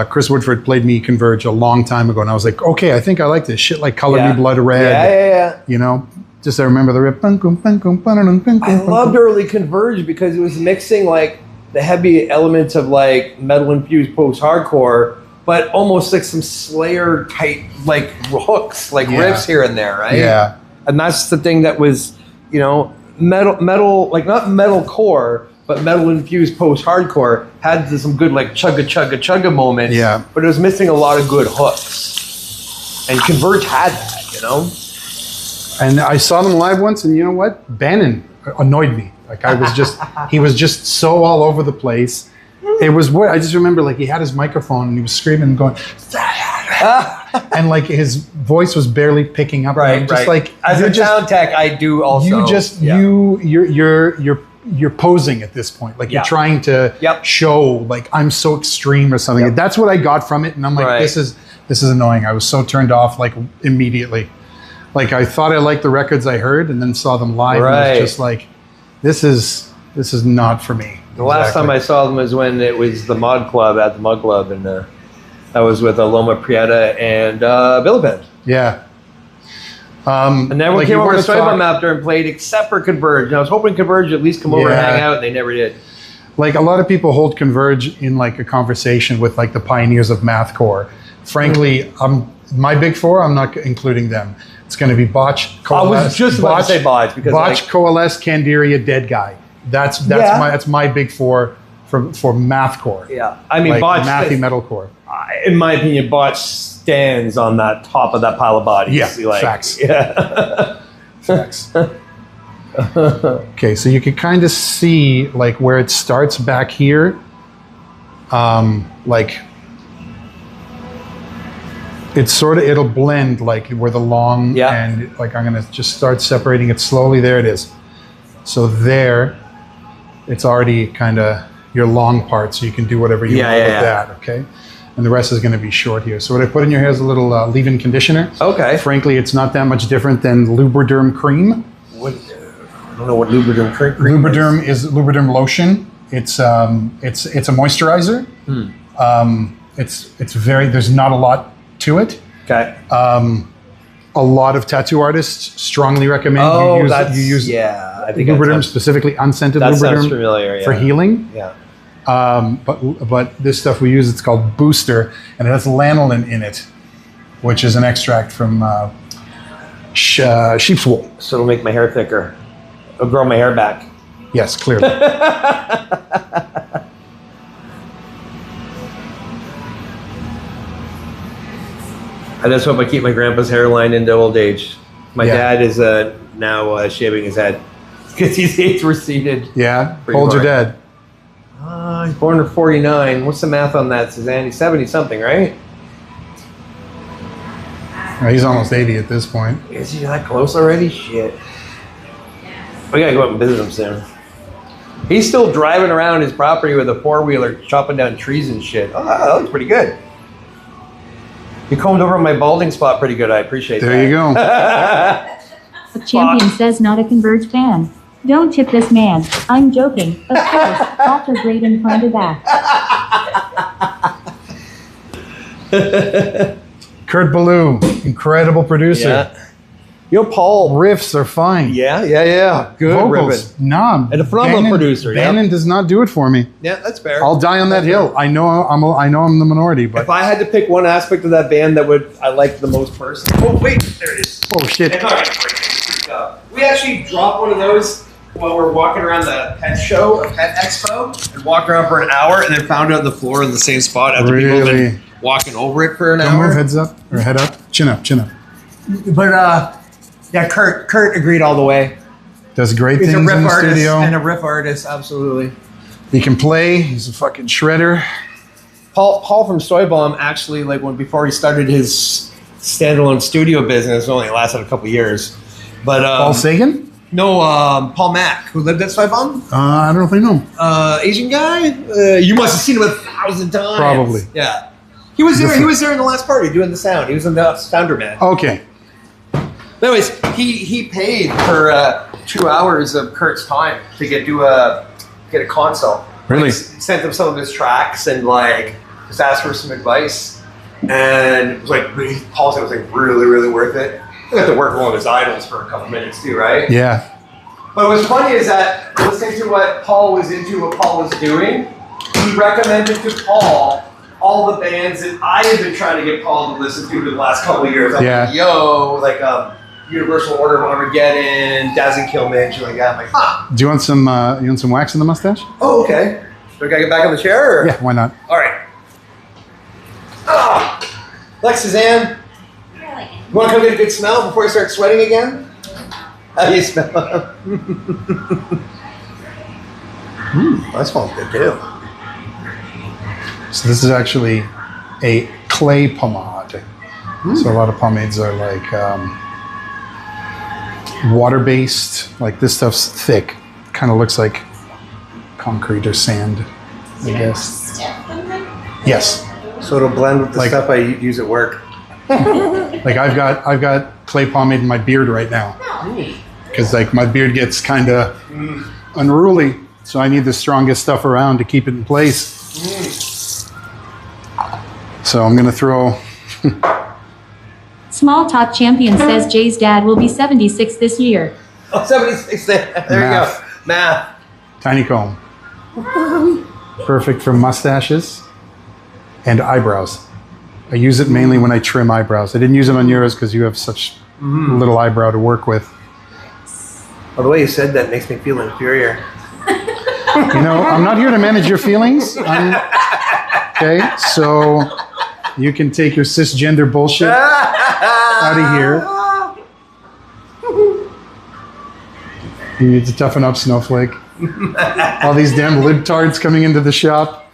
Chris Woodford played me Converge a long time ago and I was like, okay, I think I like this shit like Color Me Blood Red. Yeah. You know, Just I remember the rip. I loved early Converge because it was mixing like the heavy elements of like metal infused post hardcore, but almost like some Slayer type like hooks, like riffs here and there, right? Yeah. And that's the thing that was, you know, metal like not metal core, but metal infused post hardcore had some good like chugga moments. Yeah. But it was missing a lot of good hooks. And Converge had that, you know? And I saw them live once, and you know what? Bannon annoyed me. Like I was just, he was just so all over the place. It was what I just remember. Like he had his microphone and he was screaming and going, and like his voice was barely picking up. Right, and I'm just right. like As a sound tech, I do also. You just you're posing at this point. Like you're trying to show like I'm so extreme or something. That's what I got from it, and I'm like, this is annoying. I was so turned off like immediately. Like I thought I liked the records I heard, and then saw them live, and it was just like, this is not for me. The last time I saw them was when it was the Mod Club at the Mud Club, and that was with Loma Prieta and Billy Band. Yeah. And then we like came you over to wanna talk- Soybomb after and played, except for Converge. And I was hoping Converge would at least come over and hang out, and they never did. Like a lot of people hold Converge in like a conversation with like the pioneers of mathcore. Frankly, my big four, I'm not including them. It's going to be Botch, Coalesce. I was just about to say Botch because Botch, Coalesce, Candiria, Dead Guy. That's my big four for mathcore. Yeah, I mean like Botch. Mathy metalcore. In my opinion, Botch stands on that top of that pile of bodies. Yeah, like, facts. Yeah, facts. Okay, so you can kind of see like where it starts back here. Like it'll blend like where the long and like I'm gonna just start separating it slowly. There it is. So there, it's already kind of your long part, so you can do whatever you want with that. Okay, and the rest is going to be short here. So what I put in your hair is a little leave-in conditioner. Okay. Frankly, it's not that much different than Lubriderm cream. I don't know what Lubriderm cream Lubriderm is Lubriderm lotion. It's a moisturizer. It's very, there's not a lot to it. Okay. A lot of tattoo artists strongly recommend you use I think Lubriderm, specifically unscented that sounds Lubriderm familiar, for healing. Yeah. But this stuff we use, it's called Booster, and it has lanolin in it, which is an extract from sheep's wool. So it'll make my hair thicker. It'll grow my hair back. Yes, clearly. I just hope I keep my grandpa's hairline into old age. My dad is now shaving his head because his age receded. Yeah, Pretty hold your hard. dad. He's born in 49. What's the math on that, Suzanne? He's 70 something, right? He's almost 80 at this point. Is he that close already? Shit. We gotta go up and visit him soon. He's still driving around his property with a four-wheeler, chopping down trees and shit. Oh, that looks pretty good. You combed over my balding spot pretty good. I appreciate that. There you go. A champion says not a Converge fan. Don't tip this man. I'm joking. Of course. After great in front of that. Kurt Ballou, incredible producer. Yeah. Yo, Paul. Riffs are fine. Yeah. Good Vocals, ribbon. nah. And a phenomenal producer. Bannon does not do it for me. Yeah, that's fair. I'll die on that hill. I know I'm the minority, but If I had to pick one aspect of that band that I liked the most personally. Oh, wait, there it is. oh shit. It's all right. We actually dropped one of those while we're walking around the pet show, a pet expo, and walked around for an hour and then found it on the floor in the same spot after people had Really? been walking over it for an Don't hour. move, heads up or head up, chin up, chin up. But yeah, Kurt agreed all the way. Does great He's things a in riff the artist studio. and a riff artist, absolutely. He can play. He's a fucking shredder. Paul from Soybomb actually, like before he started his standalone studio business, it only lasted a couple years. But Paul Sagan? no, Paul Mack, who lived at Soybomb, I don't know if I know him. Asian guy. You must have seen him 1,000 times. Probably. Yeah, he was there. He was there in the last party doing the sound. He was in the Sounder Man. Okay. Anyways, he paid for 2 hours of Kurt's time to get a consult. Really? Like, sent him some of his tracks and like just asked for some advice. And it was like Paul said it was like really, really worth it. We have to work along his idols for a couple minutes too, right? Yeah. But what's funny is that listening to what Paul was into, what Paul was doing, he recommended to Paul all the bands that I have been trying to get Paul to listen to for the last couple of years. I'm like, yo, like Universal Order of Armageddon, Dazzing Killman, shit like that. I'm like, huh. Do you want some wax in the mustache? Oh, okay. Do I gotta get back on the chair? Or? Yeah, why not? All right. Like Suzanne, you want to come get a good smell before you start sweating again? How do you smell? That smells good too. So this is actually a clay pomade. So a lot of pomades are like water-based. Like this stuff's thick. Kind of looks like concrete or sand, I guess. Yes. So it'll blend with the Like- stuff I use at work. Like I've got clay pomade in my beard right now. Because like my beard gets kind of unruly. So I need the strongest stuff around to keep it in place. So I'm going to throw... Small Talk Champion says Jay's dad will be 76 this year. Oh, 76 there. There Math. you go. Math. Tiny comb. Perfect for mustaches and eyebrows. I use it mainly when I trim eyebrows. I didn't use it on yours because you have such little eyebrow to work with. Well, the way you said that makes me feel inferior. You know, I'm not here to manage your feelings. Okay, so you can take your cisgender bullshit out of here. You need to toughen up, Snowflake. All these damn libtards coming into the shop.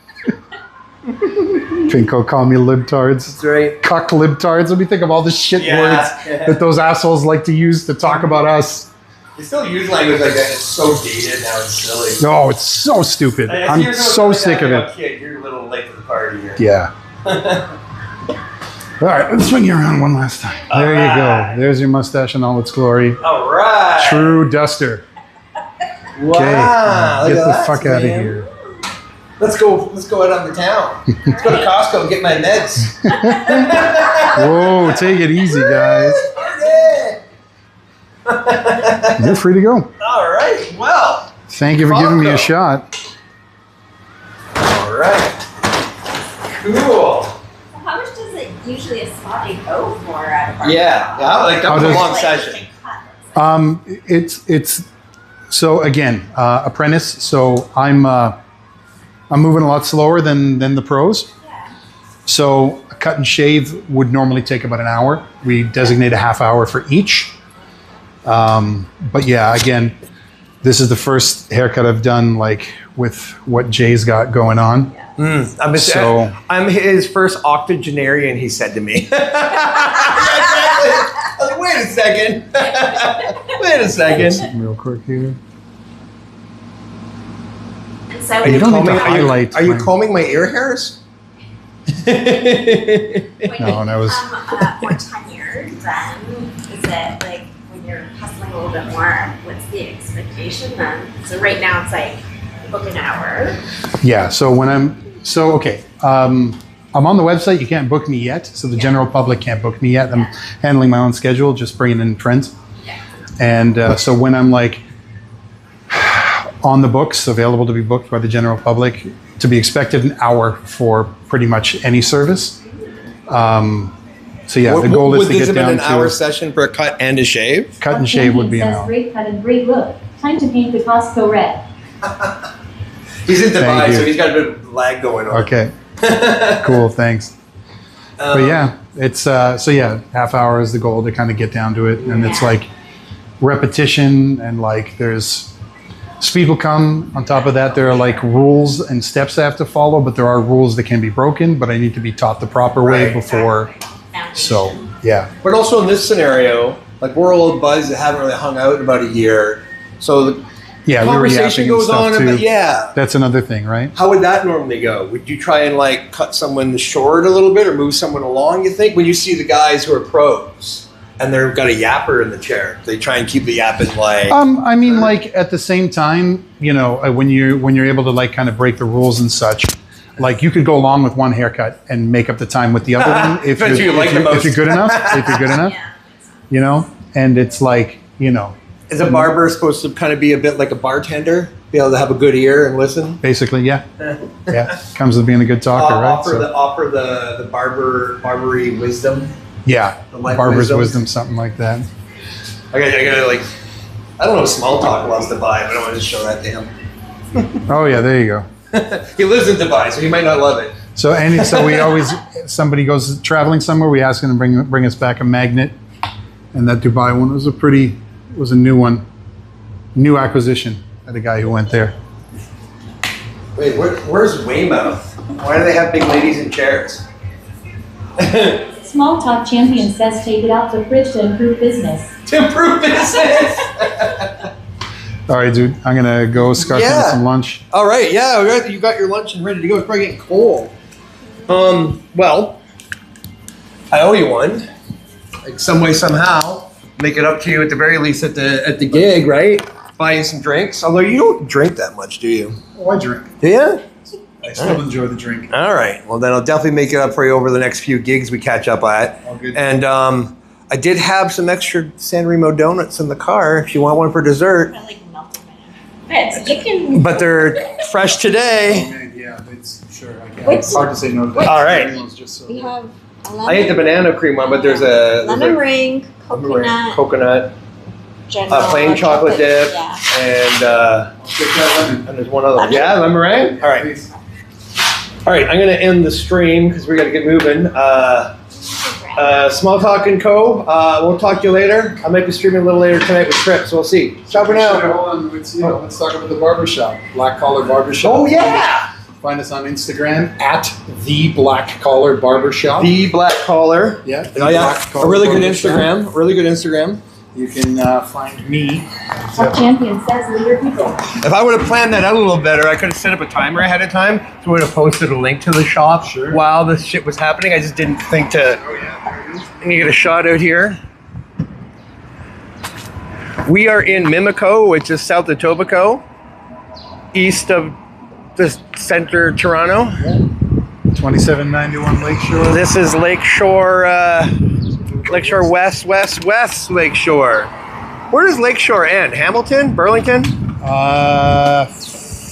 Finko call me libtards. That's right. Cuck libtards. Let me think of all the shit words that those assholes like to use to talk about us. They still use language like that. It's so dated now. It's silly. No, it's so stupid. I see I'm you're so going sick of like it. Kid, you're a little late to the party here. Yeah. All right, let's swing you around one last time. There you go. There's your mustache in all its glory. All right. True duster. Wow. Okay, look get at the that, fuck out of man. here. Let's go out on the town. Let's go to Costco and get my meds. Whoa, take it easy, guys. You're free to go. All right. Well. Thank you for giving me a Costco. shot. All right. Cool. How much does it usually a spa day go for at a party? Yeah. Like that was a does- long session. It's so again, apprentice. So I'm moving a lot slower than the pros. Yeah. So a cut and shave would normally take about an hour. We designate a half hour for each. But yeah, again, this is the first haircut I've done like with what Jay's got going on. I'm his first octogenarian, he said to me. I was like, wait a second. Wait a second. Real quick here. And so You don't need to Combing- highlight. Are you my- combing my ear hairs? when No, that was- you become more tenured, then is it like when you're hustling a little bit more, what's the expectation then? So right now it's like book an hour. Yeah. So when okay. I'm on the website. You can't book me yet. So the general public can't book me yet. I'm handling my own schedule, just bringing in friends. And so when I'm like on the books, available to be booked by the general public, to be expected an hour for pretty much any service. So yeah, the goal is to get down an hour to session for a cut and a shave? cut and shave would be an Says hour. great cut and great look. Time to paint the Costco red. He's in Thank Dubai, you. so he's got a bit of lag going on. Okay. Cool. Thanks. But yeah, it's so yeah, half hour is the goal to kind of get down to it, and it's like repetition and like there's speed will come on top of that. There are like rules and steps I have to follow, but there are rules that can be broken, but I need to be taught the proper way Right. before. So yeah, But also in this scenario, like we're old buds that haven't really hung out in about a year. So the yeah, we were conversation yapping and goes stuff on, too. but yeah. That's another thing, right? How would that normally go? Would you try and like cut someone short a little bit or move someone along, you think? When you see the guys who are pros and they've got a yapper in the chair, they try and keep the yapping like I mean, like at the same time, you know, when you're able to like kind of break the rules and such, like you could go along with one haircut and make up the time with the other one if But you like the most. if you're good enough. If you're good enough. Yeah. you know, and it's like, you know, Is a barber supposed to kind of be a bit like a bartender? Be able to have a good ear and listen? basically, yeah. Yeah. Comes with being a good talker, right? Offer the barbery wisdom. Yeah. The life Barber's wisdom. wisdom, something like that. I gotta like, I don't know if Small Talk loves Dubai, but I want to show that to him. Oh yeah, there you go. He lives in Dubai, so he might not love it. So we always, somebody goes traveling somewhere, we ask them to bring us back a magnet. And that Dubai one was a new one. New acquisition at a guy who went there. Wait, where's Weymouth? Why do they have big ladies in chairs? Small Talk Champion says take it out the fridge to improve business. To improve business! All right, dude, I'm gonna go start getting some lunch. All right, yeah, you got your lunch and ready to go. It's probably getting cold. Well, I owe you one. Like some way, somehow, make it up to you at the very least at the gig, right? Buy you some drinks. Although you don't drink that much, do you? Oh, I drink. Do you? I still enjoy the drink. All right. Well, then I'll definitely make it up for you over the next few gigs we catch up at. All good. And I did have some extra San Remo donuts in the car if you want one for dessert. I like melted bananas. You can. But they're fresh today. Yeah, it's sure. It's hard to say no to that. All right. We have a lemon, I ate the banana cream one, but there's a lemon ring, coconut, general plain chocolate dip, Yeah. and there's one other. Lemon? Yeah, lemon meringue. All right. All right. I'm gonna end the stream because we got to get moving. Small Talk and Co. We'll talk to you later. I might be streaming a little later tonight with Trip, so we'll see. Ciao for now. Hold on, let's talk about the barbershop. Black Collar Barbershop. Oh yeah. Find us on Instagram at the Black Collar Barbershop. The Black Collar. Yeah. Oh yeah. A really good Instagram. Really good Instagram. You can find me. Talk Champion says leader people. If I would have planned that out a little better, I could have set up a timer ahead of time. So I would have posted a link to the shop while this shit was happening. I just didn't think to. Let me get a shot out here. We are in Mimico, which is south of Etobicoke, east of the center Toronto. 2791 Lakeshore. This is Lakeshore West Lakeshore. Where does Lakeshore end? Hamilton? Burlington?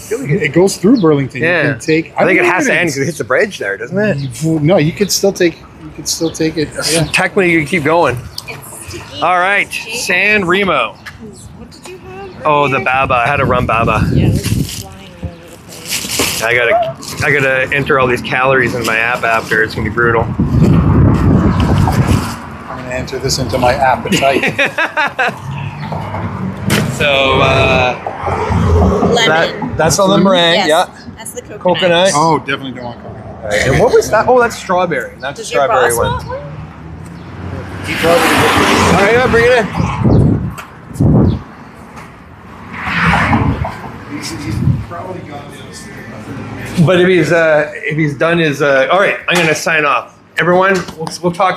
It goes through Burlington. Yeah. You can take. I think it has to end because it hits the bridge there, doesn't it? No, you could still take. You could still take it. Yeah. Technically, you can keep going. It's sticky. All right, San Remo. What did you have? Oh, the baba. I had a rum baba. Yeah, it's flying all over the place. I gotta enter all these calories in my app after. It's gonna be brutal. I'm gonna enter this into my appetite. So Lemon. that's the lemon meringue. Yes, Yeah. That's the coconut. Coconut. Oh, definitely don't want coconut. And what was that? Oh, that's strawberry. That's Does the your strawberry boss one. want one? All right, yeah, bring it in. He's probably gone downstairs. But if he's done his all right, I'm gonna sign off. Everyone, we'll talk.